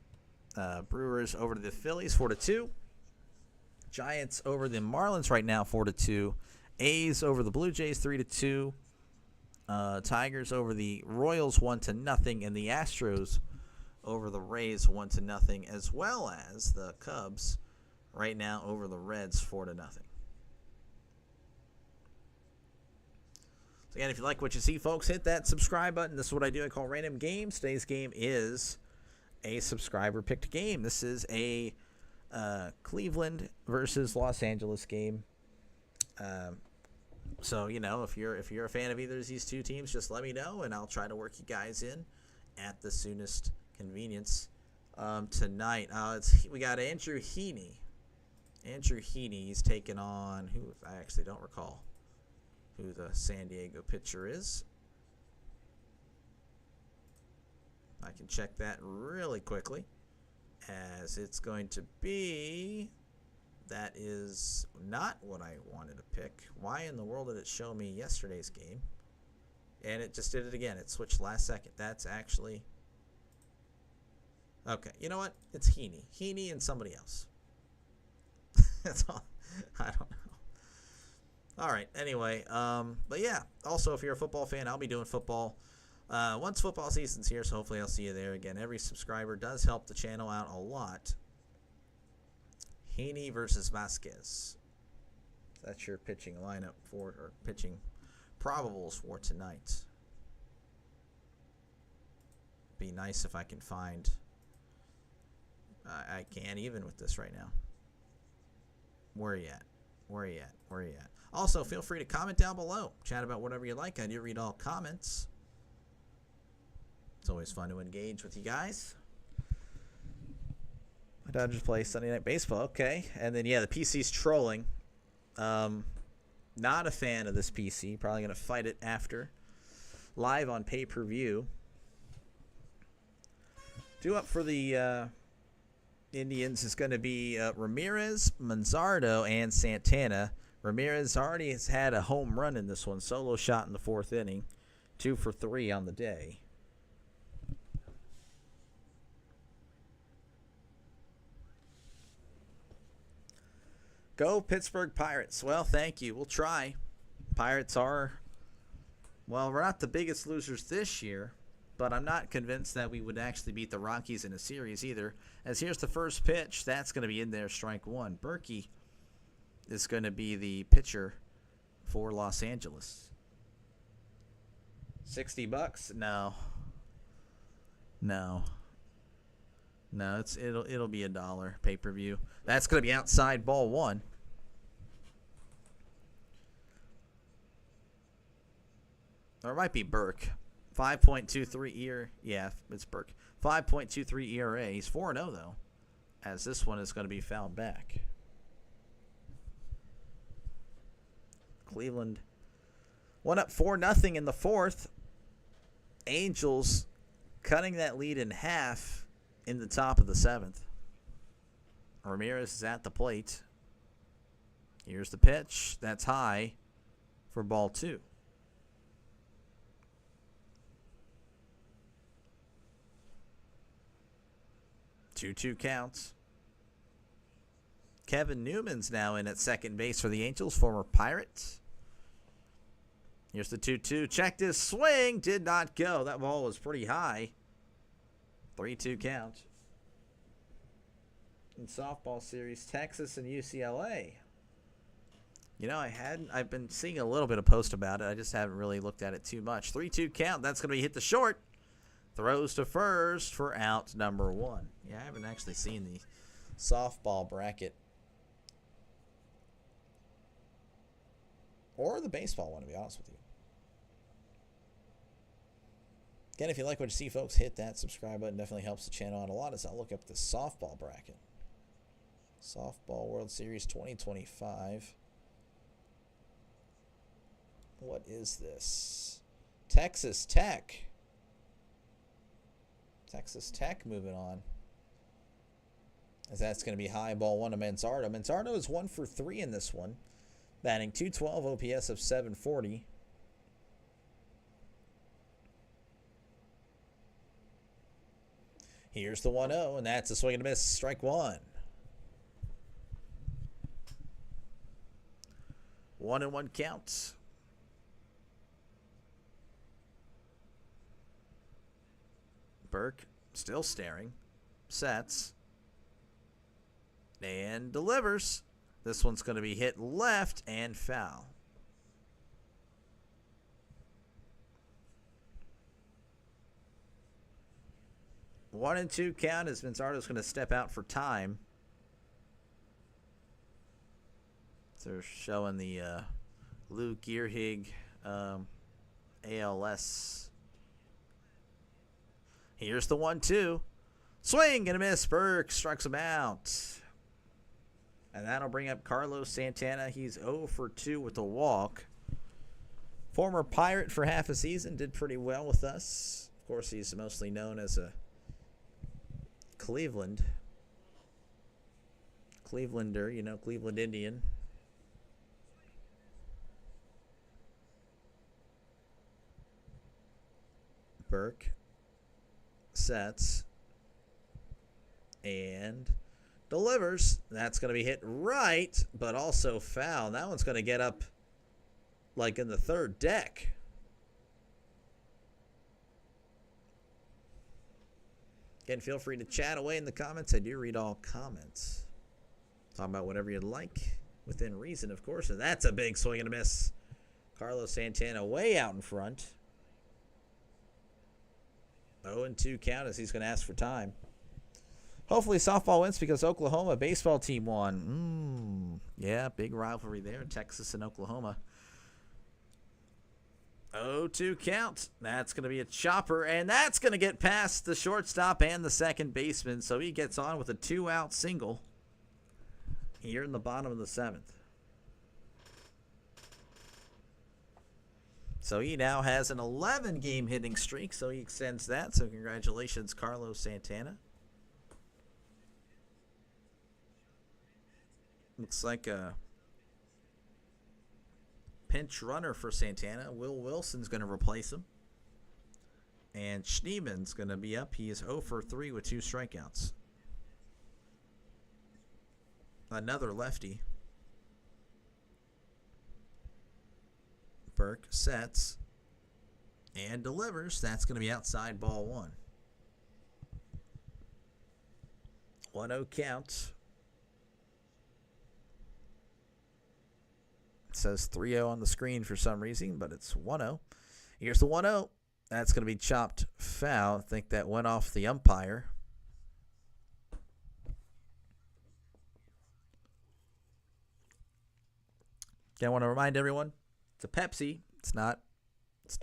Brewers over to the Phillies 4-2. Giants over the Marlins right now 4-2. A's over the Blue Jays 3-2. Tigers over the Royals 1-0, and the Astros over the Rays 1-0, as well as the Cubs right now over the Reds 4-0. So again, if you like what you see, folks, hit that subscribe button. This is what I do. I call random games. Today's game is a subscriber picked game. This is a Cleveland versus Los Angeles game. So, you know, if you're a fan of either of these two teams, just let me know, and I'll try to work you guys in at the soonest convenience. Tonight, we got Andrew Heaney. Andrew Heaney, he's taking on who? I actually don't recall who the San Diego pitcher is. I can check that really quickly, as it's going to be. That is not what I wanted to pick. Why in the world did it show me yesterday's game? And it just did it again. It switched last second. That's actually... Okay, you know what? It's Heaney. Heaney and somebody else. That's all. I don't know. All right, anyway. But yeah, also if you're a football fan, I'll be doing football once football season's here, so hopefully I'll see you there again. Every subscriber does help the channel out a lot. Heaney versus Vasquez. That's your pitching lineup or pitching probables for tonight. Be nice if I can find. I can't even with this right now. Where are you at? Where are you at? Where are you at? Also, feel free to comment down below. Chat about whatever you like. I do read all comments. It's always fun to engage with you guys. My Dodgers play Sunday Night Baseball. Okay. And then, yeah, the PC's trolling. Not a fan of this PC. Probably going to fight it after. Live on pay-per-view. Due up for the Indians is going to be Ramirez, Manzardo, and Santana. Ramirez already has had a home run in this one. Solo shot in the fourth inning. 2 for 3 on the day. Go Pittsburgh Pirates. Well, thank you. We'll try. Pirates are, well, we're not the biggest losers this year, but I'm not convinced that we would actually beat the Rockies in a series either. As here's the first pitch. That's going to be in there, strike one. Berkey is going to be the pitcher for Los Angeles. $60? No. No. No, it'll be $1 pay-per-view. That's going to be outside ball one. Or it might be Burke. 5.23 ERA. Yeah, it's Burke. 5.23 ERA. He's 4-0 though, as this one is going to be fouled back. Cleveland 1-up 4-0 in the fourth. Angels cutting that lead in half in the top of the seventh. Ramirez is at the plate. Here's the pitch. That's high for ball two. Two counts. Kevin Newman's now in at second base for the Angels, former Pirate. Here's the 2-2. Checked his swing. Did not go. That ball was pretty high. 3-2 count. In softball series, Texas and UCLA. You know, I've been seeing a little bit of post about it. I just haven't really looked at it too much. 3-2 count. That's going to be hit to short. Throws to first for out number one. Yeah, I haven't actually seen the softball bracket. Or the baseball one, to be honest with you. Again, if you like what you see, folks, hit that subscribe button. Definitely helps the channel out a lot as I look up the softball bracket. Softball World Series 2025. What is this? Texas Tech. Texas Tech moving on. As that's going to be high ball one to Manzardo. Manzardo is 1 for 3 in this one. Batting .212, OPS of 740. Here's the 1-0, and that's a swing and a miss. Strike one. 1-1 count. Burke still staring. Sets. And delivers. This one's going to be hit left and foul. One and two count as Manzardo's going to step out for time. So they're showing the Lou Gehrig ALS. Here's the 1-2. Swing and a miss. Burke strikes him out. And that'll bring up Carlos Santana. He's 0 for 2 with a walk. Former Pirate for half a season. Did pretty well with us. Of course, he's mostly known as a Clevelander, Cleveland Indian. Burke sets and delivers. That's going to be hit right, but also foul. That one's going to get up like in the third deck. Again, feel free to chat away in the comments. I do read all comments. Talk about whatever you'd like, within reason, of course. And that's a big swing and a miss. Carlos Santana way out in front. 0-2 count as he's going to ask for time. Hopefully softball wins because Oklahoma baseball team won. Yeah, big rivalry there, Texas and Oklahoma. 0-2 count. That's going to be a chopper, and that's going to get past the shortstop and the second baseman, so he gets on with a 2-out single here in the bottom of the 7th. So he now has an 11-game hitting streak, so he extends that. So congratulations, Carlos Santana. Looks like a pinch runner for Santana. Will Wilson's going to replace him. And Schneeman's going to be up. He is 0 for 3 with 2 strikeouts. Another lefty. Burke sets and delivers. That's going to be outside, ball 1. 1-0 count. It says 3-0 on the screen for some reason, but it's 1-0. Here's the 1-0. That's going to be chopped foul. I think that went off the umpire. Again, I want to remind everyone, it's a Pepsi. It's not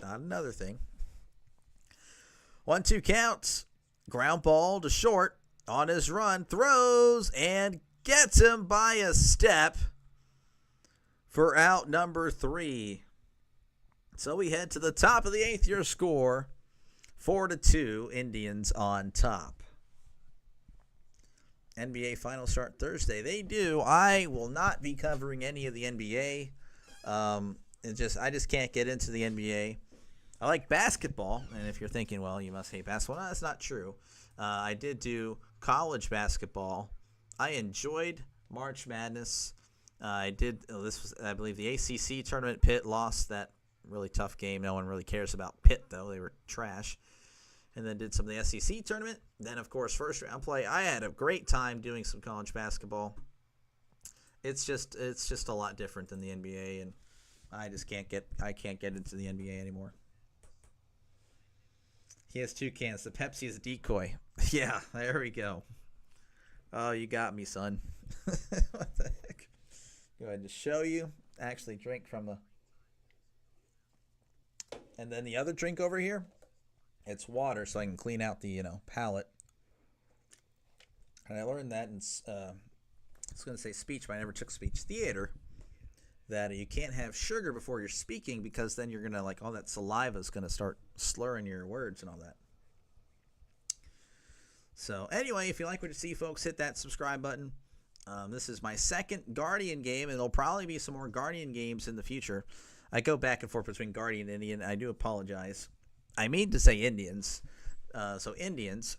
another thing. 1-2 counts. Ground ball to short. On his run, throws and gets him by a step for out number 3. So we head to the top of the 8th. Your score, 4-2, Indians on top. NBA finals start Thursday. They do. I will not be covering any of the NBA. I just can't get into the NBA. I like basketball, and if you're thinking, well, you must hate basketball, no, that's not true. I did do college basketball. I enjoyed March Madness. This was, I believe, the ACC tournament. Pitt lost that really tough game. No one really cares about Pitt, though. They were trash. And then did some of the SEC tournament. Then, of course, first round play. I had a great time doing some college basketball. It's just a lot different than the NBA, and I can't get into the NBA anymore. He has 2 cans. The Pepsi is a decoy. Yeah, there we go. Oh, you got me, son. What the heck? Go ahead and show you. Actually drink from the... And then the other drink over here, it's water, so I can clean out the, palate. And I learned that in, I was going to say speech, but I never took speech theater, that you can't have sugar before you're speaking because then you're going to, all that saliva is going to start slurring your words and all that. So anyway, if you like what you see, folks, hit that subscribe button. This is my second Guardian game, and there'll probably be some more Guardian games in the future. I go back and forth between Guardian and Indian. I do apologize. I mean to say Indians. So Indians.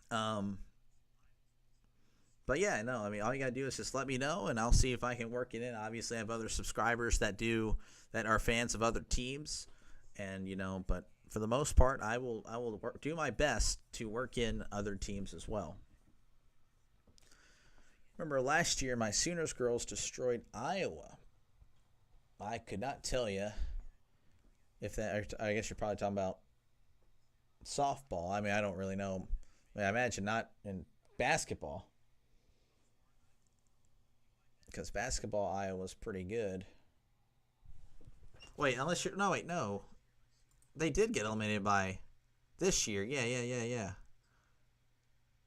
Um, but yeah, no, I mean, all you gotta do is just let me know, and I'll see if I can work it in. Obviously, I have other subscribers that are fans of other teams, and but for the most part, I will do my best to work in other teams as well. Remember last year, my Sooners girls destroyed Iowa. I could not tell you if that. I guess you're probably talking about softball. I mean, I don't really know. I imagine not in basketball, because basketball Iowa's pretty good. Wait, unless you're no. They did get eliminated by this year. Yeah.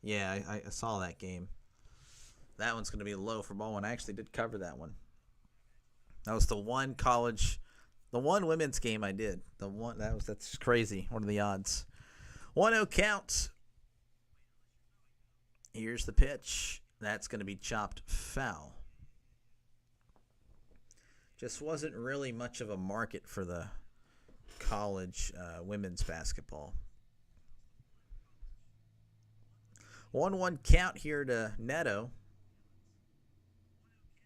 Yeah, I saw that game. That one's going to be low for ball one. I actually did cover that one. That was the one women's game I did. That's crazy. What are the odds? 1-0 count. Here's the pitch. That's going to be chopped foul. Just wasn't really much of a market for the college women's basketball. 1-1 count here to Neto.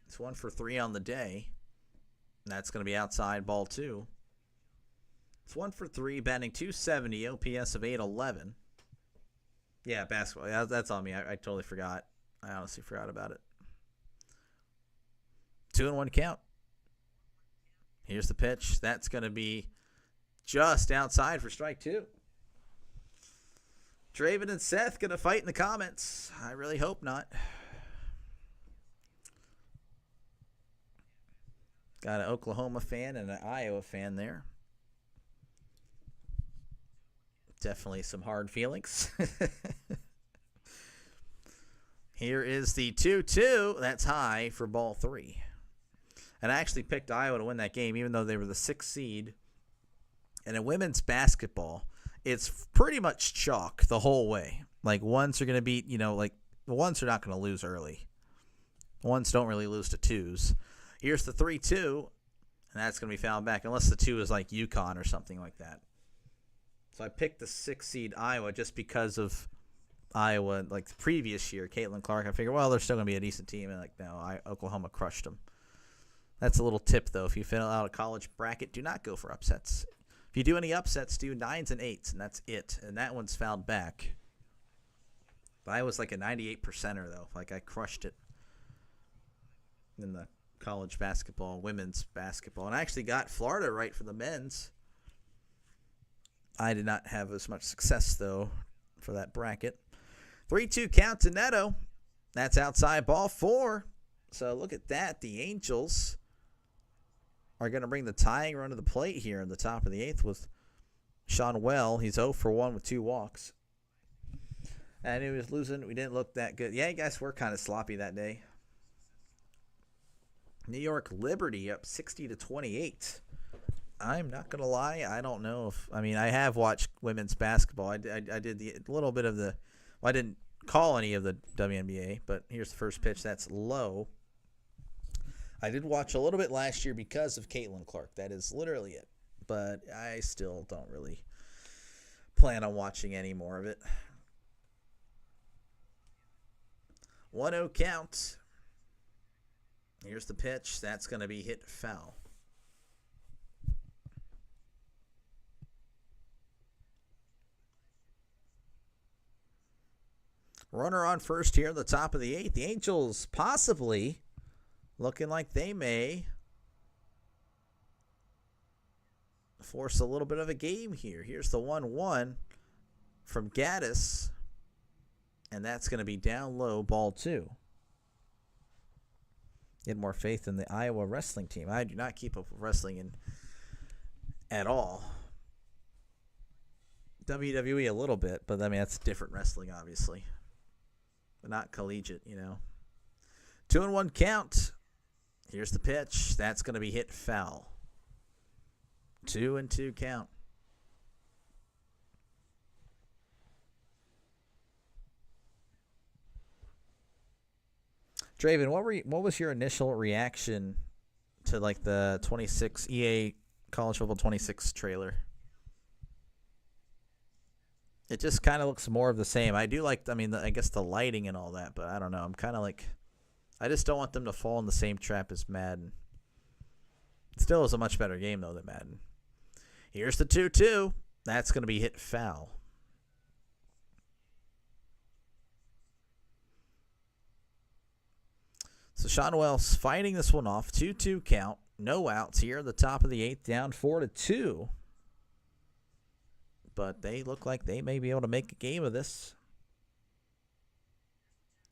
It's 1 for 3 on the day. That's going to be outside, ball 2. It's 1 for 3, batting .270, OPS of 811. Yeah, basketball. Yeah, that's on me. I totally forgot. I honestly forgot about it. 2-1 count. Here's the pitch. That's going to be just outside for strike 2. Draven and Seth going to fight in the comments. I really hope not. Got an Oklahoma fan and an Iowa fan there. Definitely some hard feelings. Here is the 2-2. That's high for ball 3. And I actually picked Iowa to win that game, even though they were the 6th seed. And in women's basketball, it's pretty much chalk the whole way. Like, ones are going to beat, the ones are not going to lose early. Ones don't really lose to twos. Here's the 3-2, and that's going to be fouled back, unless the 2 is like UConn or something like that. So I picked the 6th seed Iowa just because of Iowa, like the previous year, Caitlin Clark. I figured, well, they're still going to be a decent team, and no, Oklahoma crushed them. That's a little tip, though. If you fill out a college bracket, do not go for upsets. If you do any upsets, do 9s and 8s, and that's it. And that one's fouled back. But I was like a 98%er, though. Like, I crushed it in the college basketball, women's basketball. And I actually got Florida right for the men's. I did not have as much success, though, for that bracket. 3-2 count to Neto. That's outside, ball 4. So look at that. The Angels are going to bring the tying run to the plate here in the top of the 8th with Sean Well. He's 0 for 1 with 2 walks. And he was losing. We didn't look that good. Yeah, you guys were kind of sloppy that day. New York Liberty up 60-28. I'm not going to lie. I don't know if – I mean, I have watched women's basketball. I did a little bit of the – well, I didn't call any of the WNBA, but here's the first pitch. That's low. I did watch a little bit last year because of Caitlin Clark. That is literally it. But I still don't really plan on watching any more of it. 1-0 count. Here's the pitch. That's going to be hit foul. Runner on first here at the top of the 8th. The Angels possibly looking like they may force a little bit of a game here. Here's the 1-1 from Gaddis. And that's going to be down low, ball 2. You had more faith in the Iowa wrestling team. I do not keep up with wrestling at all. WWE a little bit, but I mean, that's different wrestling, obviously. But not collegiate, 2-1 count. Here's the pitch. That's going to be hit foul. 2-2 count. Draven, what was your initial reaction to like the 26 EA College Football 26 trailer? It just kind of looks more of the same. I do like, I mean, I guess the lighting and all that, but I don't know. I'm kind of like, I just don't want them to fall in the same trap as Madden. It still is a much better game, though, than Madden. Here's the 2-2. That's going to be hit foul. So Sean Wells fighting this one off. 2-2 count. No outs here. The top of the 8th, down 4-2. But they look like they may be able to make a game of this.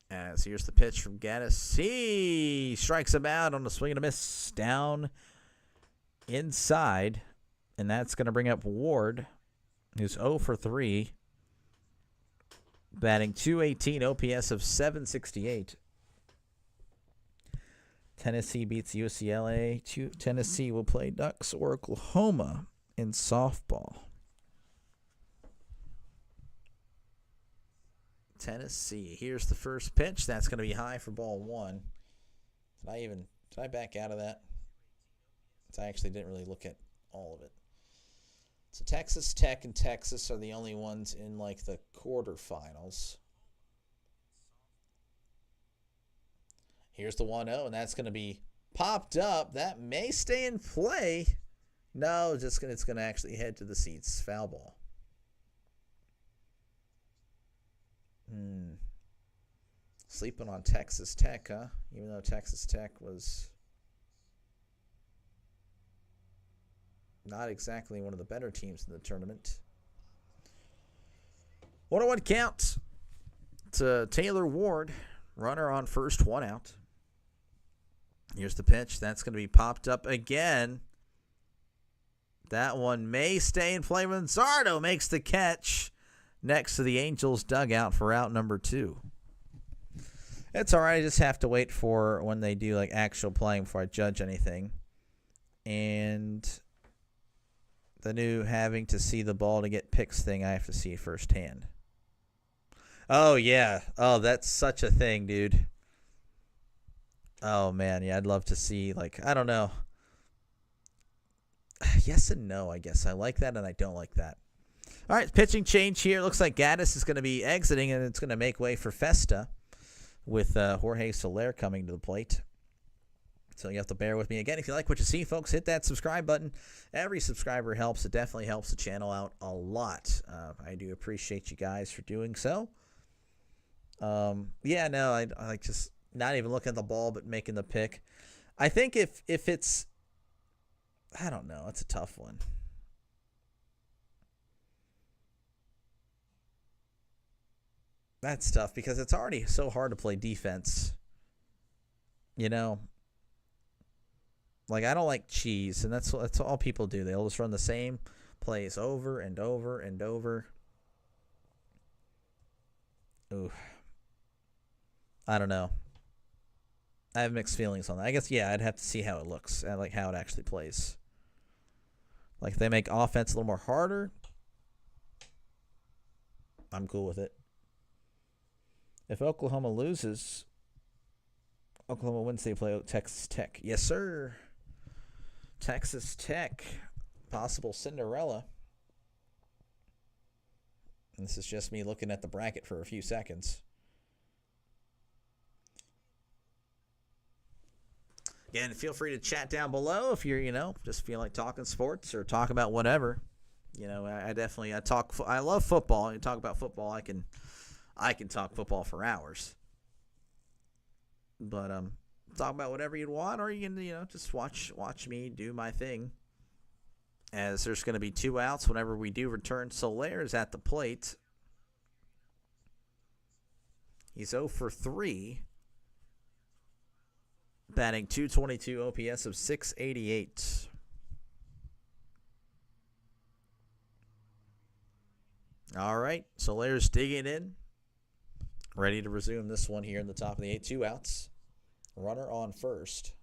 As here's the pitch from Gaddis. He strikes him out on a swing and a miss down inside. And that's going to bring up Ward, who's 0 for 3. Batting .218, OPS of .768. Tennessee beats UCLA. Tennessee will play Ducks or Oklahoma in softball. Tennessee. Here's the first pitch. That's going to be high for ball 1. Did I back out of that? I actually didn't really look at all of it. So Texas Tech and Texas are the only ones in like the quarterfinals. Here's the 1-0, and that's going to be popped up. That may stay in play. No, it's going to actually head to the seats. Foul ball. Sleeping on Texas Tech, huh? Even though Texas Tech was not exactly one of the better teams in the tournament. 1-1 count to Taylor Ward. Runner on first, 1 out. Here's the pitch. That's going to be popped up again. That one may stay in play when Zardo makes the catch next to the Angels dugout for out number 2. It's all right. I just have to wait for when they do like actual playing before I judge anything. And the new having to see the ball to get picks thing, I have to see firsthand. Oh, yeah. Oh, that's such a thing, dude. Oh, man. Yeah, I'd love to see, like, I don't know. Yes and no, I guess. I like that and I don't like that. All right, pitching change here. Looks like Gaddis is going to be exiting, and it's going to make way for Festa with Jorge Soler coming to the plate. So you have to bear with me. Again, if you like what you see, folks, hit that subscribe button. Every subscriber helps. It definitely helps the channel out a lot. I do appreciate you guys for doing so. Yeah, no, I like just not even looking at the ball but making the pick. I think if it's, I don't know, it's a tough one. That's tough because it's already so hard to play defense. You know, like I don't like cheese, and that's all people do. They'll just run the same plays over and over and over. Ooh, I don't know. I have mixed feelings on that. I guess yeah, I'd have to see how it looks and like how it actually plays. Like if they make offense a little more harder, I'm cool with it. If Oklahoma loses, Oklahoma wins, they play Texas Tech. Yes, sir. Texas Tech. Possible Cinderella. And this is just me looking at the bracket for a few seconds. Again, feel free to chat down below if you're, just feel like talking sports or talk about whatever. I love football. You talk about football, I can talk football for hours. But talk about whatever you'd want, or you can just watch me do my thing. As there's going to be 2 outs whenever we do return. Soler is at the plate. He's 0 for 3. Batting .222, OPS of .688. All right, Soler's digging in. Ready to resume this one here in the top of the 8. 2 outs. Runner on first.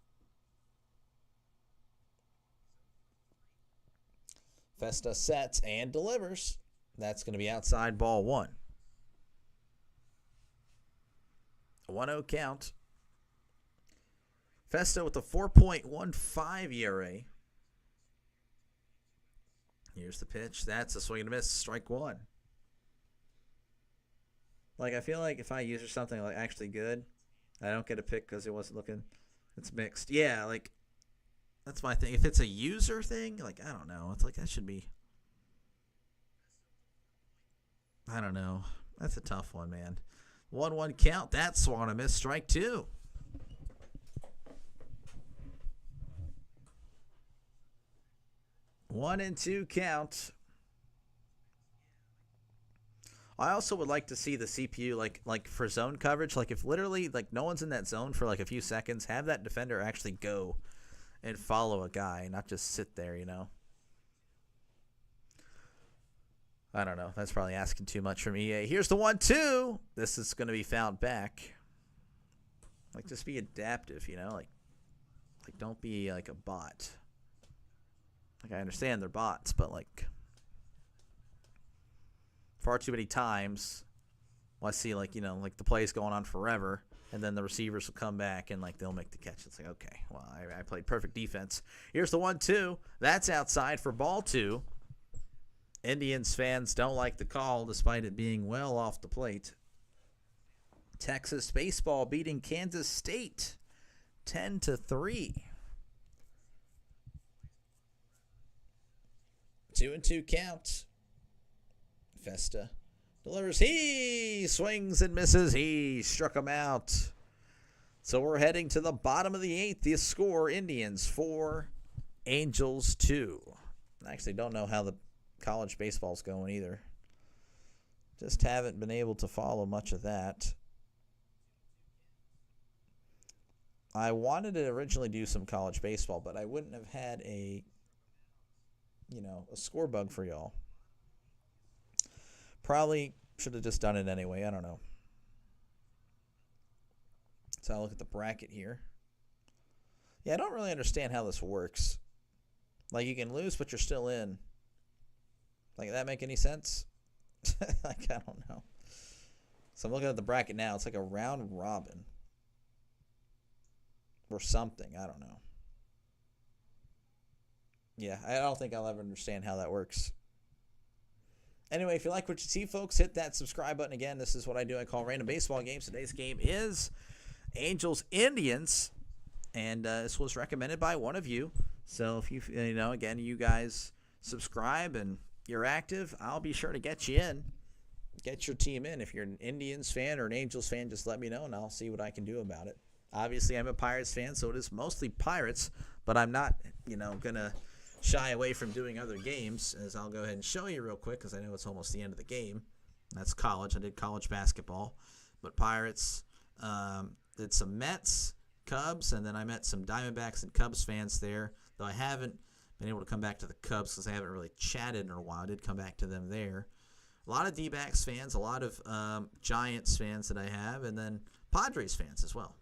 Festa sets and delivers. That's going to be outside ball 1. A 1-0 count. Festa with a 4.15 ERA. Here's the pitch. That's a swing and a miss. Strike 1. Like, I feel like if I use something like actually good, I don't get a pick because it wasn't looking. It's mixed. Yeah, like that's my thing. If it's a user thing, like I don't know. It's like that should be. I don't know. That's a tough one, man. 1-1 count. That's one I missed. Strike two. 1-2 count. I also would like to see the CPU like for zone coverage. Like if literally like no one's in that zone for like a few seconds, have that defender actually go and follow a guy, not just sit there. I don't know. That's probably asking too much from EA. Here's the 1-2. This is going to be fouled back. Like just be adaptive, like don't be like a bot. Like I understand they're bots, but like far too many times I see like the play's going on forever and then the receivers will come back and like they'll make the catch. It's like, okay, well I played perfect defense. Here's the 1-2. That's outside for ball two. Indians fans don't like the call despite it being well off the plate. Texas baseball beating Kansas State 10-3. 2-2 count. Festa delivers. He swings and misses. He struck him out. So we're heading to the bottom of the eighth. The score: Indians 4, Angels 2. I actually don't know how the college baseball's going either. Just haven't been able to follow much of that. I wanted to originally do some college baseball, but I wouldn't have had a score bug for y'all. Probably should have just done it anyway. I don't know. So I'll look at the bracket here. Yeah, I don't really understand how this works. Like, you can lose, but you're still in. Like, does that make any sense? Like, I don't know. So I'm looking at the bracket now. It's like a round robin. Or something. I don't know. Yeah, I don't think I'll ever understand how that works. Anyway, if you like what you see, folks, hit that subscribe button. Again, this is what I do. I call random baseball games. Today's game is Angels Indians, and this was recommended by one of you. So if you again, you guys subscribe and you're active, I'll be sure to get you in, get your team in. If you're an Indians fan or an Angels fan, just let me know, and I'll see what I can do about it. Obviously, I'm a Pirates fan, so it is mostly Pirates, but I'm not, gonna shy away from doing other games, as I'll go ahead and show you real quick because I know it's almost the end of the game. That's college. I did college basketball, but Pirates, did some Mets, Cubs, and then I met some Diamondbacks and Cubs fans there, though I haven't been able to come back to the Cubs because I haven't really chatted in a while. I did come back to them there. A lot of D-backs fans, a lot of Giants fans that I have, and then Padres fans as well.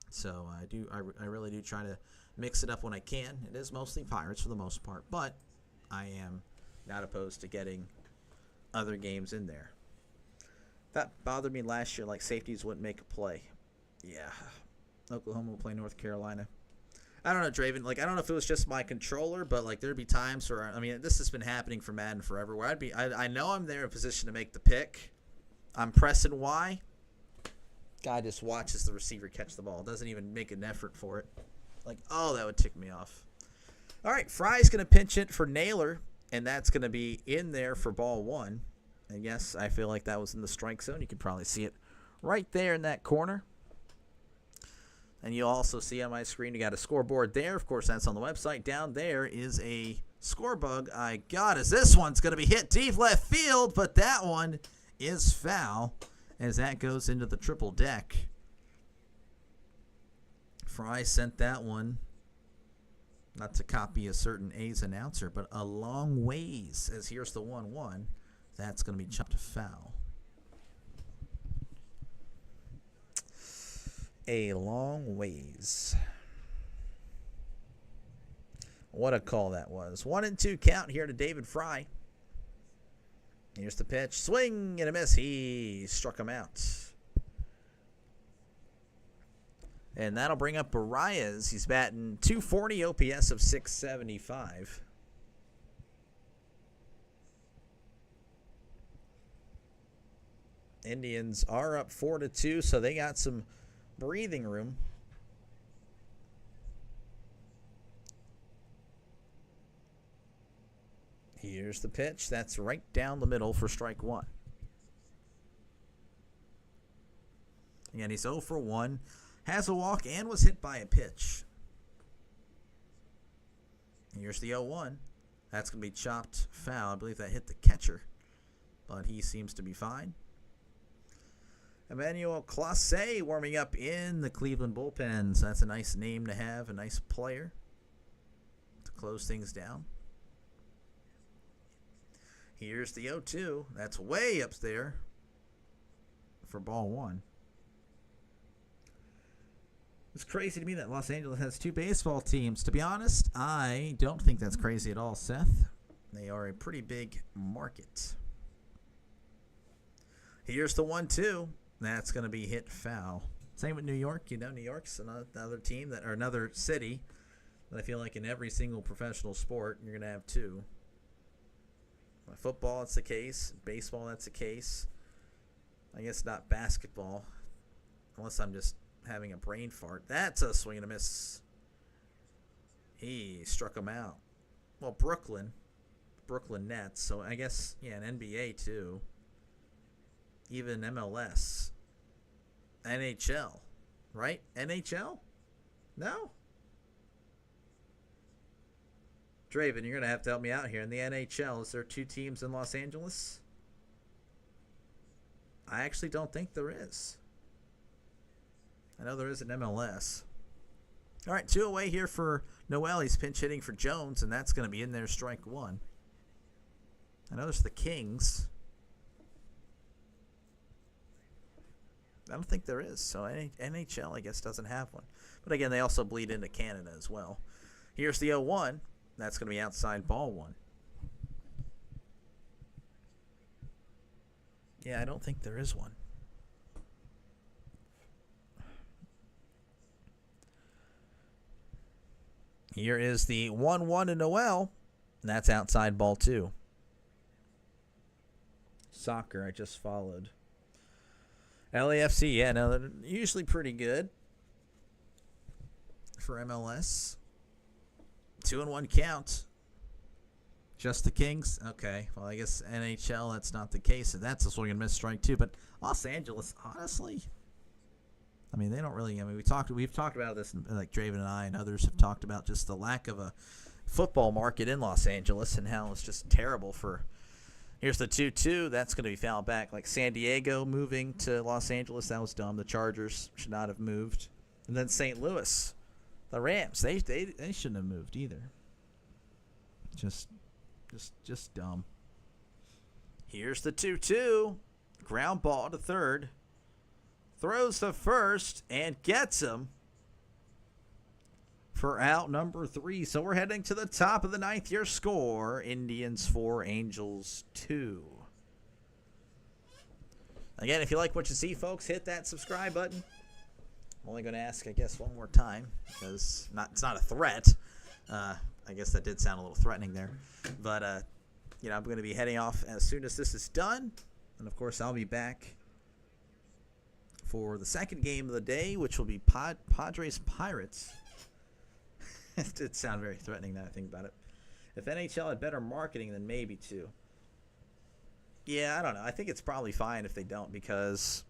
So I really do try to mix it up when I can. It is mostly Pirates for the most part, but I am not opposed to getting other games in there. That bothered me last year, like safeties wouldn't make a play. Yeah. Oklahoma will play North Carolina. I don't know, Draven. Like, I don't know if it was just my controller, but like there'd be times where, this has been happening for Madden forever, where I know I'm there in a position to make the pick. I'm pressing Y. Guy just watches the receiver catch the ball. Doesn't even make an effort for it. Like, oh, that would tick me off. All right, Fry's going to pinch it for Naylor, and that's going to be in there for ball one. And yes, I feel like that was in the strike zone. You can probably see it right there in that corner. And you'll also see on my screen, you got a scoreboard there. Of course, that's on the website. Down there is a score bug I got, as this one's going to be hit deep left field, but that one is foul as that goes into the triple deck. Fry sent that one, not to copy a certain A's announcer, but a long ways, as here's the 1-1. That's going to be chopped to foul. A long ways. What a call that was. 1-2 count here to David Fry. Here's the pitch. Swing and a miss. He struck him out. And that'll bring up Arias. He's batting .240, OPS of .675. Indians are up 4-2, so they got some breathing room. Here's the pitch. That's right down the middle for strike one. Again, he's 0 for 1. Has a walk and was hit by a pitch. Here's the 0-1. That's going to be chopped foul. I believe that hit the catcher, but he seems to be fine. Emmanuel Clase warming up in the Cleveland bullpen. So that's a nice name to have, a nice player to close things down. Here's the 0-2. That's way up there for ball one. It's crazy to me that Los Angeles has two baseball teams. To be honest, I don't think that's crazy at all, Seth. They are a pretty big market. Here's the 1-2. That's going to be hit foul. Same with New York. You know, New York's another team that, or another city that I feel like in every single professional sport you're going to have two. Football, that's the case. Baseball, that's the case. I guess not basketball, unless I'm just having a brain fart. That's a swing and a miss. He struck him out. Well, Brooklyn Nets. So I guess, yeah, an NBA too. Even MLS. NHL. Right? NHL? No? Draven, you're going to have to help me out here. In the NHL, is there two teams in Los Angeles? I actually don't think there is. I know there is an MLS. All right, 2 away here for Noel. He's pinch hitting for Jones, and that's going to be in there, strike one. I know there's the Kings. I don't think there is. So NHL, I guess, doesn't have one. But again, they also bleed into Canada as well. Here's the 0-1. That's going to be outside ball one. Yeah, I don't think there is one. Here is the 1-1 to Noel. That's outside ball two. Soccer, I just followed. LAFC, yeah, no, they're usually pretty good for MLS. 2-1 count. Just the Kings? Okay. Well, I guess NHL, that's not the case. So that's a swing and miss, strike two. But Los Angeles, honestly, I mean, they don't really. I mean, we've talked about this, like Draven and I and others have talked about just the lack of a football market in Los Angeles and how it's just terrible for. Here's the 2-2. That's going to be fouled back. Like San Diego moving to Los Angeles, that was dumb. The Chargers should not have moved. And then St. Louis, the Rams, they shouldn't have moved either. Just dumb. Here's the 2-2. Ground ball to third. Throws to first and gets him for out number 3. So we're heading to the top of the ninth. Your score, Indians 4, Angels 2. Again, if you like what you see, folks, hit that subscribe button. I'm only going to ask, I guess, one more time because it's not a threat. I guess that did sound a little threatening there. But, I'm going to be heading off as soon as this is done. And, of course, I'll be back for the second game of the day, which will be Padres-Pirates. It did sound very threatening now I think about it. If NHL had better marketing, then maybe too. Yeah, I don't know. I think it's probably fine if they don't because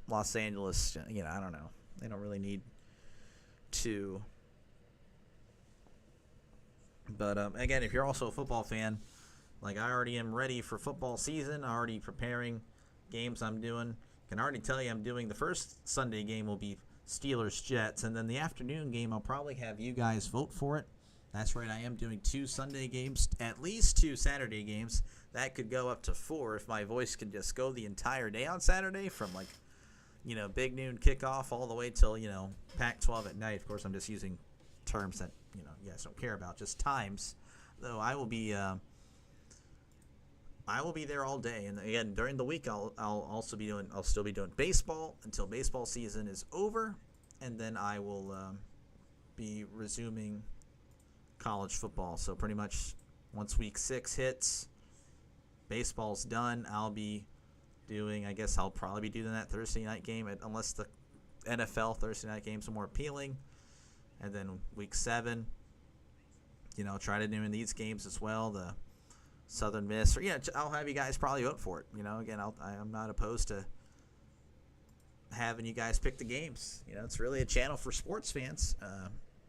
Los Angeles, I don't know. They don't really need to. But, again, if you're also a football fan, like I already am ready for football season, already preparing games I'm doing. Can already tell you I'm doing the first Sunday game will be Steelers-Jets, and then the afternoon game I'll probably have you guys vote for it. That's right, I am doing 2 Sunday games, at least 2 Saturday games. That could go up to 4 if my voice can just go the entire day on Saturday from big noon kickoff all the way till, Pac-12 at night. Of course, I'm just using terms that, you guys don't care about, just times. Though I will be there all day, and again during the week I'll still be doing baseball until baseball season is over, and then I will be resuming college football. So pretty much once week 6 hits, baseball's done. I'll be doing. I guess I'll probably be doing that Thursday night game, unless the NFL Thursday night games are more appealing. And then week 7, try to do in these games as well. The Southern Miss, or I'll have you guys probably vote for it. Again, I'm not opposed to having you guys pick the games. It's really a channel for sports fans.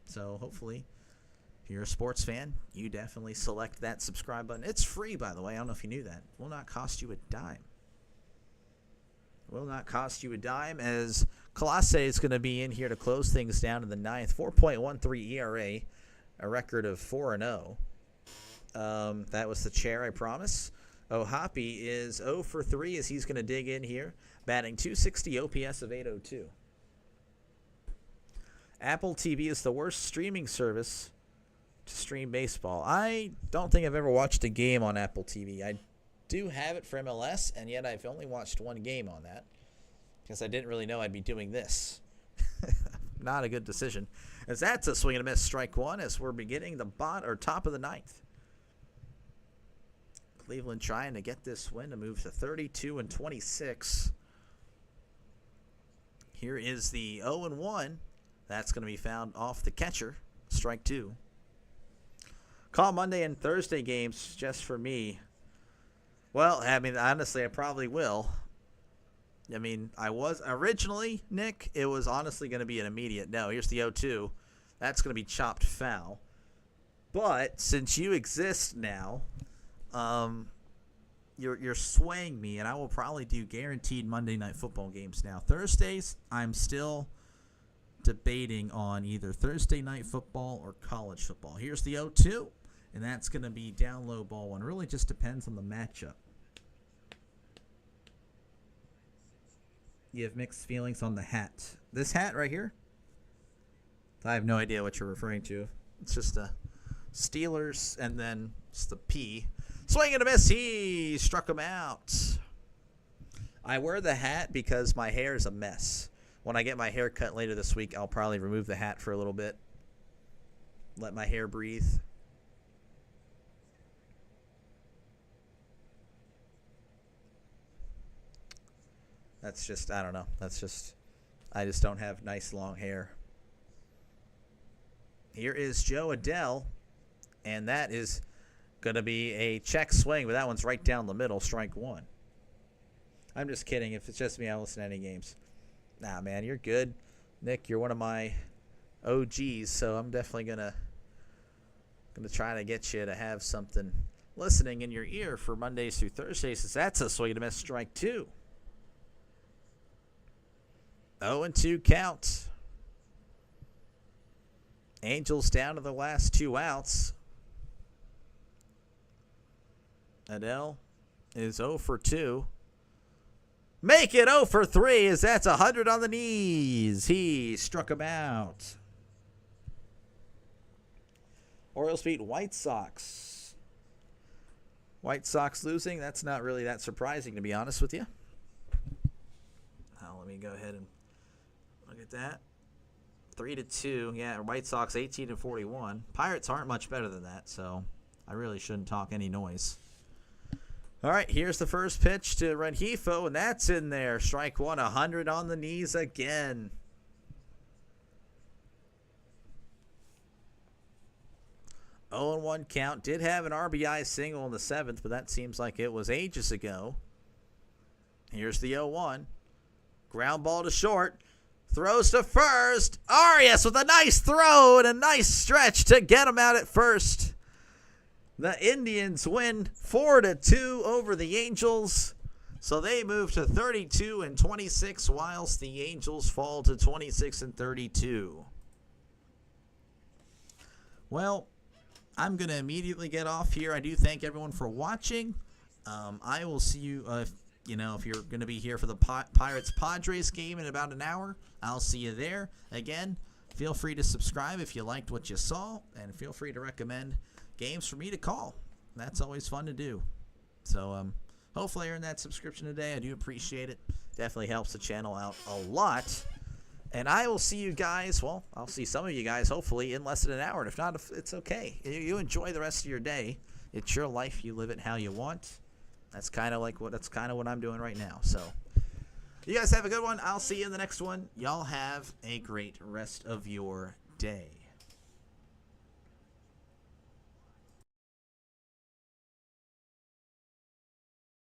So hopefully, if you're a sports fan, you definitely select that subscribe button. It's free, by the way. I don't know if you knew that. It will not cost you a dime. Will not cost you a dime, as Colossae is going to be in here to close things down in the 9th. 4.13 ERA, a record of 4-0. That was the chair, I promise. Hoppy is 0 for 3 as he's going to dig in here, batting .260, OPS of 802. Apple TV is the worst streaming service to stream baseball. I don't think I've ever watched a game on Apple TV. I do have it for MLS, and yet I've only watched one game on that because I didn't really know I'd be doing this. Not a good decision. As that's a swing and a miss, strike one, as we're beginning the top of the 9th. Cleveland trying to get this win to move to 32-26. Here is the 0-1. That's going to be found off the catcher. Strike 2. Call Monday and Thursday games just for me. Well, honestly, I probably will. I was originally, Nick, it was honestly going to be an immediate no. Here's the 0-2. That's going to be chopped foul. But since you exist now, you're swaying me, and I will probably do guaranteed Monday Night Football games now. Thursdays, I'm still debating on either Thursday Night Football or college football. Here's the 0-2, and that's going to be down low ball one. Really just depends on the matchup. You have mixed feelings on the hat. This hat right here? I have no idea what you're referring to. It's just a Steelers, and then it's the P. Swing and a miss. He struck him out. I wear the hat because my hair is a mess. When I get my hair cut later this week, I'll probably remove the hat for a little bit. Let my hair breathe. That's just, I don't know. I just don't have nice long hair. Here is Joe Adele, and that is going to be a check swing, but that one's right down the middle, strike 1. I'm just kidding. If it's just me, I'll listen to any games. Nah, man, you're good. Nick, you're one of my OGs, so I'm definitely gonna try to get you to have something listening in your ear for Mondays through Thursdays, since that's a swing and a miss, strike 2. 0-2 count. Angels down to the last 2 outs. Adele is 0 for 2. Make it 0 for 3, as that's 100 on the knees. He struck him out. Orioles beat White Sox. White Sox losing, that's not really that surprising, to be honest with you. Now, let me go ahead and look at that. 3-2. Yeah, White Sox 18-41. Pirates aren't much better than that, so I really shouldn't talk any noise. All right, here's the first pitch to Rengifo, and that's in there. Strike 1, 100 on the knees again. Oh and 1 count. Did have an RBI single in the 7th, but that seems like it was ages ago. Here's the 0-1. Ground ball to short. Throws to first. Arias with a nice throw and a nice stretch to get him out at first. The Indians win 4-2 over the Angels. So they move to 32-26, whilst the Angels fall to 26-32. Well, I'm going to immediately get off here. I do thank everyone for watching. I will see you, if you're going to be here for the Pirates-Padres game in about an hour, I'll see you there. Again, feel free to subscribe if you liked what you saw, and feel free to recommend games for me to call. That's always fun to do. So hopefully I earned that subscription today. I do appreciate it. Definitely helps the channel out a lot. And I will see you guys, well, I'll see some of you guys hopefully in less than an hour. And if not, it's okay. You enjoy the rest of your day. It's your life. You live it how you want. That's kind of what I'm doing right now. So you guys have a good one. I'll see you in the next one. Y'all have a great rest of your day.